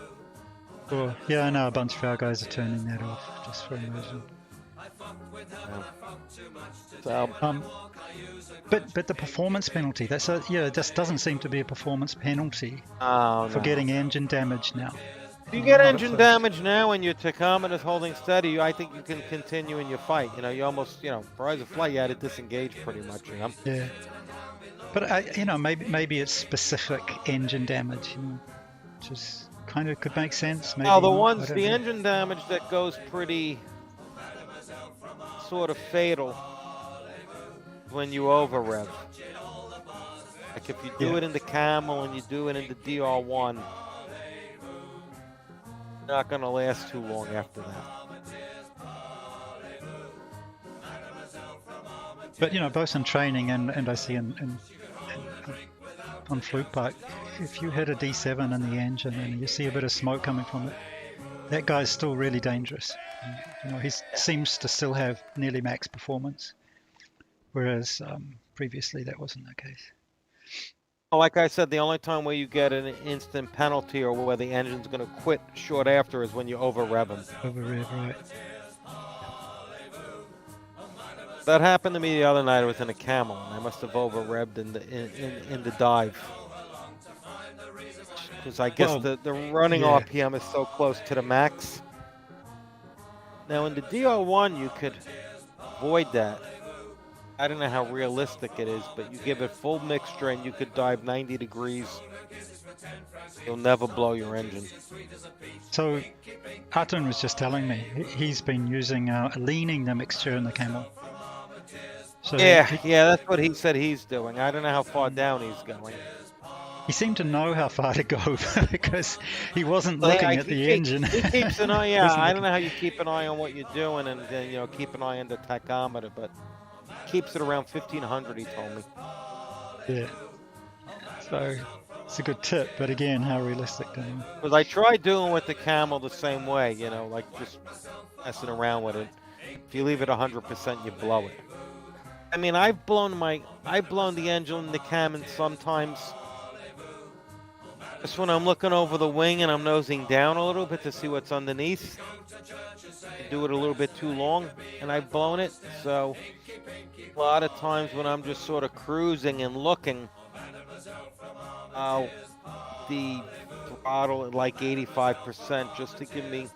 Sure. Yeah, I know a bunch of our guys are turning that off just for immersion. So But the performance penalty, it just doesn't seem to be a performance penalty for getting engine damage now. If you get engine damage now and your tachometer is holding steady, I think you can continue in your fight. You almost, for Rise of Flight, you had to disengage pretty much. Yeah. But maybe it's specific engine damage, which is kind of could make sense. Maybe the engine damage that goes pretty sort of fatal when you over rev. Like if you do it in the Camel and you do it in the DR1, not going to last too long after that. But both in training and I see on Fluke Park, if you hit a D7 in the engine and you see a bit of smoke coming from it, that guy's still really dangerous. He seems to still have nearly max performance, whereas previously that wasn't the case. Like I said, the only time where you get an instant penalty or where the engine's going to quit short after is when you over rev them. Over rev, right. That happened to me the other night. I was in a Camel, and I must have over revved in the dive. Because I guess the running RPM is so close to the max. Now in the DR1 you could avoid that. I don't know how realistic it is, but you give it full mixture and you could dive 90 degrees. You'll never blow your engine. So Arton was just telling me he's been using leaning the mixture in the Camel. So yeah, that's what he said he's doing. I don't know how far down he's going. He seemed to know how far to go because he wasn't looking at the engine. He keeps an eye. Yeah, I don't know how you keep an eye on what you're doing, and then keep an eye on the tachometer, but keeps it around 1500. He told me. Yeah. So it's a good tip, but again, how realistic? Because I tried doing with the Camel the same way, like just messing around with it. If you leave it 100%, you blow it. I mean, I've blown the engine in the Camel sometimes. Just when I'm looking over the wing and I'm nosing down a little bit to see what's underneath. I do it a little bit too long, and I've blown it. So a lot of times when I'm just sort of cruising and looking, I'll the throttle at like 85% just to give me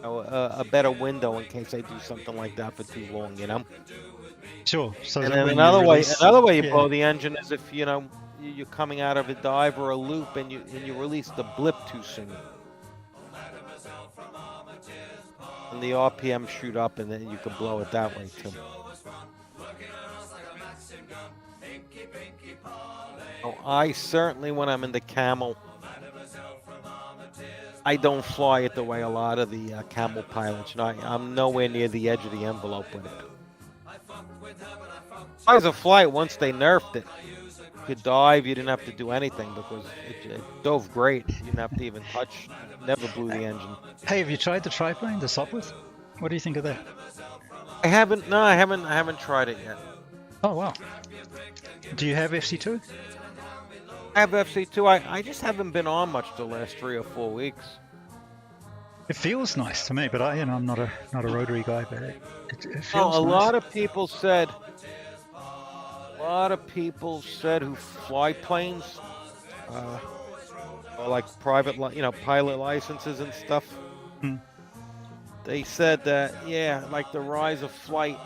a better window in case I do something like that for too long, Sure. So and then another way you blow the engine is if you're coming out of a dive or a loop and you release the blip too soon, and the RPM shoot up, and then you can blow it that way too. So I certainly, when I'm in the Camel, I don't fly it the way a lot of the Camel pilots. I'm nowhere near the edge of the envelope with it. Rise of Flight, once they nerfed it, you could dive, you didn't have to do anything because it dove great. You didn't have to even touch, never blew the engine. Hey, have you tried the triplane, the Sopwith? What do you think of that? I haven't tried it yet. Oh, wow. Do you have FC2? I have FC2. I just haven't been on much the last 3 or 4 weeks. It feels nice to me, but I'm not a rotary guy, but it feels a nice. lot of people said who fly planes, or like private, pilot licenses and stuff. Hmm. They said that, yeah, like the Rise of Flight,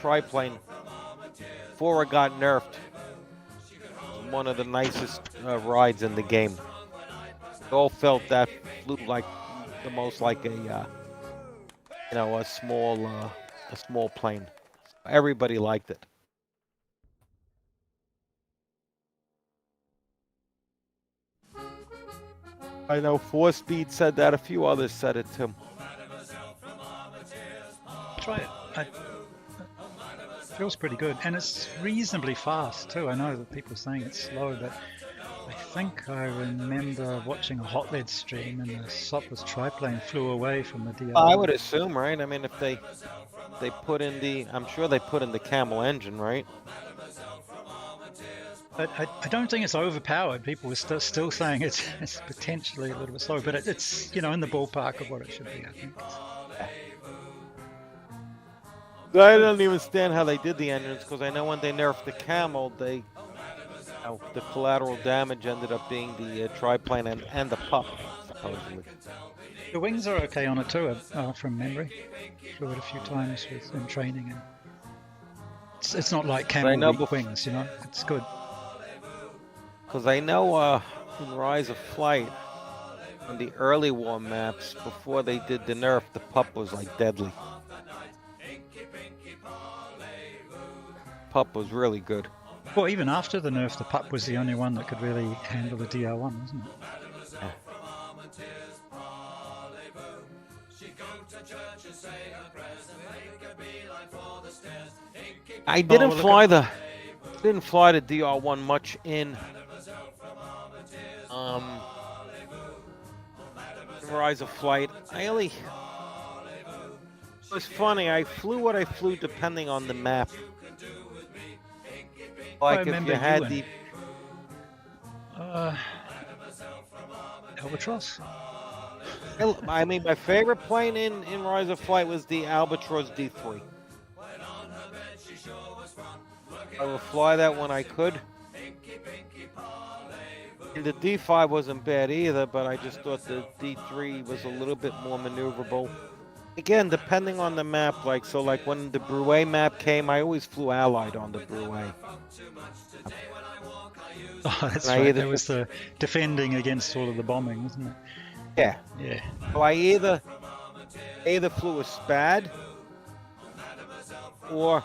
triplane, before it got nerfed, one of the nicest rides in the game. They all felt that flew like the most like a small plane. Everybody liked it. I know 4Speed said that. A few others said it too. Try it. It feels pretty good, and it's reasonably fast too. I know that people are saying it's slow, but I think I remember watching a Hot Lead stream, and the Sopless triplane flew away from the DR. I would assume, right? I mean, if they put in I'm sure they put in the Camel engine, right? But I don't think it's overpowered. People were still saying it's potentially a little bit slow, but it's in the ballpark of what it should be, I think. I don't even understand how they did the engines, because I know when they nerfed the Camel, the collateral damage ended up being the triplane and the pup, supposedly. The wings are okay on it too, from memory. Flew it a few times in training, and it's not like Camel weak wings, It's good. Because I know in Rise of Flight, on the early war maps, before they did the nerf, the pup was like deadly. Pup was really good. Well, even after the nerf, the pup was the only one that could really handle the DR1, wasn't it? Yeah. I didn't fly the DR1 much in Rise of Flight. It was funny. I flew what I flew depending on the map. Like if you had the Albatross. I mean, my favorite plane in Rise of Flight was the Albatross D3. I would fly that when I could. And the D5 wasn't bad either, but I just thought the D3 was a little bit more maneuverable. Again, depending on the map, like when the Bruet map came, I always flew Allied on the Bruet. Oh, that's right. There was the defending against all of the bombing, wasn't it? Yeah. Yeah. So I either flew a Spad, or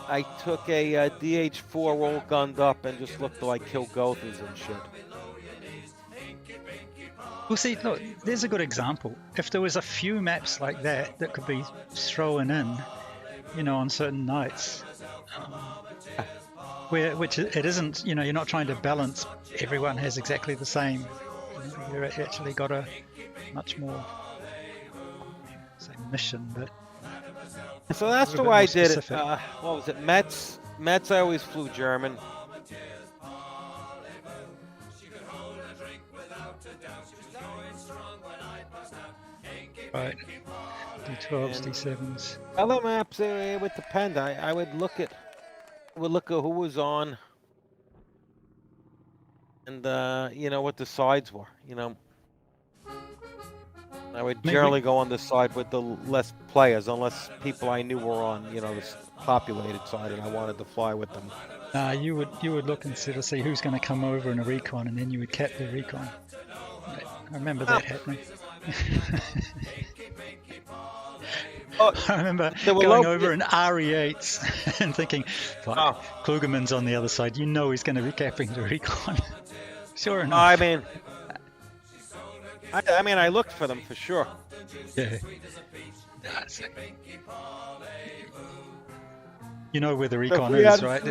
I took a DH4 all gunned up and just looked like kill Gothas and shit. Well, see, look, there's a good example. If there was a few maps like that could be thrown in, on certain nights, which it isn't, you're not trying to balance. Everyone has exactly the same. You've actually got a much more, mission, but. So that's the way I did it. What was it? Metz, I always flew German. Right. D12s, D7s. Other maps, it would depend. I would look at who was on, and what the sides were. I would generally go on the side with the less players, unless people I knew were on, the populated side, and I wanted to fly with them. You would look and see who's going to come over in a recon, and then you would cap the recon. Right. I remember that happening. I remember going over in RE8s and thinking, Klugerman's on the other side. He's going to be capping the recon. Sure enough. I mean, I looked for them for sure. Yeah. You know where the recon is, right?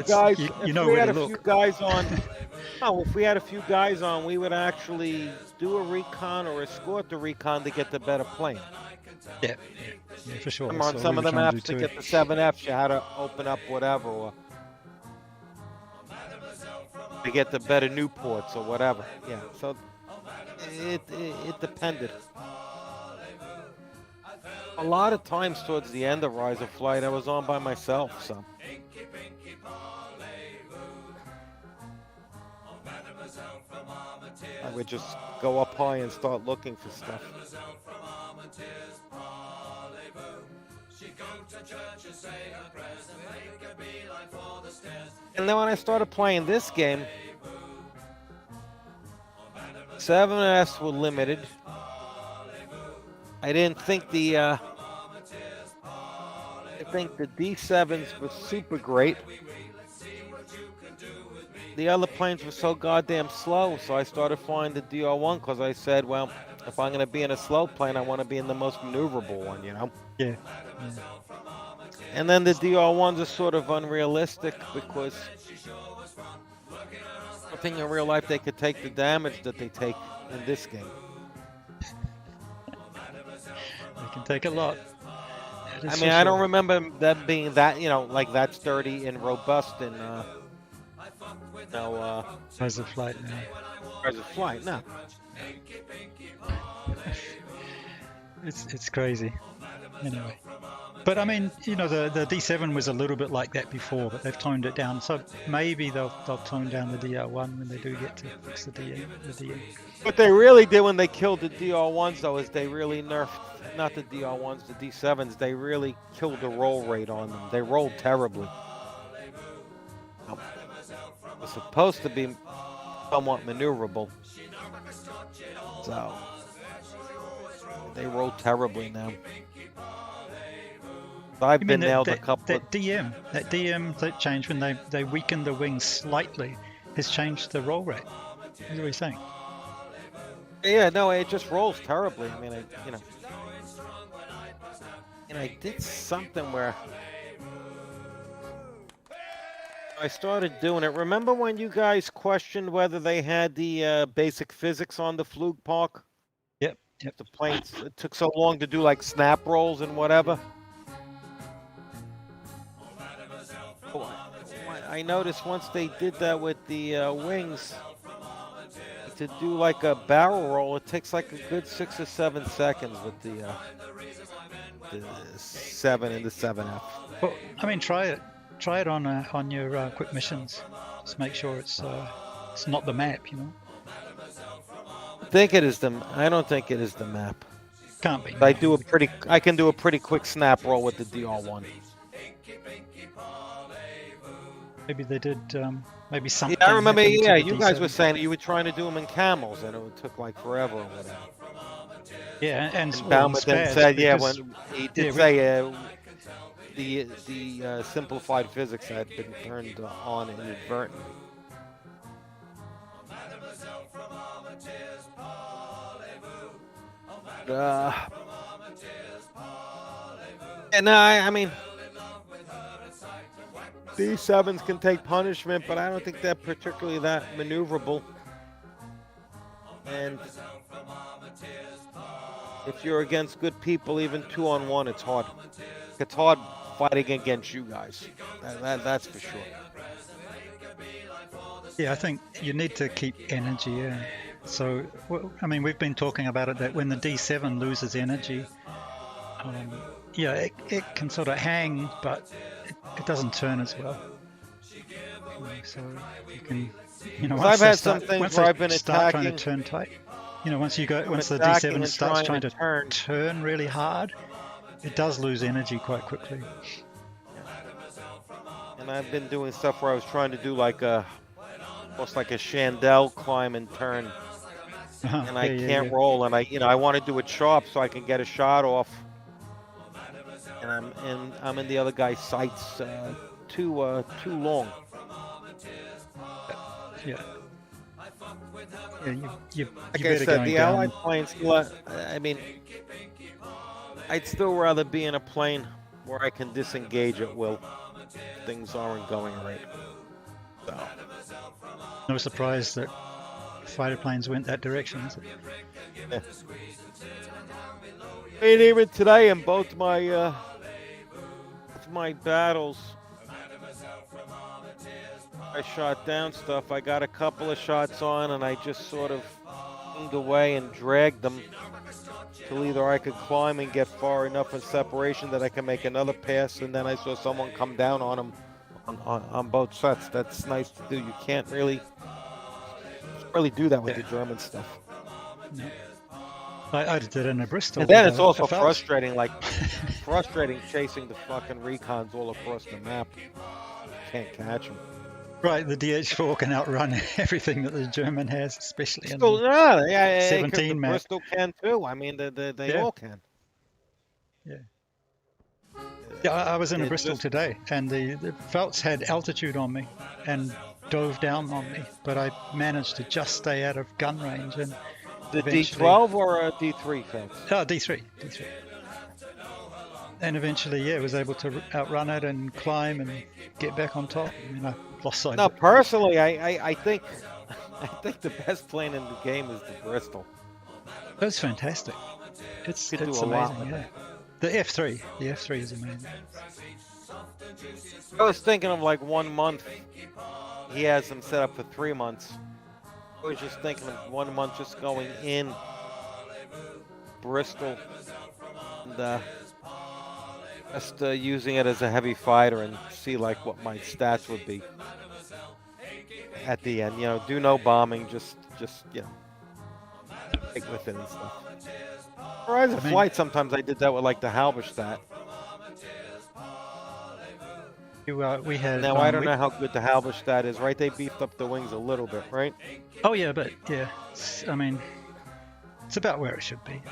You know where to look. If we had a few guys on, we would actually do a recon or escort the recon to get the better plane. Yeah, for sure. On some of the maps to get the 7Fs, you had to open up whatever, or to get the better Newports or whatever. Yeah, so it depended. A lot of times towards the end of Rise of Flight, I was on by myself, so. would just go up high and start looking for stuff. And then when I started playing this game, 7S were limited. I didn't think I think the D7s were super great. The other planes were so goddamn slow, so I started flying the DR1 because I said, well, if I'm going to be in a slow plane, I want to be in the most maneuverable one, you know? Yeah. And then the DR1s are sort of unrealistic because I think in real life they could take the damage that they take in this game. They can take a lot. I mean, I don't remember them being that, you know, like that sturdy and robust in, As a flight now. as a flight, no. It's crazy. Anyway. But I mean, you know, the D7 was a little bit like that before, but they've toned it down. So maybe they'll tone down the DR1 when they do get to fix the DM. What they really did when they killed the DR1s, though, is they really nerfed, not the DR1s, the D7s, they really killed the roll rate on them. They rolled terribly. It was supposed to be somewhat maneuverable. So, they roll terribly now. I've been nailed a couple that DM that changed when they weakened the wings slightly has changed the roll rate. That's what he's saying. Yeah, no, it just rolls terribly. I mean, I did something where I started doing it. Remember when you guys questioned whether they had the basic physics on the Flugpark? Yep. The planes, it took so long to do like snap rolls and whatever. I noticed once they did that with the wings, to do like a barrel roll, it takes like a good 6 or 7 seconds with the 7 and the 7F. Well, I mean, try it on your quick missions. Just make sure it's not the map, you know. I don't think it is the map. Can't be. I can do a pretty quick snap roll with the DR1. Maybe they did. Maybe something. Yeah, I remember. Yeah, you guys D7. were saying that you were trying to do them in camels, and it took like forever or whatever. Yeah, and Baumer then said, yeah, because- when he did say the simplified physics had been turned on inadvertently. And I mean, these 7s can take punishment, but I don't think they're particularly that maneuverable. And if you're against good people, even 2-on-1, it's hard. It's hard fighting against you guys. That's for sure. Yeah, I think you need to keep energy in. So, I mean, we've been talking about it that when the D7 loses energy, it can sort of hang, but it doesn't turn as well. So you can, I've had some things where I've been start attacking. trying to turn tight. Once the attacking D7 and starts trying to turn really hard, it does lose energy quite quickly. And I've been doing stuff where I was trying to do almost like a Chandelle climb and turn, and I can't roll, and I want to do it sharp so I can get a shot off. And I'm in the other guy's sights too long. Yeah. Yeah, you Like I better said, go the down. Allied planes. I mean, I'd still rather be in a plane where I can disengage at will. Things aren't going right. So. No surprise that fighter planes went that direction, is it? Yeah. And even today, in both my battles, I shot down stuff. I got a couple of shots on, and I just sort of moved away and dragged them till either I could climb and get far enough in separation that I can make another pass, and then I saw someone come down on them on both sets. That's nice to do. You can't really really do that with Yeah. the German stuff. No. I did it in a Bristol. And then with it's a also Phelps. frustrating, like frustrating chasing the fucking recons all across the map. Can't catch them. Right, the DH4 can outrun everything that the German has, especially in Still, the no, yeah, the 17 map. Bristol can too. I mean, they Yeah. all can. Yeah, I was in a They're Bristol just- today, and the Phelps had altitude on me and dove down on me, but I managed to just stay out of gun range. And The eventually- D12 or a D3 fence? Oh, D3. And eventually, yeah, was able to outrun it and climb and get back on top. I mean, I lost sight No, of it. personally, I think the best plane in the game is the Bristol. That's fantastic. It's Could do it's a lot amazing, with yeah. The F3 is amazing. I was thinking of like 1 month. He has them set up for 3 months. I was just thinking of 1 month just going in Bristol and just using it as a heavy fighter and see like what my stats would be at the end. You know, do no bombing, just you know, take with it and stuff. Horizon Flight, sometimes I did that with like the Halberstadt. We had. Now I don't know how good the Halberstadt is, right? They beefed up the wings a little bit, right? Oh yeah, but yeah, I mean, it's about where it should be.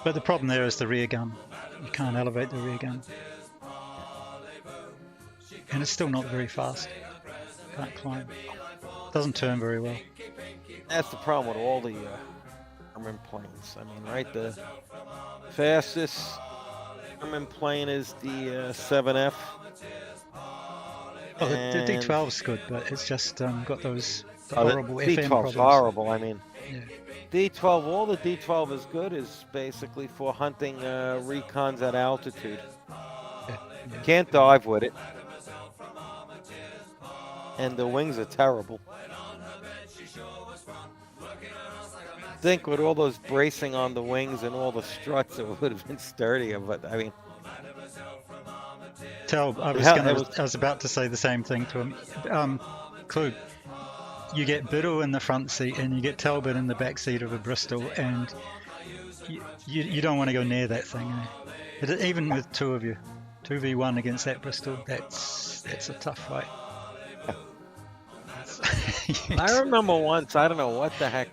But the problem there is the rear gun. You can't elevate the rear gun, and it's still not very fast. Can't climb. Doesn't turn very well. That's the problem with all the German planes. I mean, right? The fastest German plane is the 7F. Oh, the And- D12's good, but it's just got those Oh, the horrible FM D12's problems. horrible. I mean, Yeah. D12, all the D12 is good is basically for hunting recons at altitude. Yeah. Can't dive with it. And the wings are terrible. Think with all those bracing on the wings and all the struts, it would have been sturdier. But I mean, I was about to say the same thing to him. Klug, you get Biddle in the front seat and you get Talbot in the back seat of a Bristol, and you don't want to go near that thing. Even with two of you, 2v1 against that Bristol, that's a tough fight. I remember once, I don't know what the heck.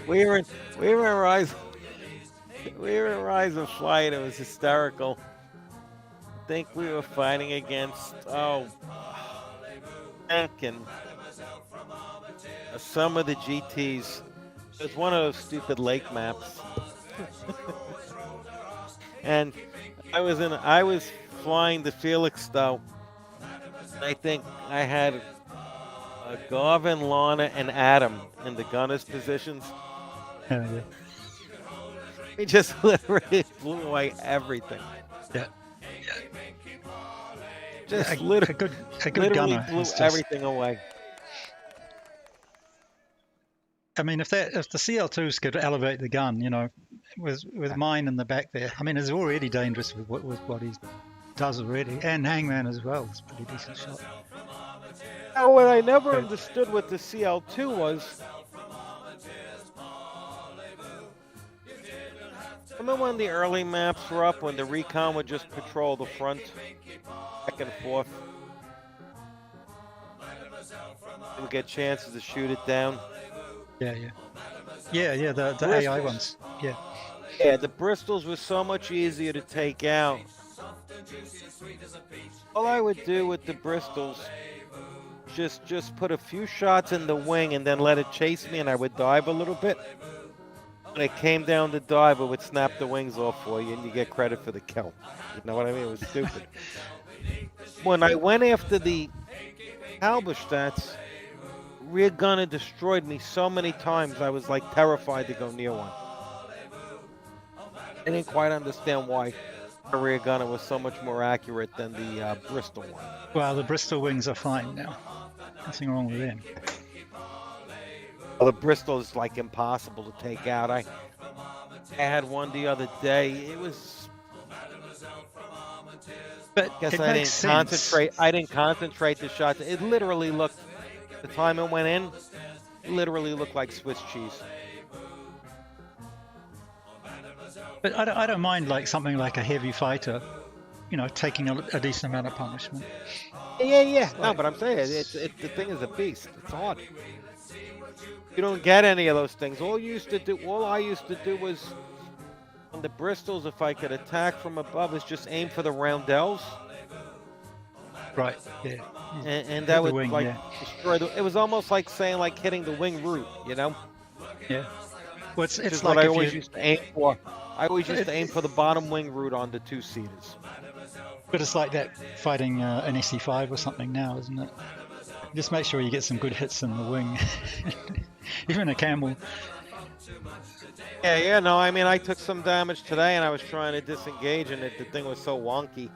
we were in Rise of Flight. It was hysterical. I think we were fighting against Tank and some of the GTs. It was one of those stupid lake maps. And I was flying the Felix though. I think I had Garvin, Lana, and Adam in the gunners positions. Yeah. We just literally blew away everything. Yeah. Just A good literally gunner blew is just- everything away. I mean, if the CL2s could elevate the gun, you know, with mine in the back there, I mean, it's already dangerous with what he does already, and Hangman as well. It's a pretty decent shot. Now, what I never understood with the CL2 was, remember when the early maps were up, when the recon would just patrol the front, back and forth? They would get chances to shoot it down. Yeah. The Bristols. AI ones. Yeah. Yeah, the Bristols were so much easier to take out. All I would do with the Bristols, just put a few shots in the wing and then let it chase me, and I would dive a little bit. When it came down to dive, it would snap the wings off for you, and you get credit for the kill. You know what I mean? It was stupid. When I went after the Halberstadts, rear gunner destroyed me so many times, I was like terrified to go near one. I didn't quite understand why the rear gunner was so much more accurate than the Bristol one. Well, the Bristol wings are fine now. Nothing wrong with them. Well, the Bristol is like impossible to take out. I had one the other day. It was But Guess it I makes didn't sense. concentrate. I didn't concentrate the shots. It literally looked. The time it went in, literally looked like Swiss cheese. But I don't mind like something like a heavy fighter, taking a decent amount of punishment. Yeah. No, Like- but I'm saying the thing is a beast. It's hard. You don't get any of those things. All I used to do was on the Bristols, if I could attack from above, is just aim for the roundels, Right, yeah. and Hit that the would wing, like yeah. destroy the. It was almost like saying like hitting the wing root, Yeah. Well, Which it's is like what I if always you, used to aim for. I always used to aim for the bottom wing root on the two-seaters. but it's like that fighting an SE5 or something now, isn't it? Just make sure you get some good hits in the wing. Even a camel. Yeah, no, I mean, I took some damage today, and I was trying to disengage, and the thing was so wonky.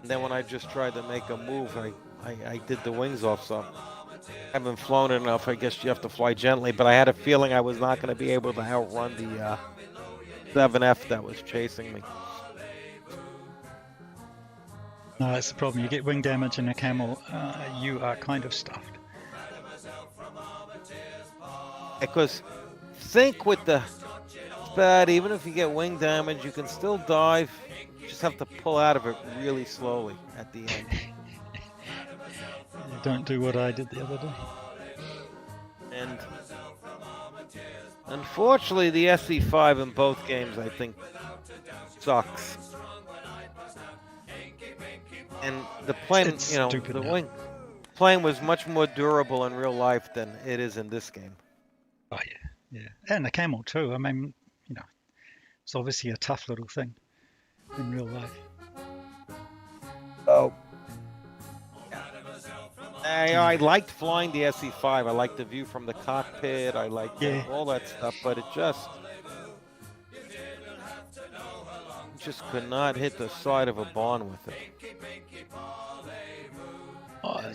And then when I just tried to make a move, I did the wings off, so I haven't flown enough. I guess you have to fly gently, but I had a feeling I was not going to be able to outrun the 7F that was chasing me. No, that's the problem. You get wing damage in a camel, you are kind of stuffed. Because think with the Spad, even if you get wing damage, you can still dive. You just have to pull out of it really slowly at the end. Don't do what I did the other day. And unfortunately, the SE5 in both games, I think, sucks. And the plane, It's stupid the now. plane was much more durable in real life than it is in this game. Oh, yeah. And the camel, too. I mean, it's obviously a tough little thing in real life. Oh. I liked flying the SE5. I liked the view from the cockpit. I liked all that stuff, but it just could not hit the side of a barn with it.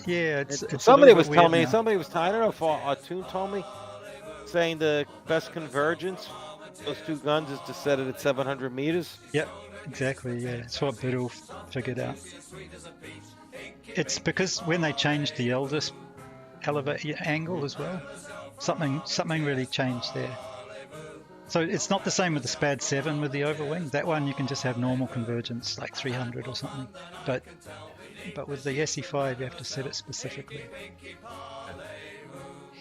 Yeah, it's somebody a little was bit telling weird me. now. I don't know if Artoon told me, saying the best convergence those two guns is to set it at 700 meters. Yep, exactly. Yeah, it's what Biddle figured out. It's because when they changed the eldest elevator angle as well, something really changed there. So it's not the same with the Spad 7 with the overwing. That one you can just have normal convergence, like 300 or something. But with the SE5, you have to set it specifically.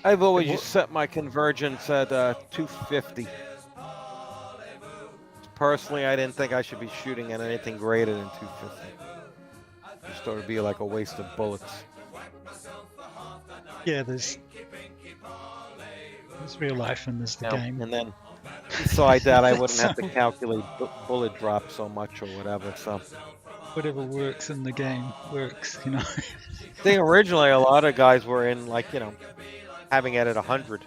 I've always just set my convergence at 250. Personally, I didn't think I should be shooting at anything greater than 250. Just thought it'd be like a waste of bullets. Yeah, there's real life and there's the game. And then beside that, I wouldn't have to calculate bullet drop so much or whatever. So Whatever works in the game works, I think originally a lot of guys were in having it at 100.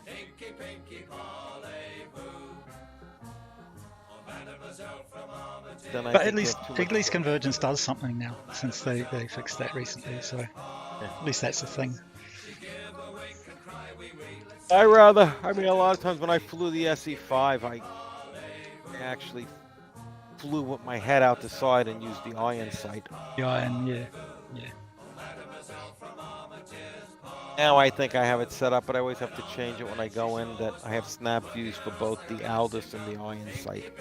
But at least convergence does something now since they fixed that recently. So at least that's a thing. A lot of times when I flew the SE5, I actually flew with my head out the side and used the iron sight. Yeah. Now I think I have it set up, but I always have to change it when I go in that I have snap views for both the Aldous and the iron sight.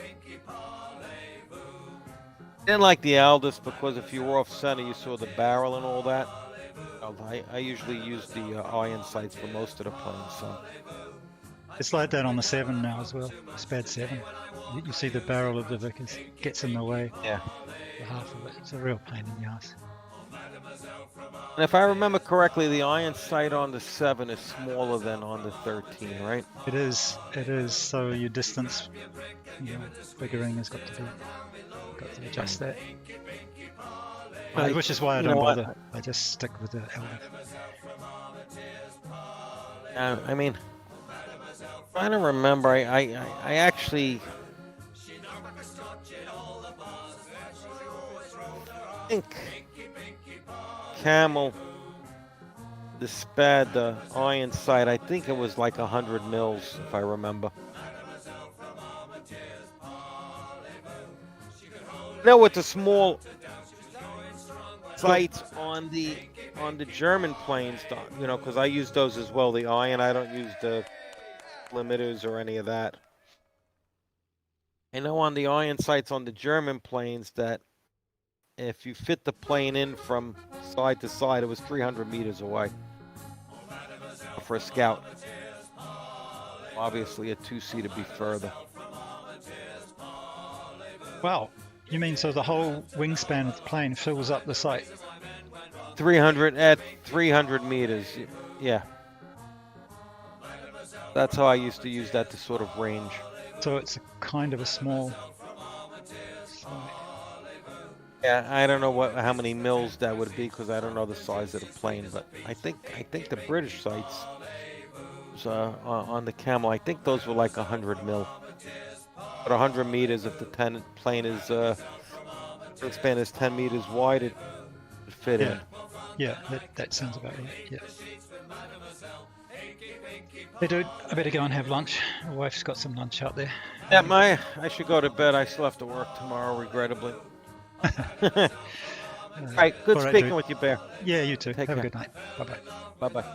Didn't like the Aldous because if you were off center, you saw the barrel and all that. I usually use the iron sights for most of the planes. So It's like that on the 7 now as well. Spad 7. You see the barrel of the Vickers gets in the way. Yeah. For half of it. It's a real pain in the ass. And if I remember correctly, the iron sight on the 7 is smaller than on the 13, right? It is. So your distance, figuring has got to adjust that. Which is why I don't bother. I just stick with the Elder. I don't remember. I actually think Camel, the Spad, the iron sight, I think it was like 100 mils, if I remember. No, with the small sights on the German planes, you know, because I use those as well. The Iron, I don't use the limiters or any of that. I know on the Iron sights on the German planes that if you fit the plane in from side to side, it was 300 meters away for a Scout. Obviously, a two-seater be further. Wow. You mean so the whole wingspan of the plane fills up the site? 300 at 300 meters, yeah. That's how I used to use that to sort of range. So it's a kind of a small site. Yeah, I don't know how many mils that would be because I don't know the size of the plane, but I think the British sites on the Camel, I think those were like 100 mil. But 100 meters if the plane is wingspan is 10 meters wide, it would fit in. Yeah, that sounds about right. Yeah. Hey dude, I better go and have lunch. My wife's got some lunch out there. Yeah, I should go to bed. I still have to work tomorrow, regrettably. All right, good all right, speaking dude. with you, Baer. Yeah, you too. Take have care. a good night. Bye-bye. Bye-bye.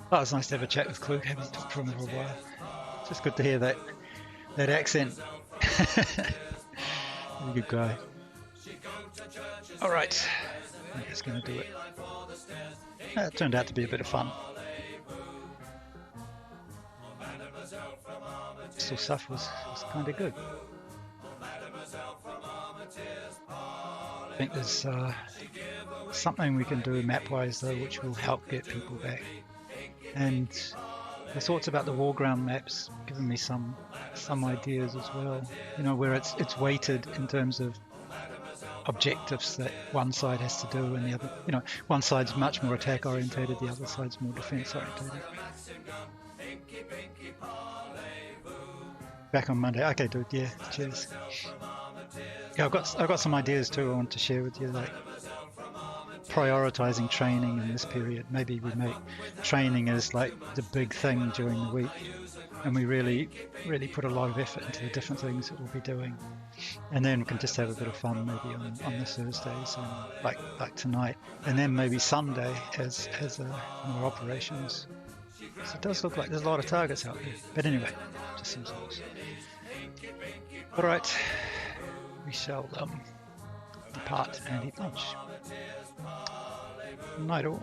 Oh, it's nice to have a chat with Klug. Haven't talked to him for a while. It's just good to hear that accent. He's a good guy. All right, I think that's going to do it. It turned out to be a bit of fun. Pistol stuff was kind of good. I think there's something we can do map-wise though, which will help get people back. And the thoughts about the war ground maps given me some ideas as well. You know, where it's weighted in terms of objectives that one side has to do and the other. You know, one side's much more attack orientated, the other side's more defense orientated. Back on Monday. Okay, dude. Yeah. Cheers. Yeah, I've got some ideas too. I want to share with you, like prioritizing training in this period. Maybe we make training as like the big thing during the week, and we really put a lot of effort into the different things that we'll be doing, and then we can just have a bit of fun maybe on the Thursdays and like tonight, and then maybe Sunday as more operations. So it does look like there's a lot of targets out there, but anyway, just some thoughts. All right, we shall depart and eat lunch. Night all.